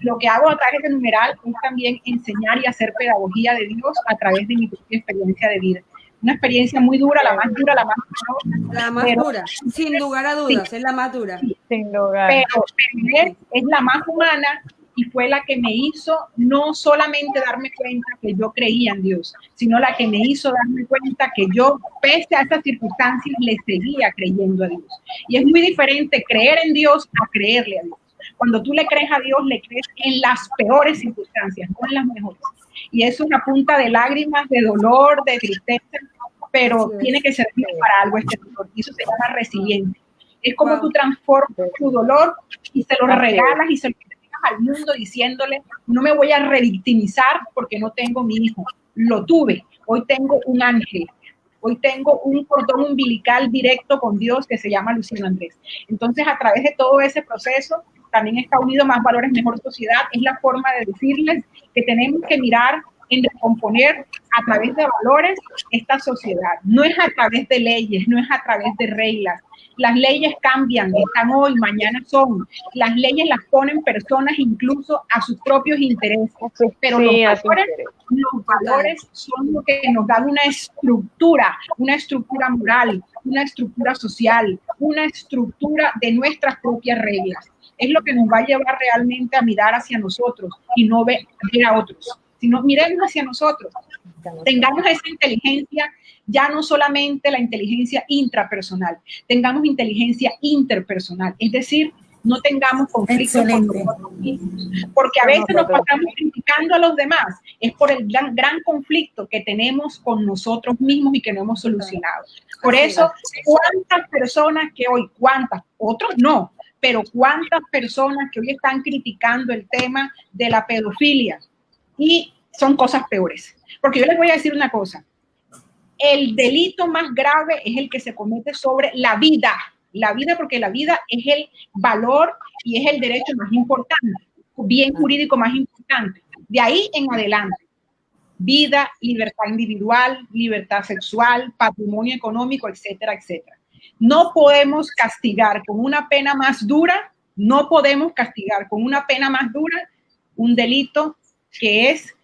lo que hago a través de numeral es también enseñar y hacer pedagogía de Dios a través de mi propia experiencia de vida. Una experiencia muy dura, la más dura, la más dolorosa. La más dura, sin lugar a dudas, sí, es la más dura. Sí, sin lugar. Pero es la más humana y fue la que me hizo no solamente darme cuenta que yo creía en Dios, sino la que me hizo darme cuenta que yo, pese a esas circunstancias, le seguía creyendo a Dios. Y es muy diferente creer en Dios a creerle a Dios. Cuando tú le crees a Dios, le crees en las peores circunstancias, no en las mejores. Y eso es una punta de lágrimas, de dolor, de tristeza, pero tiene que servir para algo este dolor. Y eso se llama resiliencia. Es como tú transformas tu dolor y se lo regalas y se lo entregas al mundo diciéndole, no me voy a revictimizar porque no tengo mi hijo. Lo tuve. Hoy tengo un ángel. Hoy tengo un cordón umbilical directo con Dios que se llama Luciano Andrés. Entonces, a través de todo ese proceso, también está unido Más Valores, Mejor Sociedad. Es la forma de decirles que tenemos que mirar en recomponer a través de valores esta sociedad. No es a través de leyes, no es a través de reglas. Las leyes cambian, están hoy, mañana son. Las leyes las ponen personas incluso a sus propios intereses. Pero sí, los valores son lo que nos dan una estructura moral, una estructura social, una estructura de nuestras propias reglas. Es lo que nos va a llevar realmente a mirar hacia nosotros y no ver a otros, sino miremos hacia nosotros. Tengamos esa inteligencia, ya no solamente la inteligencia intrapersonal, tengamos inteligencia interpersonal, es decir, no tengamos conflictos con nosotros mismos, porque a veces nos pasamos criticando a los demás, es por el gran conflicto que tenemos con nosotros mismos y que no hemos solucionado. Por eso, ¿cuántas personas que hoy, otros no, pero cuántas personas que hoy están criticando el tema de la pedofilia y son cosas peores? Porque yo les voy a decir una cosa, el delito más grave es el que se comete sobre la vida, porque la vida es el valor y es el derecho más importante, bien jurídico más importante. De ahí en adelante, vida, libertad individual, libertad sexual, patrimonio económico, etcétera, etcétera. No podemos castigar con una pena más dura, un delito que es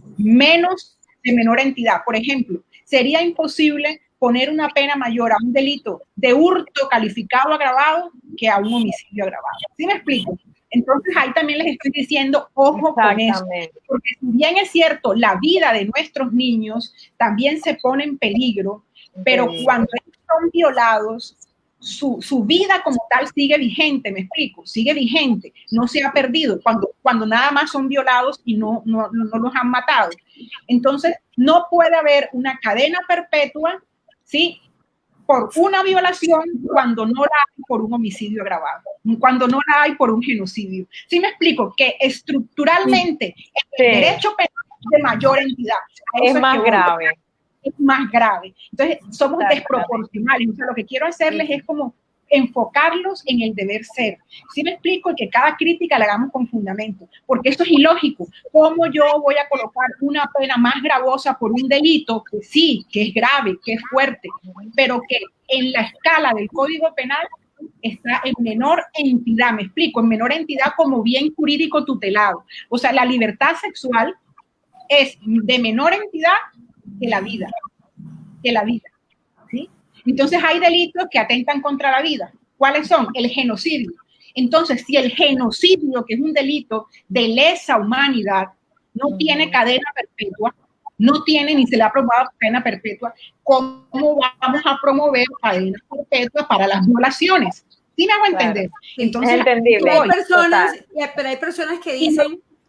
de menor entidad. Por ejemplo, sería imposible poner una pena mayor a un delito de hurto calificado agravado que a un homicidio agravado. ¿Sí me explico? Entonces ahí también les estoy diciendo, ojo con eso, porque si bien es cierto, la vida de nuestros niños también se pone en peligro, pero cuando ellos son violados, su vida como tal sigue vigente, me explico, sigue vigente, no se ha perdido cuando nada más son violados y no los han matado. Entonces, no puede haber una cadena perpetua, ¿sí?, por una violación cuando no la hay por un homicidio agravado, cuando no la hay por un genocidio. ¿Sí me explico? Que estructuralmente el derecho penal es de mayor entidad. Es más grave. Es más grave. Entonces, somos desproporcionales. O sea, lo que quiero hacerles es como enfocarlos en el deber ser. ¿Sí me explico? Y que cada crítica la hagamos con fundamento, porque esto es ilógico. ¿Cómo yo voy a colocar una pena más gravosa por un delito que sí, que es grave, que es fuerte, pero que en la escala del Código Penal está en menor entidad? Me explico, en menor entidad como bien jurídico tutelado. O sea, la libertad sexual es de menor entidad que la vida, ¿sí? Entonces hay delitos que atentan contra la vida. ¿Cuáles son? El genocidio. Entonces, si el genocidio, que es un delito de lesa humanidad, no tiene cadena perpetua, no tiene ni se le ha aprobado pena perpetua, ¿cómo vamos a promover cadena perpetua para las violaciones? ¿Sí me hago entender? Entonces, es entendible.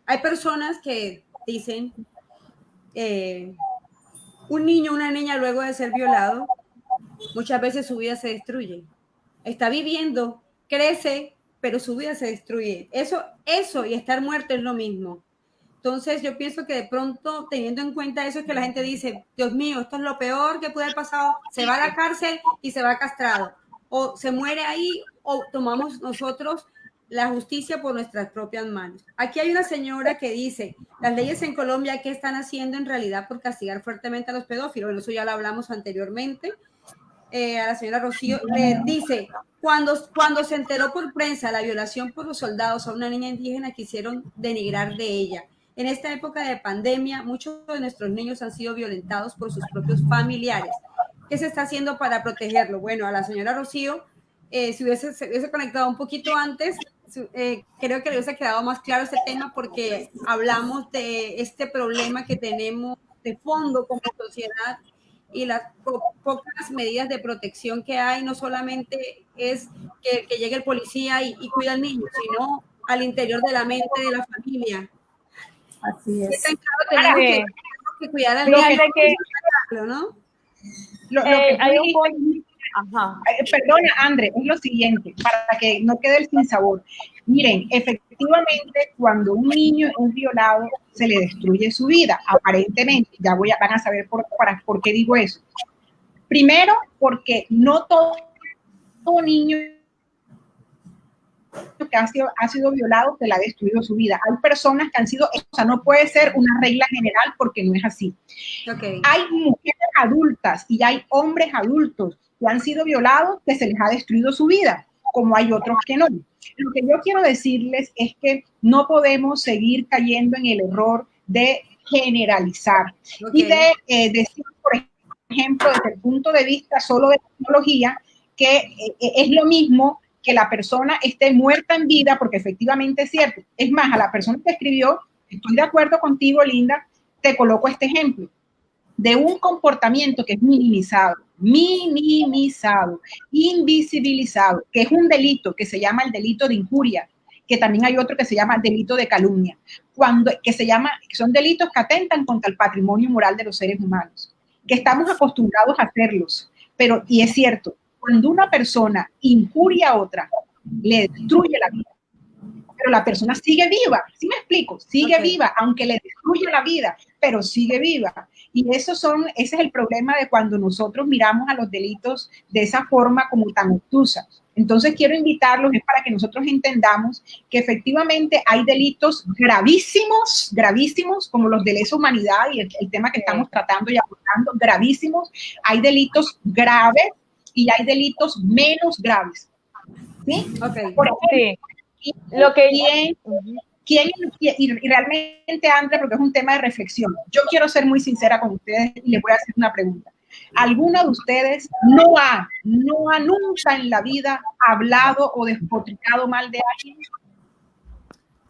Hay personas que dicen, un niño o una niña luego de ser violado, muchas veces su vida se destruye. Está viviendo, crece, pero su vida se destruye. Eso y estar muerto es lo mismo. Entonces yo pienso que de pronto, teniendo en cuenta eso, es que la gente dice, Dios mío, esto es lo peor que puede haber pasado, se va a la cárcel y se va castrado, o se muere ahí, o tomamos nosotros la justicia por nuestras propias manos. Aquí hay una señora que dice, las leyes en Colombia, ¿qué están haciendo en realidad por castigar fuertemente a los pedófilos? Bueno, eso ya lo hablamos anteriormente. A la señora Rocío le dice, cuando se enteró por prensa la violación por los soldados a una niña indígena, quisieron denigrar de ella. En esta época de pandemia, muchos de nuestros niños han sido violentados por sus propios familiares. ¿Qué se está haciendo para protegerlo? Bueno, a la señora Rocío, si se hubiese conectado un poquito antes, creo que le hubiese quedado más claro este tema, porque hablamos de este problema que tenemos de fondo como sociedad y las pocas medidas de protección que hay. No solamente es que llegue el policía y cuida al niño, sino al interior de la mente de la familia. Así es. Tenemos que cuidar al niño, ¿no? Hay un punto. Ajá. Perdona, André, es lo siguiente, para que no quede el sinsabor. Miren, efectivamente, cuando un niño es violado, se le destruye su vida, aparentemente. Ya van a saber por qué digo eso. Primero, porque no todo niño que ha sido violado se le ha destruido su vida. Hay personas que han sido, o sea, no puede ser una regla general, porque no es así. Okay. Hay mujeres adultas y hay hombres adultos que han sido violados, que se les ha destruido su vida, como hay otros que no. Lo que yo quiero decirles es que no podemos seguir cayendo en el error de generalizar y de decir, por ejemplo, desde el punto de vista solo de tecnología, que es lo mismo que la persona esté muerta en vida, porque efectivamente es cierto. Es más, a la persona que escribió, estoy de acuerdo contigo, Linda, te coloco este ejemplo de un comportamiento que es minimizado, invisibilizado, que es un delito que se llama el delito de injuria, que también hay otro que se llama delito de calumnia, que son delitos que atentan contra el patrimonio moral de los seres humanos, que estamos acostumbrados a hacerlos, y es cierto, cuando una persona injuria a otra, le destruye la vida, pero la persona sigue viva, ¿sí me explico? Sigue viva, aunque le destruye la vida, pero sigue viva. Y ese es el problema de cuando nosotros miramos a los delitos de esa forma, como tan obtusa. Entonces quiero invitarlos, es para que nosotros entendamos que efectivamente hay delitos gravísimos, gravísimos, como los de lesa humanidad y el tema que estamos tratando y abordando, gravísimos. Hay delitos graves y hay delitos menos graves. ¿Sí? Okay. Por ejemplo, y realmente, André, porque es un tema de reflexión, yo quiero ser muy sincera con ustedes y les voy a hacer una pregunta. ¿Alguno de ustedes no ha nunca en la vida hablado o despotricado mal de alguien?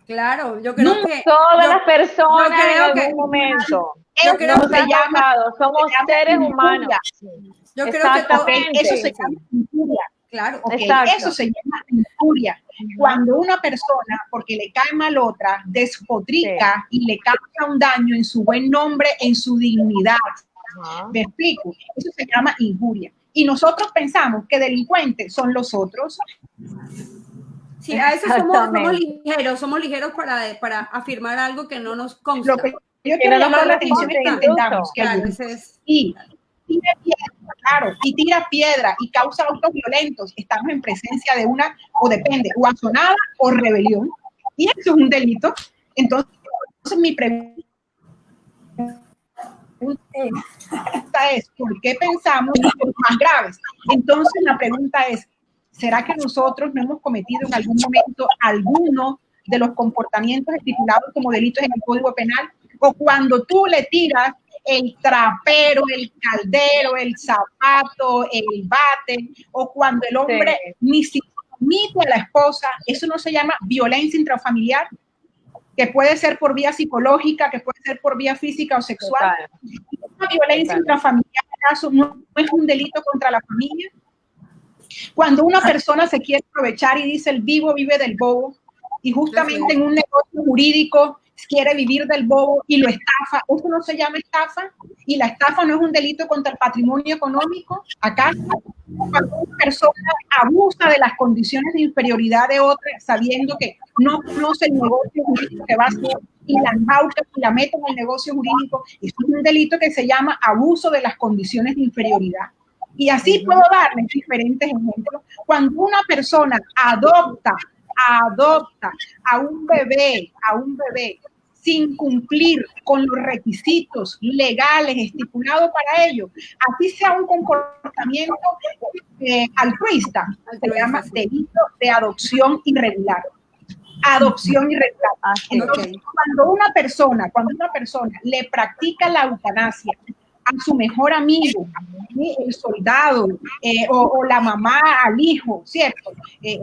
Claro, yo creo que todas las personas en algún momento. Yo creo que somos seres humanos. Yo creo que eso se llama injuria. Claro, okay. Eso se llama injuria. Cuando una persona, porque le cae mal otra, despotrica y le causa un daño en su buen nombre, en su dignidad. ¿Me explico? Eso se llama injuria. Y nosotros pensamos que delincuentes son los otros. Sí, a veces somos ligeros para afirmar algo que no nos consta. Lo que yo quiero llamar la atención es que entendamos que a veces tira piedra y causa actos violentos, estamos en presencia de una, o depende, o azonada o rebelión, y eso es un delito. Entonces mi pregunta es, ¿por qué pensamos en los más graves? Entonces la pregunta es, ¿será que nosotros no hemos cometido en algún momento alguno de los comportamientos estipulados como delitos en el Código Penal? O cuando tú le tiras el trapero, el caldero, el zapato, el bate, o cuando el hombre ni siquiera omite a la esposa, eso no se llama violencia intrafamiliar, que puede ser por vía psicológica, que puede ser por vía física o sexual. Una violencia intrafamiliar, ¿acaso no es un delito contra la familia? Cuando una persona se quiere aprovechar y dice el vivo vive del bobo, y justamente en un negocio jurídico quiere vivir del bobo y lo estafa, ¿eso no se llama estafa? ¿Y la estafa no es un delito contra el patrimonio económico? ¿Acaso? Cuando una persona abusa de las condiciones de inferioridad de otra, sabiendo que no conoce el negocio jurídico que va a hacer, y la embaucan y la meten en el negocio jurídico. Es un delito que se llama abuso de las condiciones de inferioridad. Y así puedo darles diferentes ejemplos. Cuando una persona adopta a un bebé sin cumplir con los requisitos legales estipulados para ello, así sea un comportamiento altruista, se llama delito de adopción irregular. Adopción irregular. Entonces, cuando una persona le practica la eutanasia a su mejor amigo, el soldado, o la mamá al hijo, ¿cierto?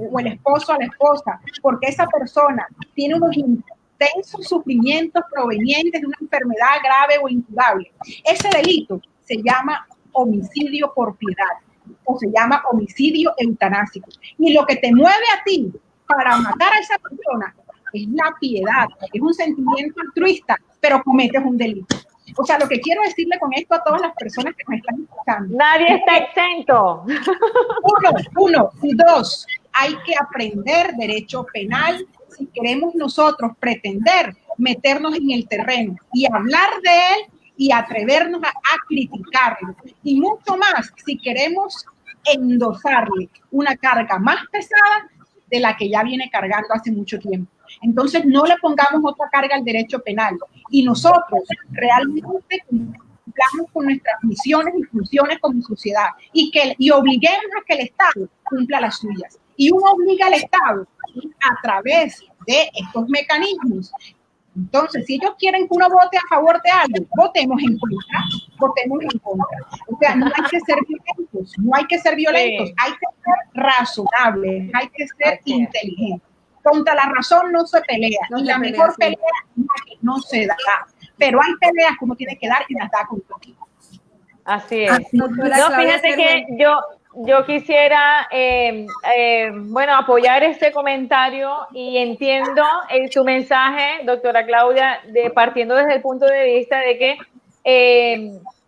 O el esposo a la esposa, porque esa persona tiene unos intensos sufrimientos provenientes de una enfermedad grave o incurable. Ese delito se llama homicidio por piedad o se llama homicidio eutanásico. Y lo que te mueve a ti para matar a esa persona es la piedad, es un sentimiento altruista, pero cometes un delito. O sea, lo que quiero decirle con esto a todas las personas que me están escuchando. Nadie está exento. Uno. Y dos, hay que aprender derecho penal si queremos nosotros pretender meternos en el terreno y hablar de él y atrevernos a criticarlo. Y mucho más si queremos endosarle una carga más pesada de la que ya viene cargando hace mucho tiempo. Entonces, no le pongamos otra carga al derecho penal y nosotros realmente cumplamos con nuestras misiones y funciones como sociedad y obliguemos a que el Estado cumpla las suyas. Y uno obliga al Estado a través de estos mecanismos. Entonces, si ellos quieren que uno vote a favor de algo, votemos en contra. O sea, no hay que ser violentos, Sí. hay que ser razonables, hay que ser inteligentes. Contra la razón no se pelea, y la mejor pelea es la que no se da. Pero hay peleas que uno tiene que dar y las da con todo. Así es. No, fíjate que yo quisiera, bueno, apoyar este comentario y entiendo tu mensaje, doctora Claudia, partiendo desde el punto de vista de que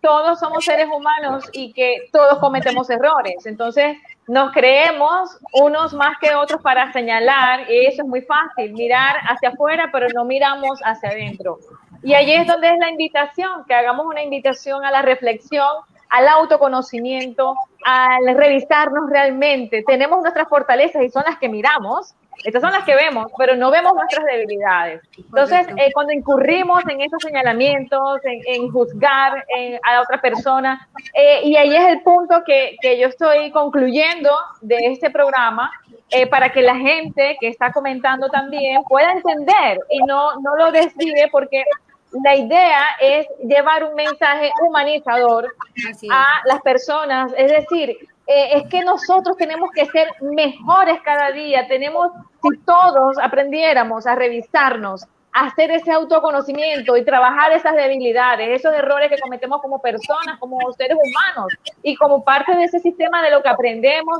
todos somos seres humanos y que todos cometemos errores. Entonces, nos creemos unos más que otros para señalar, y eso es muy fácil, mirar hacia afuera, pero no miramos hacia adentro. Y allí es donde es la invitación, que hagamos una invitación a la reflexión, al autoconocimiento, al revisarnos realmente. Tenemos nuestras fortalezas y son las que miramos, estas son las que vemos, pero no vemos nuestras debilidades. Entonces, cuando incurrimos en esos señalamientos, en juzgar a la otra persona, y ahí es el punto que yo estoy concluyendo de este programa, para que la gente que está comentando también pueda entender y no lo desvíe, porque la idea es llevar un mensaje humanizador a las personas, es decir, es que nosotros tenemos que ser mejores cada día, si todos aprendiéramos a revisarnos, a hacer ese autoconocimiento y trabajar esas debilidades, esos errores que cometemos como personas, como seres humanos, y como parte de ese sistema de lo que aprendemos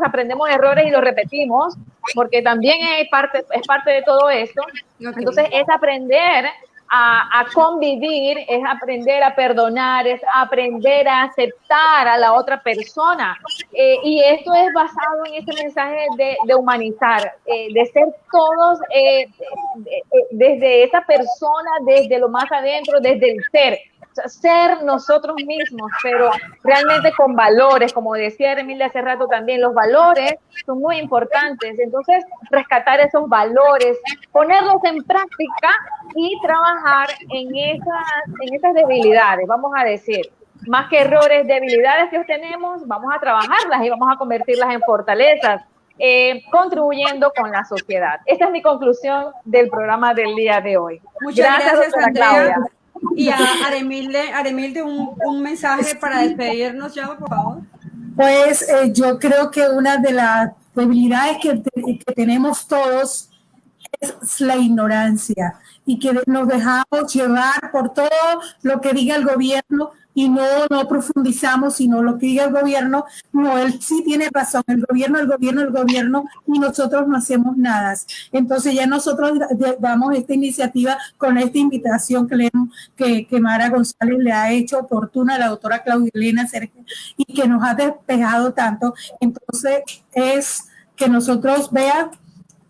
errores y los repetimos, porque también es parte de todo esto. Entonces es aprender a convivir, es aprender a perdonar, es aprender a aceptar a la otra persona, y esto es basado en ese mensaje de humanizar, de ser todos desde esa persona, desde lo más adentro, desde el ser nosotros mismos, pero realmente con valores, como decía Emilia hace rato también, los valores son muy importantes. Entonces, rescatar esos valores, ponerlos en práctica y trabajar en esas debilidades, vamos a decir, más que errores, debilidades que tenemos, vamos a trabajarlas y vamos a convertirlas en fortalezas, contribuyendo con la sociedad. Esta es mi conclusión del programa del día de hoy. Muchas gracias, doctora Andrea. Claudia. Y a Aremilde, un mensaje para despedirnos ya, por favor. Pues yo creo que una de las debilidades que tenemos todos es la ignorancia y que nos dejamos llevar por todo lo que diga el gobierno y no profundizamos, sino lo que diga el gobierno. No, él sí tiene razón, el gobierno, y nosotros no hacemos nada. Entonces ya nosotros damos esta iniciativa con esta invitación que Mara González le ha hecho oportuna a la doctora Claudia Elena Sergio y que nos ha despejado tanto. Entonces es que nosotros vean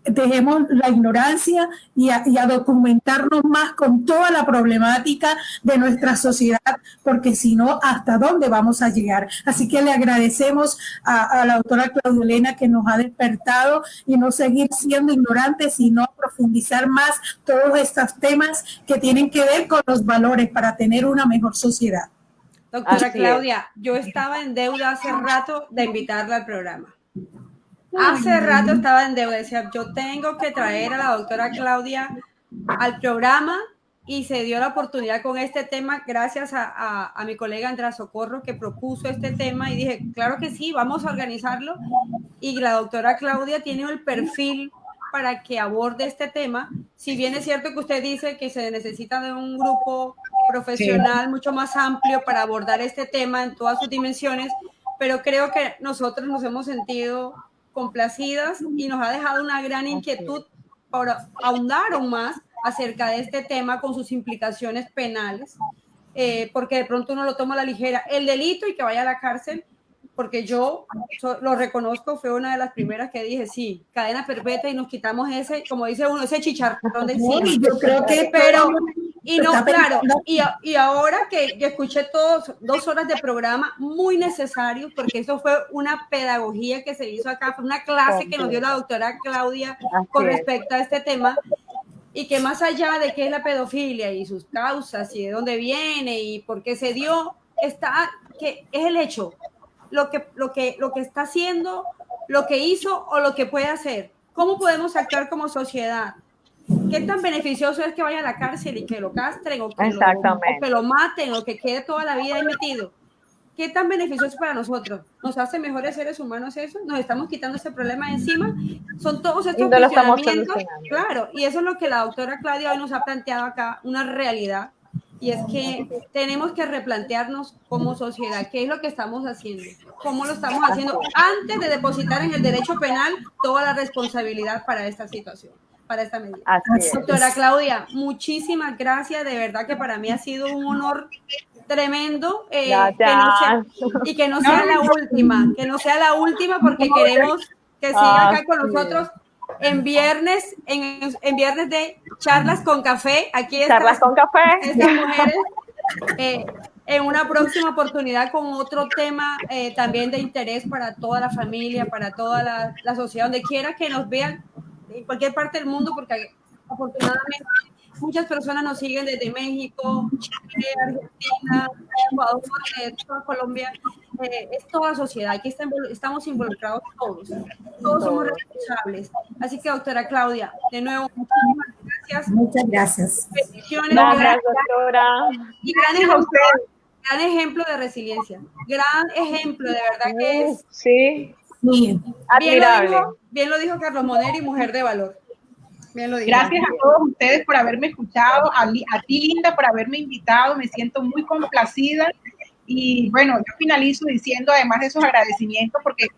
dejemos la ignorancia y a documentarnos más con toda la problemática de nuestra sociedad, porque si no, ¿hasta dónde vamos a llegar? Así que le agradecemos a la doctora Claudia Elena que nos ha despertado y no seguir siendo ignorantes, sino profundizar más todos estos temas que tienen que ver con los valores para tener una mejor sociedad. Doctora Claudia, yo estaba en deuda hace rato de invitarla al programa. Hace rato estaba en deuda, decía, yo tengo que traer a la doctora Claudia al programa y se dio la oportunidad con este tema gracias a mi colega Andrea Socorro que propuso este tema y dije, claro que sí, vamos a organizarlo y la doctora Claudia tiene el perfil para que aborde este tema, si bien es cierto que usted dice que se necesita de un grupo profesional mucho más amplio para abordar este tema en todas sus dimensiones, pero creo que nosotros nos hemos sentido complacidas y nos ha dejado una gran inquietud para ahondar aún más acerca de este tema con sus implicaciones penales, porque de pronto uno lo toma a la ligera el delito y que vaya a la cárcel, porque yo lo reconozco, fue una de las primeras que dije, sí, cadena perpetua y nos quitamos ese, como dice uno, ese chicharrón de encima. Yo creo que pero y no, claro, y ahora que escuché 2 horas de programa muy necesarios, porque eso fue una pedagogía que se hizo acá, fue una clase que nos dio la doctora Claudia con respecto a este tema, y que más allá de qué es la pedofilia y sus causas y de dónde viene y por qué se dio, está que es el hecho, lo que está haciendo, lo que hizo o lo que puede hacer. ¿Cómo podemos actuar como sociedad? ¿Qué tan beneficioso es que vaya a la cárcel y que lo castren o que lo maten o que quede toda la vida ahí metido? ¿Qué tan beneficioso para nosotros? ¿Nos hace mejores seres humanos eso? ¿Nos estamos quitando ese problema de encima? Son todos estos cuestionamientos. Claro, y eso es lo que la doctora Claudia hoy nos ha planteado acá, una realidad. Y es que tenemos que replantearnos como sociedad qué es lo que estamos haciendo, cómo lo estamos haciendo antes de depositar en el derecho penal toda la responsabilidad para esta situación, para esta medida. Doctora Claudia, muchísimas gracias, de verdad que para mí ha sido un honor tremendo, que no sea la última, porque queremos que siga acá con nosotros en viernes de charlas con café. Aquí charlas con café. Estas mujeres en una próxima oportunidad con otro tema también de interés para toda la familia, para toda la sociedad, donde quiera que nos vean en cualquier parte del mundo, porque afortunadamente muchas personas nos siguen desde México, Chile, Argentina, Ecuador, toda Colombia. Es toda la sociedad. Aquí estamos involucrados todos somos responsables. Así que, doctora Claudia, de nuevo, muchísimas gracias. Muchas gracias. Gracias, doctora. Y gran ejemplo de resiliencia. Gran ejemplo, de verdad que es. Sí, admirable. Bien lo dijo Carlos Moneri, mujer de valor. Gracias a todos ustedes por haberme escuchado, a ti, Linda, por haberme invitado, me siento muy complacida y bueno, yo finalizo diciendo además de esos agradecimientos, porque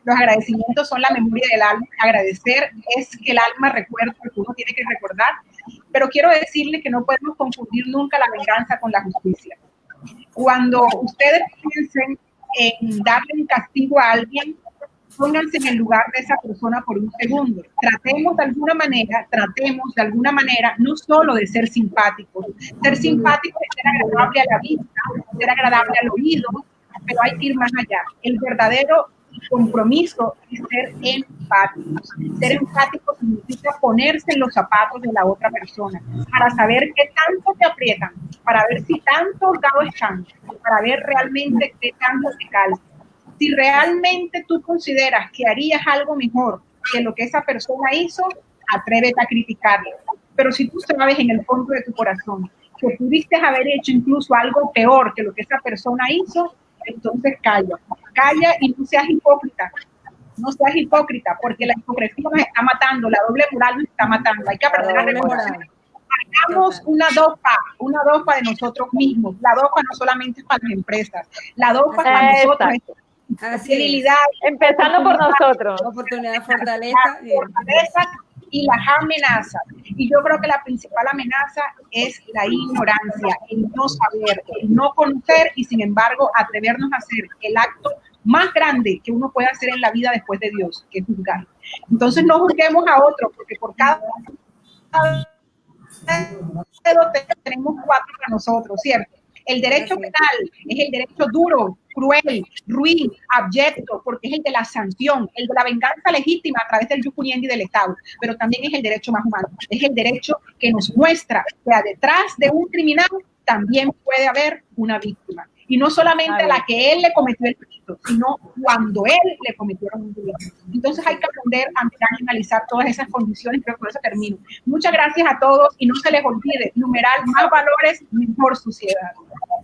los agradecimientos son la memoria del alma, agradecer es que el alma recuerda lo que uno tiene que recordar, pero quiero decirle que no podemos confundir nunca la venganza con la justicia. Cuando ustedes piensen en darle un castigo a alguien, pónganse en el lugar de esa persona por un segundo. Tratemos de alguna manera, no solo de ser simpáticos. Ser simpáticos es ser agradable a la vista, ser agradable al oído, pero hay que ir más allá. El verdadero compromiso es ser empáticos. Ser empático significa ponerse en los zapatos de la otra persona, para saber qué tanto te aprietan, para ver si tanto holgado están, para ver realmente qué tanto te calza. Si realmente tú consideras que harías algo mejor que lo que esa persona hizo, atrévete a criticarle. Pero si tú sabes en el fondo de tu corazón que pudiste haber hecho incluso algo peor que lo que esa persona hizo, entonces calla. Calla y no seas hipócrita. No seas hipócrita, porque la hipocresía nos está matando, la doble moral nos está matando. Hay que aprender a reconocer. Hagamos una dopa de nosotros mismos. La dopa no solamente es para las empresas, la dopa es para nosotros. Fidelidad, empezando por nosotros. Oportunidad, fortaleza y las amenazas. Y yo creo que la principal amenaza es la ignorancia, el no saber, el no conocer y sin embargo atrevernos a hacer el acto más grande que uno puede hacer en la vida después de Dios, que es juzgar. Entonces no juzguemos a otro, porque por cada dedo tenemos 4 para nosotros, ¿cierto? El derecho penal es el derecho duro, cruel, ruin, abyecto, porque es el de la sanción, el de la venganza legítima a través del jus puniendi del Estado, pero también es el derecho más humano, es el derecho que nos muestra que detrás de un criminal también puede haber una víctima. Y no solamente a la que él le cometió el delito, sino cuando él le cometió un delito. Entonces hay que aprender a mirar y analizar todas esas condiciones. Creo que con eso termino. Muchas gracias a todos y no se les olvide, numeral más valores, mejor sociedad.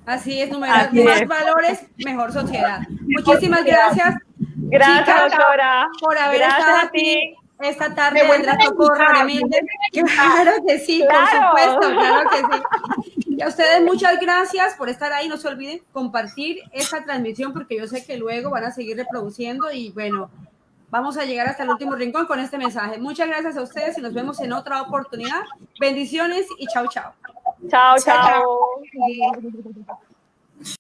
Así es, numeral más valores, mejor sociedad. Muchísimas gracias. Gracias, chicas, doctora. Por haber gracias estado a ti. Esta tarde, Andrea Socorro, claro que sí, claro. por supuesto, claro que sí. Y a ustedes muchas gracias por estar ahí. No se olviden compartir esta transmisión porque yo sé que luego van a seguir reproduciendo y bueno, vamos a llegar hasta el último rincón con este mensaje. Muchas gracias a ustedes y nos vemos en otra oportunidad. Bendiciones y chao, chao. Chao, chao.